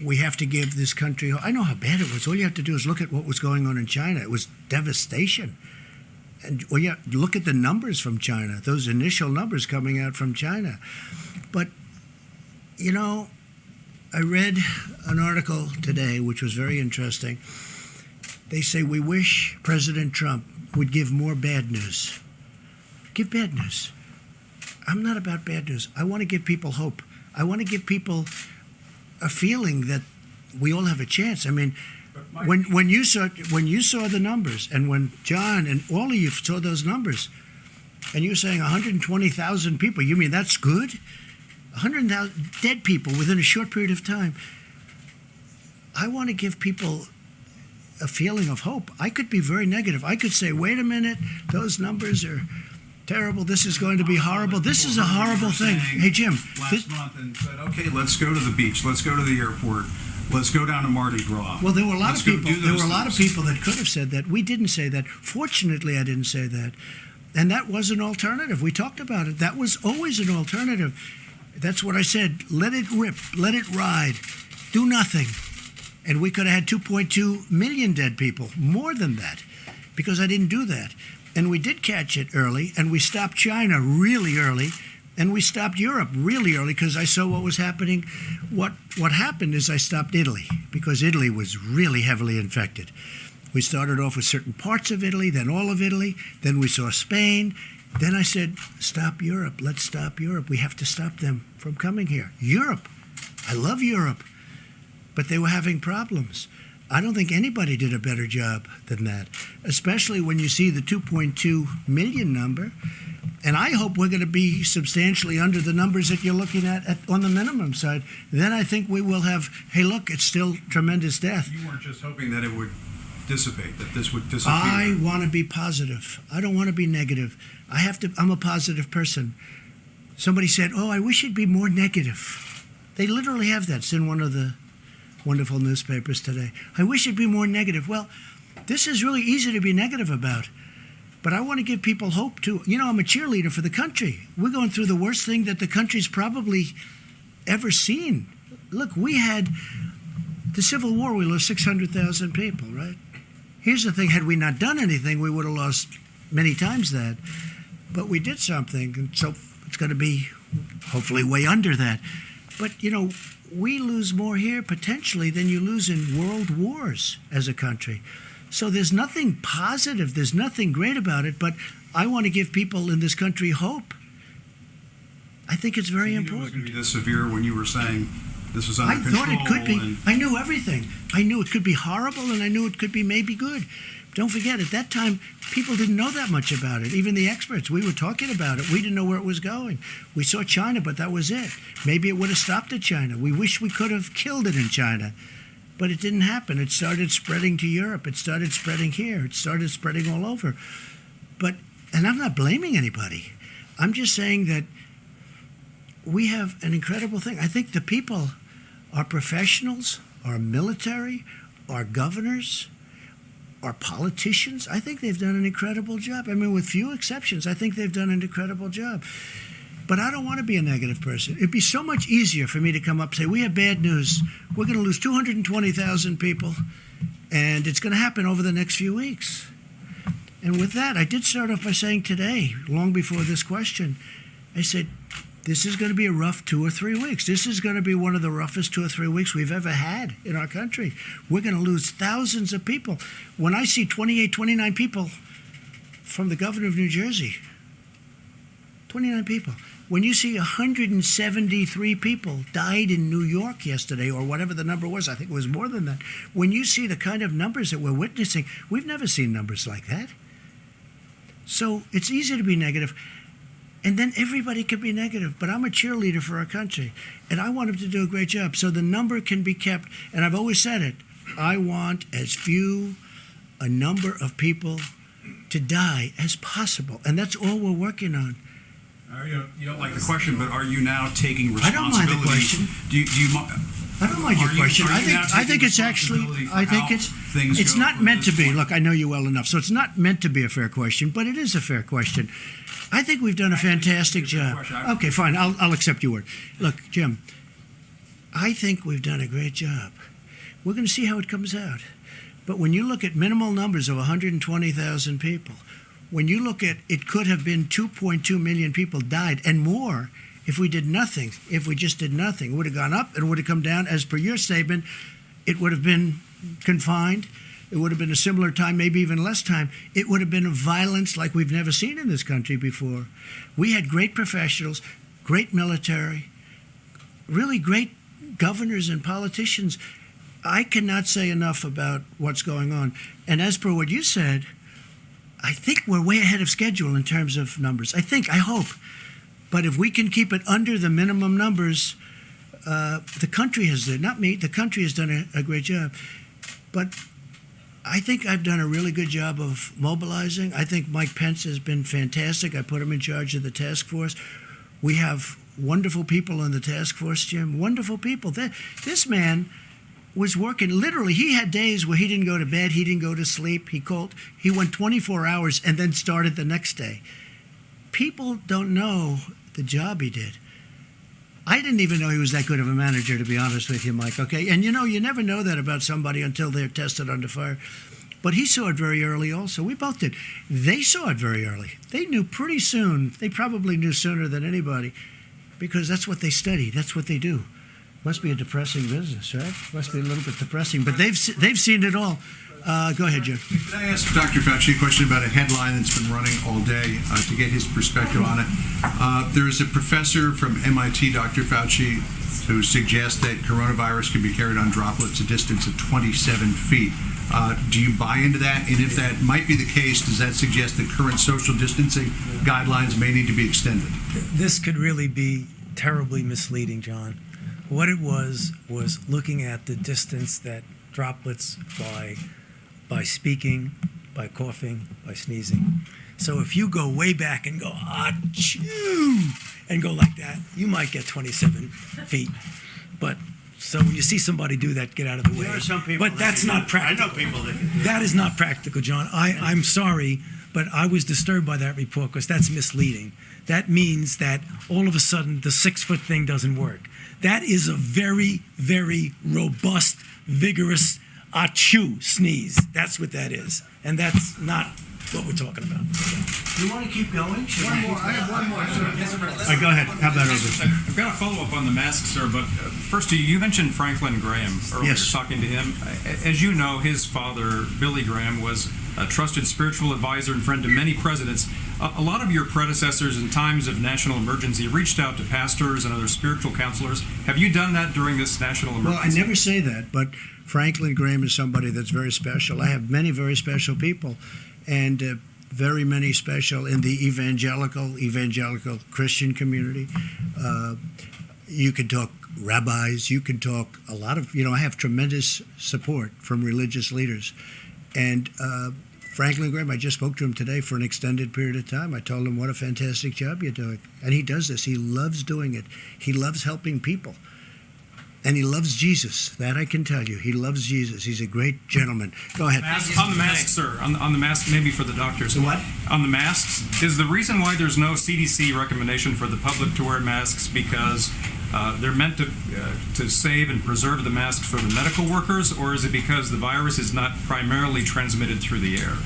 we have to give this country... I know how bad it was. All you have to do is look at what was going on in China. It was devastation. And look at the numbers from China, those initial numbers coming out from China. But, you know, I read an article today which was very interesting. They say, we wish President Trump would give more bad news. Give bad news. I'm not about bad news. I want to give people hope. I want to give people a feeling that we all have a chance. I mean, when you saw the numbers, and when John and all of you saw those numbers, and you're saying 120,000 people, you mean that's good? 100,000 dead people within a short period of time. I want to give people a feeling of hope. I could be very negative. I could say, wait a minute, those numbers are terrible. This is going to be horrible. This is a horrible thing. Hey, Jim. Last month and said, okay, let's go to the beach. Let's go to the airport. Let's go down to Mardi Gras. Well, there were a lot of people. There were a lot of people that could have said that. We didn't say that. Fortunately, I didn't say that. And that was an alternative. We talked about it. That was always an alternative. That's what I said. Let it rip. Let it ride. Do nothing. And we could have had 2.2 million dead people, more than that, because I didn't do that. And we did catch it early, and we stopped China really early, and we stopped Europe really early because I saw what was happening. What happened is I stopped Italy because Italy was really heavily infected. We started off with certain parts of Italy, then all of Italy, then we saw Spain. Then I said, stop Europe. Let's stop Europe. We have to stop them from coming here. Europe. I love Europe. But they were having problems. I don't think anybody did a better job than that, especially when you see the 2.2 million number. And I hope we're going to be substantially under the numbers that you're looking at on the minimum side. Then I think we will have, hey, look, it's still tremendous death. You weren't just hoping that it would dissipate, that this would disappear. I want to be positive. I don't want to be negative. I'm a positive person. Somebody said, oh, I wish it'd be more negative. They literally have that. It's in one of the wonderful newspapers today. I wish it'd be more negative. Well, this is really easy to be negative about. But I want to give people hope, too. You know, I'm a cheerleader for the country. We're going through the worst thing that the country's probably ever seen. Look, we had the Civil War. We lost 600,000 people, right? Here's the thing. Had we not done anything, we would have lost many times that. But we did something, and so it's going to be hopefully way under that. But, you know, we lose more here potentially than you lose in world wars as a country. So there's nothing positive, there's nothing great about it, but I want to give people in this country hope. I think it's very important. It was going to be this severe when you were saying this was under control. I thought it could be. I knew everything. I knew it could be horrible, and I knew it could be maybe good. Don't forget, at that time, people didn't know that much about it. Even the experts, we were talking about it. We didn't know where it was going. We saw China, but that was it. Maybe it would have stopped at China. We wish we could have killed it in China. But it didn't happen. It started spreading to Europe. It started spreading here. It started spreading all over. And I'm not blaming anybody. I'm just saying that we have an incredible thing. I think the people, our professionals, our military, our governors, our politicians, I think they've done an incredible job. I mean, with few exceptions, I think they've done an incredible job. But I don't want to be a negative person. It'd be so much easier for me to come up and say, we have bad news. We're going to lose 220,000 people, and it's going to happen over the next few weeks. And with that, I did start off by saying today, long before this question, I said, this is going to be a rough 2 or 3 weeks. This is going to be one of the roughest 2 or 3 weeks we've ever had in our country. We're going to lose thousands of people. When I see 28, 29 people from the governor of New Jersey, 29 people. When you see 173 people died in New York yesterday, or whatever the number was, I think it was more than that. When you see the kind of numbers that we're witnessing, we've never seen numbers like that. So it's easy to be negative. And then everybody can be negative. But I'm a cheerleader for our country, and I want them to do a great job. So the number can be kept. And I've always said it. I want as few a number of people to die as possible. And that's all we're working on. You don't like the question, but are you now taking responsibility? I don't mind the question. I don't mind your question. I think it's actually, I think it's not meant to be. Look, I know you well enough, so it's not meant to be a fair question, but it is a fair question. I think we've done a fantastic job. Okay, fine, I'll accept your word. Look, Jim, I think we've done a great job. We're going to see how it comes out. But when you look at minimal numbers of 120,000 people, when you look at it could have been 2.2 million people died and more if we did nothing, if we just did nothing. It would have gone up and it would have come down. As per your statement, it would have been confined. it would have been a similar time, maybe even less time. It would have been a violence like we've never seen in this country before. We had great professionals, great military, really great governors and politicians. I cannot say enough about what's going on. And as per what you said, I think we're way ahead of schedule in terms of numbers. I hope. But if we can keep it under the minimum numbers, the country has, not me, the country has done a great job. But I think I've done a really good job of mobilizing. I think Mike Pence has been fantastic. I put him in charge of the task force. We have wonderful people on the task force, Jim, wonderful people. This man was working, literally, he had days where he didn't go to bed, he didn't go to sleep, he went 24 hours and then started the next day. People don't know the job he did. I didn't even know he was that good of a manager, to be honest with you, Mike, okay? And you know, you never know that about somebody until they're tested under fire. But he saw it very early also. We both did. They saw it very early. They knew pretty soon. They probably knew sooner than anybody because that's what they study. That's what they do. Must be a depressing business, right? Must be a little bit depressing. But they've seen it all. Go ahead, Jim. Could I ask Dr. Fauci a question about a headline that's been running all day to get his perspective on it? There is a professor from MIT, Dr. Fauci, who suggests that coronavirus can be carried on droplets a distance of 27 feet. Do you buy into that? And if that might be the case, does that suggest that current social distancing guidelines may need to be extended? This could really be terribly misleading, John. What it was looking at the distance that droplets fly by speaking, by coughing, by sneezing. So if you go way back and go, achoo, and go like that, you might get 27 feet. But so when you see somebody do that, get out of the way. There are some people but that's not practical. I know people that can do that is not practical, John. I'm sorry, but I was disturbed by that report because that's misleading. That means that all of a sudden the 6-foot thing doesn't work. That is a very, very robust, vigorous achoo sneeze. That's what that is. And that's not what we're talking about. You want to keep going? One more. I have one more, sir. Go ahead. Have that over. I've got a follow-up on the mask, sir, but first, you mentioned Franklin Graham earlier, Yes. talking to him. As you know, his father, Billy Graham, was a trusted spiritual advisor and friend to many presidents. A lot of your predecessors in times of national emergency reached out to pastors and other spiritual counselors. Have you done that during this national emergency? Well, I never say that, but Franklin Graham is somebody that's very special. I have many very special people, and very many special in the evangelical Christian community. You can talk rabbis, you can talk a lot of, I have tremendous support from religious leaders. And Franklin Graham, I just spoke to him today for an extended period of time. I told him what a fantastic job you're doing. And he does this. He loves doing it. He loves helping people. And he loves Jesus. That I can tell you. He loves Jesus. He's a great gentleman. Go ahead. On the masks, sir. On the masks, maybe for the doctors. The what? On the masks. Is the reason why there's no CDC recommendation for the public to wear masks because they're meant to save and preserve the masks for the medical workers, or is it because the virus is not primarily transmitted through the air?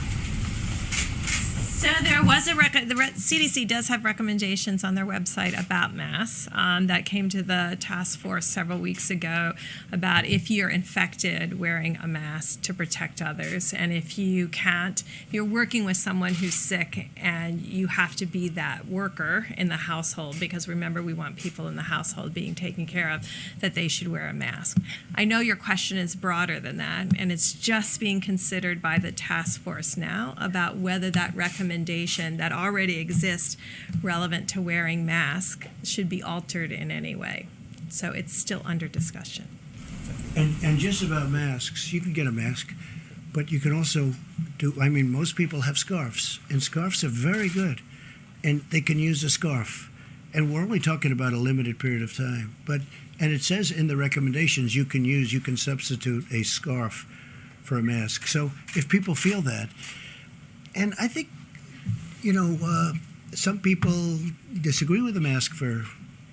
So there was the CDC does have recommendations on their website about masks that came to the task force several weeks ago about if you're infected, wearing a mask to protect others. And if you're working with someone who's sick and you have to be that worker in the household, because remember, we want people in the household being taken care of, that they should wear a mask. I know your question is broader than that, and it's just being considered by the task force now about whether that recommendation that already exists relevant to wearing masks should be altered in any way. So it's still under discussion. And just about masks, you can get a mask, but you can also most people have scarves, and scarves are very good, and they can use a scarf. And we're only talking about a limited period of time. And it says in the recommendations you can substitute a scarf for a mask. So if people feel that, and I think, some people disagree with the mask for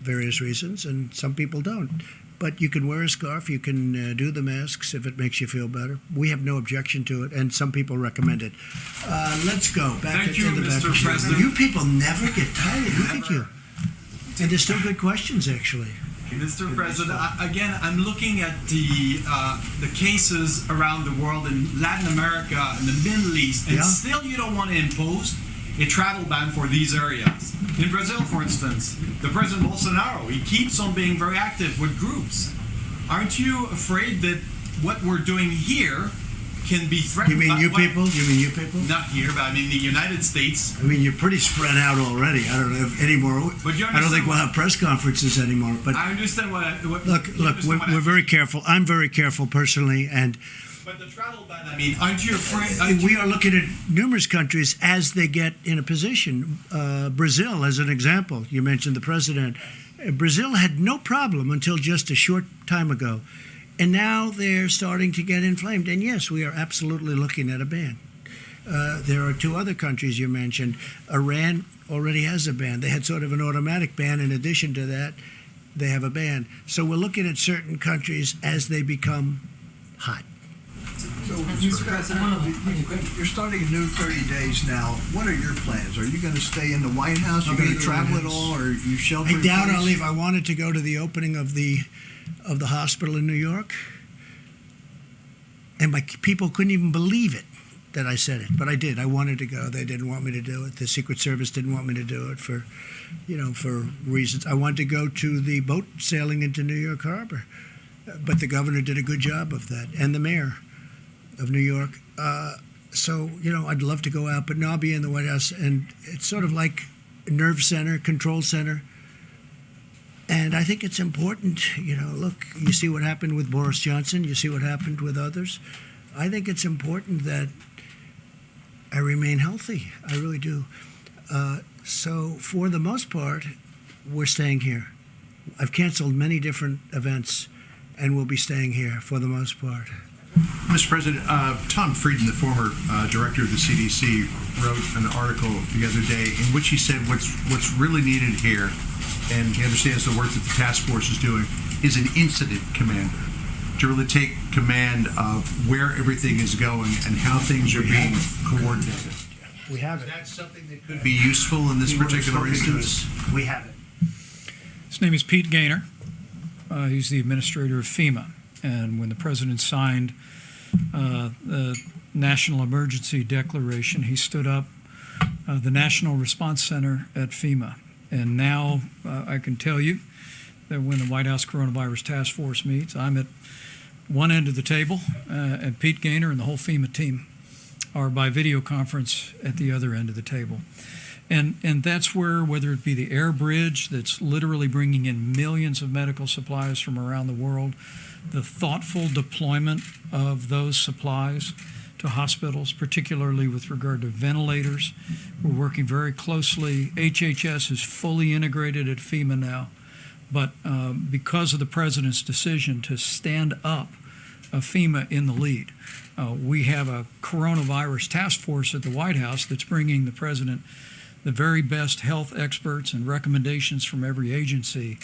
various reasons, and some people don't. But you can wear a scarf, you can do the masks if it makes you feel better. We have no objection to it, and some people recommend it. Let's go back Thank you, to the Mr. back. President. You people never get tired. Look at you. And there's still good questions, actually. Mr. President, again, I'm looking at the cases around the world in Latin America and the Middle East, and still you don't want to impose a travel ban for these areas. In Brazil, for instance, the President Bolsonaro, he keeps on being very active with groups. Aren't you afraid that what we're doing here can be threatened? You mean you people? You mean you people? Not here, but I mean the United States. I mean, you're pretty spread out already. I don't know if anymore. But you I don't think we'll understand have press conferences anymore. But I understand what. look, we're very careful. I'm very careful personally, and. But the travel ban, I mean, aren't you afraid? We are looking at numerous countries as they get in a position. Brazil, as an example, you mentioned the president. Brazil had no problem until just a short time ago. And now they're starting to get inflamed. And yes, we are absolutely looking at a ban. There are two other countries you mentioned. Iran already has a ban. They had sort of an automatic ban. In addition to that, they have a ban. So we're looking at certain countries as they become hot. So, Mr. President, you're starting a new 30 days now. What are your plans? Are you going to stay in the White House? Are you going to travel at all, or you shelter? I doubt I'll leave. I wanted to go to the opening of the hospital in New York, and my people couldn't even believe it that I said it, but I did. I wanted to go. They didn't want me to do it. The Secret Service didn't want me to do it for reasons. I wanted to go to the boat sailing into New York Harbor, but the governor did a good job of that, and the mayor of New York. So, I'd love to go out, but now I'll be in the White House, and it's sort of like a nerve center, control center. And I think it's important, look, you see what happened with Boris Johnson, you see what happened with others. I think it's important that I remain healthy. I really do. So for the most part, we're staying here. I've canceled many different events, and we'll be staying here for the most part. Mr. President, Tom Frieden, the former director of the CDC, wrote an article the other day in which he said what's really needed here, and he understands the work that the task force is doing, is an incident commander to really take command of where everything is going and how things are being coordinated. We have it. Is that something that could be useful in this particular instance? We have it. His name is Pete Gaynor. He's the administrator of FEMA. And when the president signed the National Emergency Declaration, he stood up the National Response Center at FEMA. And now I can tell you that when the White House Coronavirus Task Force meets, I'm at one end of the table, and Pete Gaynor and the whole FEMA team are by video conference at the other end of the table. And that's where, whether it be the air bridge that's literally bringing in millions of medical supplies from around the world, the thoughtful deployment of those supplies to hospitals, particularly with regard to ventilators. We're working very closely. HHS is fully integrated at FEMA now, but because of the president's decision to stand up FEMA in the lead, we have a coronavirus task force at the White House that's bringing the president the very best health experts and recommendations from every agency.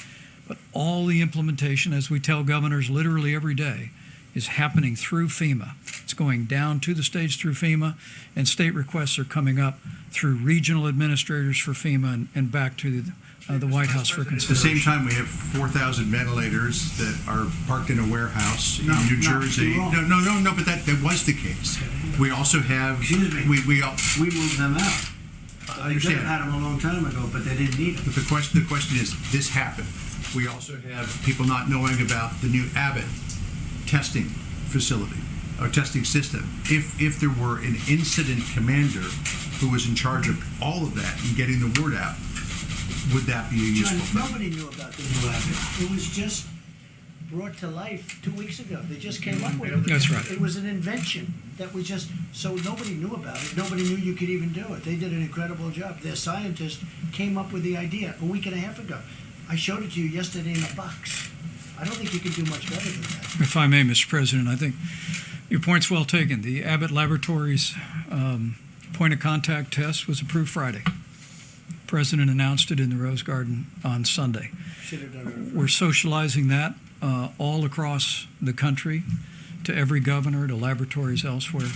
But all the implementation, as we tell governors literally every day, is happening through FEMA. It's going down to the states through FEMA, and state requests are coming up through regional administrators for FEMA and back to the White House for consideration. At the same time, we have 4,000 ventilators that are parked in a warehouse in New Jersey. No, but that was the case. We also have... Excuse me. We moved them out. I They could understand. have had them a long time ago, but they didn't need them. But the question is, this happened. We also have people not knowing about the new Abbott testing facility or testing system. If there were an incident commander who was in charge of all of that and getting the word out, would that be a useful thing? Nobody knew about the new Abbott. It was just brought to life 2 weeks ago. They just came up with it. That's right. It was an invention that was just, so nobody knew about it. Nobody knew you could even do it. They did an incredible job. Their scientist came up with the idea a week and a half ago. I showed it to you yesterday in a box. I don't think you can do much better than that. If I may, Mr. President, I think your point's well taken. The Abbott Laboratories point of contact test was approved Friday. The President announced it in the Rose Garden on Sunday. Should have done it. We're socializing that all across the country to every governor, to laboratories elsewhere.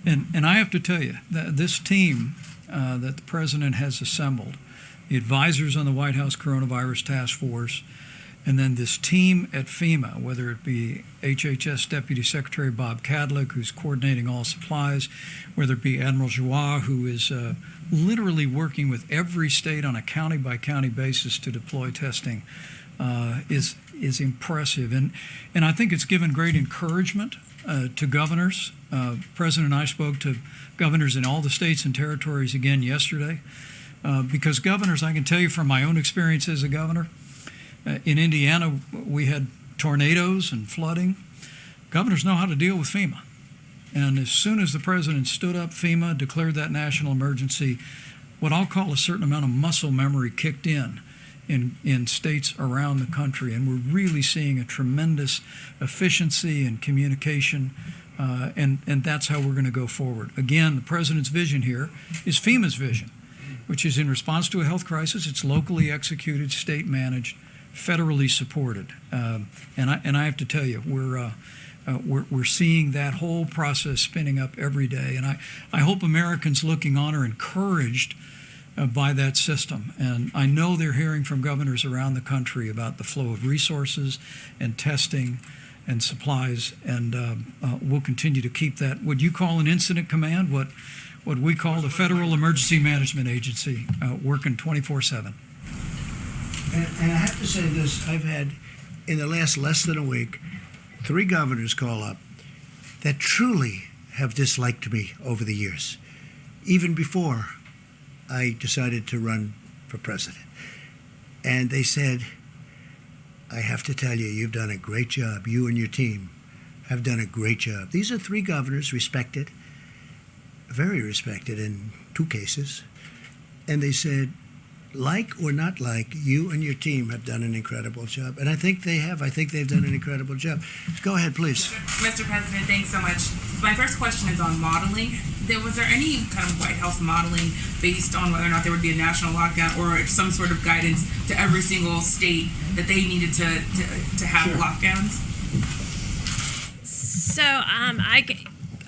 And I have to tell you, that this team that the President has assembled, the advisors on the White House Coronavirus Task Force, And then this team at FEMA, whether it be HHS Deputy Secretary Bob Kadlec, who's coordinating all supplies, whether it be Admiral Joie, who is literally working with every state on a county-by-county basis to deploy testing, is impressive. And I think it's given great encouragement to governors. President and I spoke to governors in all the states and territories again yesterday, because governors, I can tell you from my own experience as a governor, in Indiana, we had tornadoes and flooding. Governors know how to deal with FEMA. And as soon as the president stood up FEMA, declared that national emergency, what I'll call a certain amount of muscle memory kicked in states around the country. And we're really seeing a tremendous efficiency and communication, and that's how we're going to go forward. Again, the president's vision here is FEMA's vision, which is in response to a health crisis. It's locally executed, state managed, federally supported, and I have to tell you, we're seeing that whole process spinning up every day, and I hope Americans looking on are encouraged by that system. And I know they're hearing from governors around the country about the flow of resources and testing and supplies, and we'll continue to keep that, what you call an incident command, what we call the Federal Emergency Management Agency, working 24/7. And I have to say this, I've had, in the last less than a week, 3 governors call up that truly have disliked me over the years, even before I decided to run for president. And they said, I have to tell you, you've done a great job. You and your team have done a great job. These are 3 governors, respected, very respected in 2 cases. And they said, like or not like, you and your team have done an incredible job. And I think they have. I think they've done an incredible job. Go ahead, please. Mr. President, thanks so much. My first question is on modeling. Was there any kind of White House modeling based on whether or not there would be a national lockdown or some sort of guidance to every single state that they needed to have lockdowns? So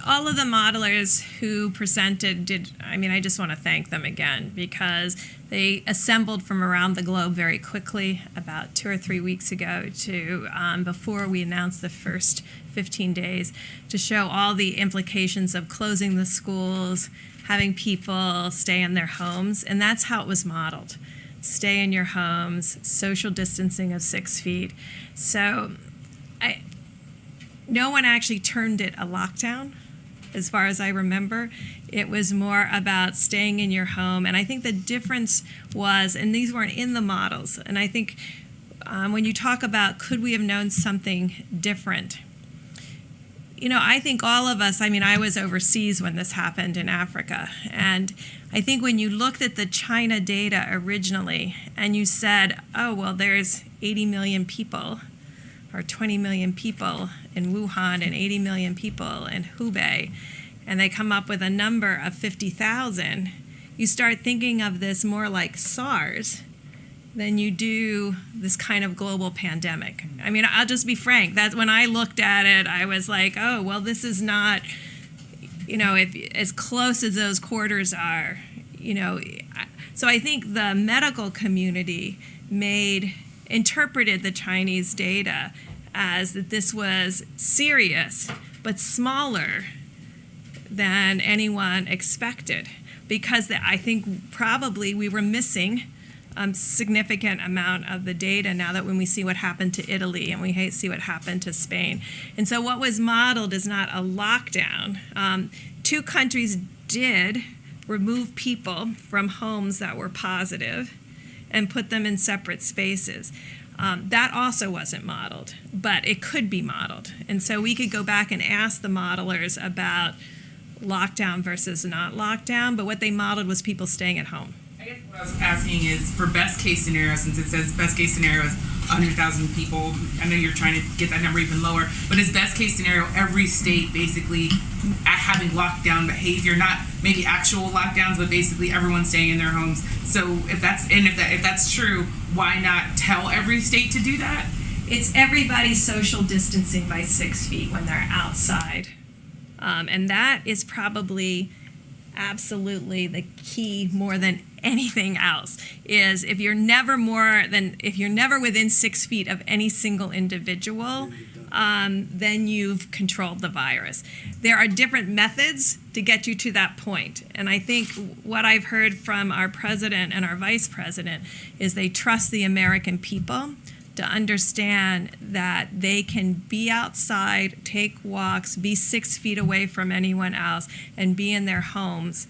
all of the modelers who presented I just want to thank them again, because they assembled from around the globe very quickly about 2 or 3 weeks ago to before we announced the first 15 days to show all the implications of closing the schools, having people stay in their homes, and that's how it was modeled. Stay in your homes, social distancing of 6 feet. So no one actually termed it a lockdown. As far as I remember, it was more about staying in your home. And I think the difference was, and these weren't in the models, and I think when you talk about could we have known something different, I think all of us, I was overseas when this happened in Africa, and I think when you looked at the China data originally and you said, oh, well, there's 80 million people or 20 million people in Wuhan and 80 million people in Hubei, and they come up with a number of 50,000, you start thinking of this more like SARS than you do this kind of global pandemic. I'll just be frank, that when I looked at it, I was like, oh, well, this is not, if as close as those quarters are, So I think the medical community interpreted the Chinese data as that this was serious but smaller than anyone expected, because I think probably we were missing a significant amount of the data now that when we see what happened to Italy and we see what happened to Spain. And so what was modeled is not a lockdown. 2 countries did remove people from homes that were positive and put them in separate spaces. That also wasn't modeled, but it could be modeled. And so we could go back and ask the modelers about lockdown versus not lockdown, but what they modeled was people staying at home. I guess what I was asking is, for best case scenario, since it says best case scenario is 100,000 people, I know you're trying to get that number even lower, but is best case scenario every state basically having lockdown behavior, not maybe actual lockdowns, but basically everyone staying in their homes? So if that's true, why not tell every state to do that? It's everybody social distancing by 6 feet when they're outside. And that is probably absolutely the key more than anything else is if you're never within 6 feet of any single individual, then you've controlled the virus. There are different methods to get you to that point. And I think what I've heard from our president and our vice president is they trust the American people to understand that they can be outside, take walks, be 6 feet away from anyone else, and be in their homes.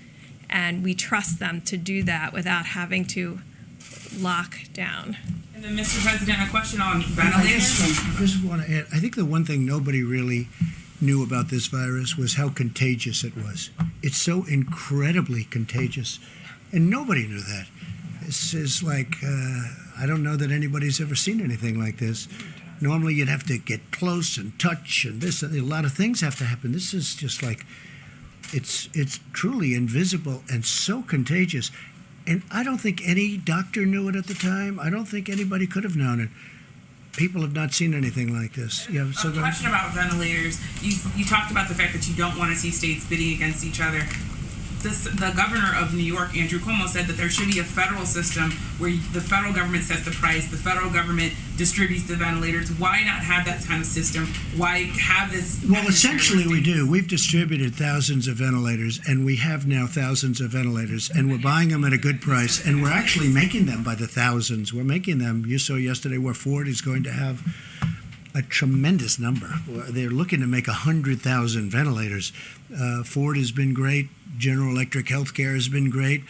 And we trust them to do that without having to lock down. And then, Mr. President, a question on ventilators. I just want to add, I think the one thing nobody really knew about this virus was how contagious it was. It's so incredibly contagious, and nobody knew that. This is like, I don't know that anybody's ever seen anything like this. Normally you'd have to get close and touch and this, and a lot of things have to happen. This is just like, it's truly invisible and so contagious. And I don't think any doctor knew it at the time. I don't think anybody could have known it. People have not seen anything like this. Yeah. So a question about ventilators. You talked about the fact that you don't want to see states bidding against each other. The governor of New York, Andrew Cuomo, said that there should be a federal system where the federal government sets the price, the federal government distributes the ventilators. Why not have that kind of system? Why have this? Well, essentially we do. We've distributed thousands of ventilators, and we have now thousands of ventilators, and we're buying them at a good price, and we're actually making them by the thousands. We're making them. You saw yesterday where Ford is going to have a tremendous number. They're looking to make 100,000 ventilators. Ford has been great. General Electric Healthcare has been great.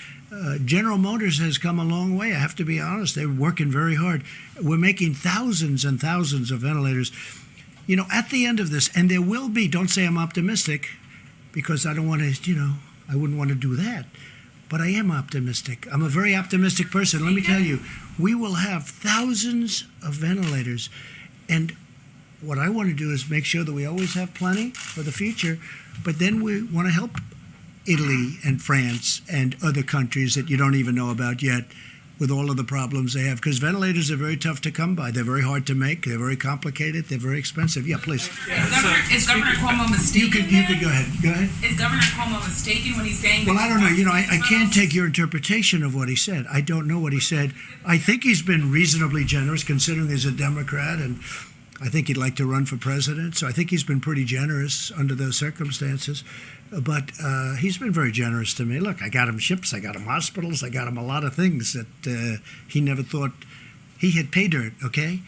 General Motors has come a long way. I have to be honest. They're working very hard. We're making thousands and thousands of ventilators. You know, at the end of this, and there will be, don't say I'm optimistic, because I don't want to, I wouldn't want to do that. But I am optimistic. I'm a very optimistic person. Let me tell you, we will have thousands of ventilators. And what I want to do is make sure that we always have plenty for the future, but then we want to help Italy and France and other countries that you don't even know about yet with all of the problems they have, because ventilators are very tough to come by. They're very hard to make. They're very complicated. They're very expensive. Yeah, please. Is Governor Cuomo mistaken? You could go ahead. Go ahead. Is Governor Cuomo mistaken when he's saying that? Well, I don't know. I can't take your interpretation of what he said. I don't know what he said. I think he's been reasonably generous, considering he's a Democrat, and I think he'd like to run for president. So I think he's been pretty generous under those circumstances. But he's been very generous to me. Look, I got him ships, I got him hospitals, I got him a lot of things that he never thought he had pay dirt, okay?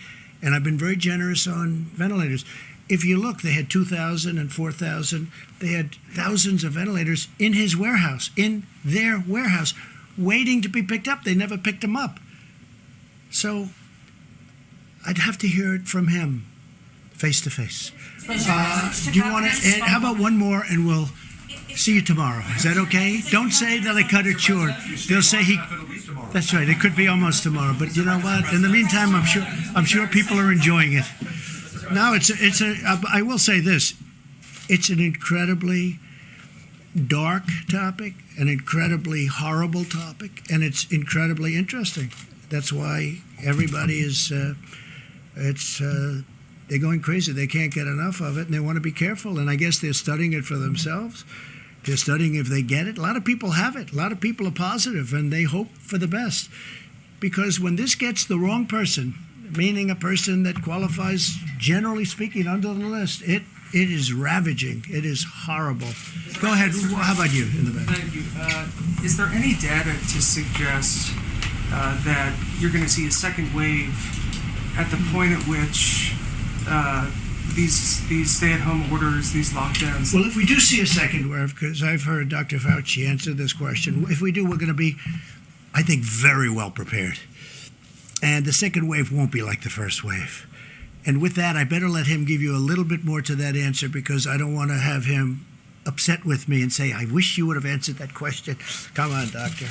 And I've been very generous on ventilators. If you look, they had 2,000 and 4,000. They had thousands of ventilators in his warehouse, in their warehouse, waiting to be picked up. They never picked them up. So I'd have to hear it from him, face to face. Do you want to add? How about one more, and we'll see you tomorrow. Is that okay? Don't say that I cut it short. They'll say he. That's right. It could be almost tomorrow. But you know what? In the meantime, I'm sure people are enjoying it. No, I will say this. It's an incredibly dark topic, an incredibly horrible topic, and it's incredibly interesting. That's why everybody is. They're going crazy. They can't get enough of it, and they want to be careful. And I guess they're studying it for themselves. They're studying if they get it. A lot of people have it. A lot of people are positive, and they hope for the best. Because when this gets the wrong person, meaning a person that qualifies, generally speaking, under the list, it is ravaging. It is horrible. Go ahead. How about you in the back? Thank you. Is there any data to suggest that you're going to see a second wave at the point at which these stay-at-home orders, these lockdowns? Well, if we do see a second wave, because I've heard Dr. Fauci answer this question, if we do, we're going to be, I think, very well prepared. And the second wave won't be like the first wave. And with that, I better let him give you a little bit more to that answer, because I don't want to have him upset with me and say, I wish you would have answered that question. Come on, doctor.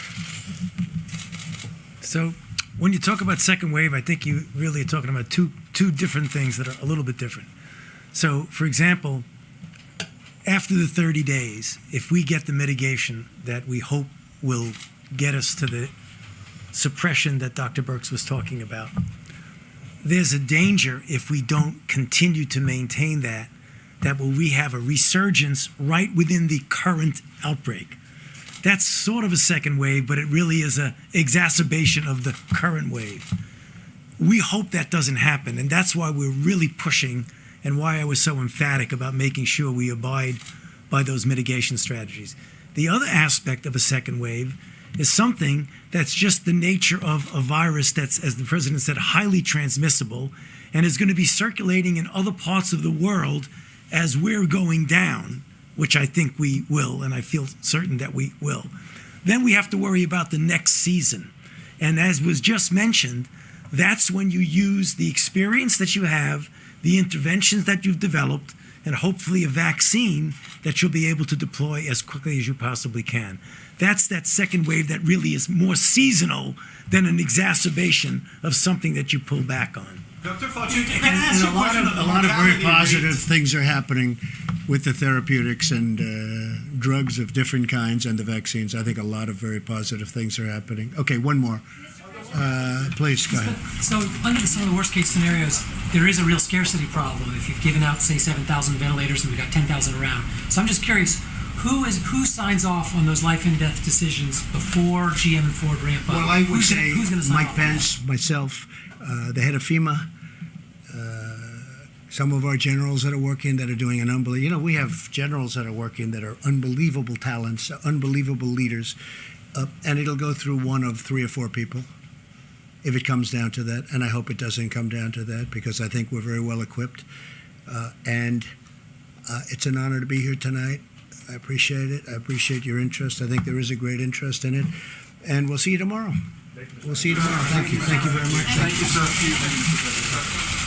So when you talk about second wave, I think you really are talking about two different things that are a little bit different. So, for example, after the 30 days, if we get the mitigation that we hope will get us to the suppression that Dr. Birx was talking about, there's a danger if we don't continue to maintain that we have a resurgence right within the current outbreak. That's sort of a second wave, but it really is an exacerbation of the current wave. We hope that doesn't happen, and that's why we're really pushing and why I was so emphatic about making sure we abide by those mitigation strategies. The other aspect of a second wave is something that's just the nature of a virus that's, as the president said, highly transmissible and is going to be circulating in other parts of the world as we're going down, which I think we will, and I feel certain that we will. Then we have to worry about the next season. And as was just mentioned, that's when you use the experience that you have, the interventions that you've developed, and hopefully a vaccine that you'll be able to deploy as quickly as you possibly can. That's that second wave that really is more seasonal than an exacerbation of something that you pull back on. Dr. Fauci, can I ask you a question? A lot of very positive things are happening with the therapeutics and drugs of different kinds and the vaccines. I think a lot of very positive things are happening. Okay, one more. Please, go ahead. So under some of the worst case scenarios, there is a real scarcity problem. If you've given out, say, 7,000 ventilators and we've got 10,000 around. So I'm just curious, who signs off on those life and death decisions before GM and Ford ramp up? Well, I would say who's gonna sign Mike off Pence, myself, the head of FEMA, some of our generals that are working that are doing an unbelievable, we have generals that are working that are unbelievable talents, unbelievable leaders, and it'll go through one of 3 or 4 people if it comes down to that, and I hope it doesn't come down to that because I think we're very well equipped, and it's an honor to be here tonight. I appreciate it. I appreciate your interest. I think there is a great interest in it, and we'll see you tomorrow. We'll see you tomorrow. Thank you. Thank you very much. Thank you, sir.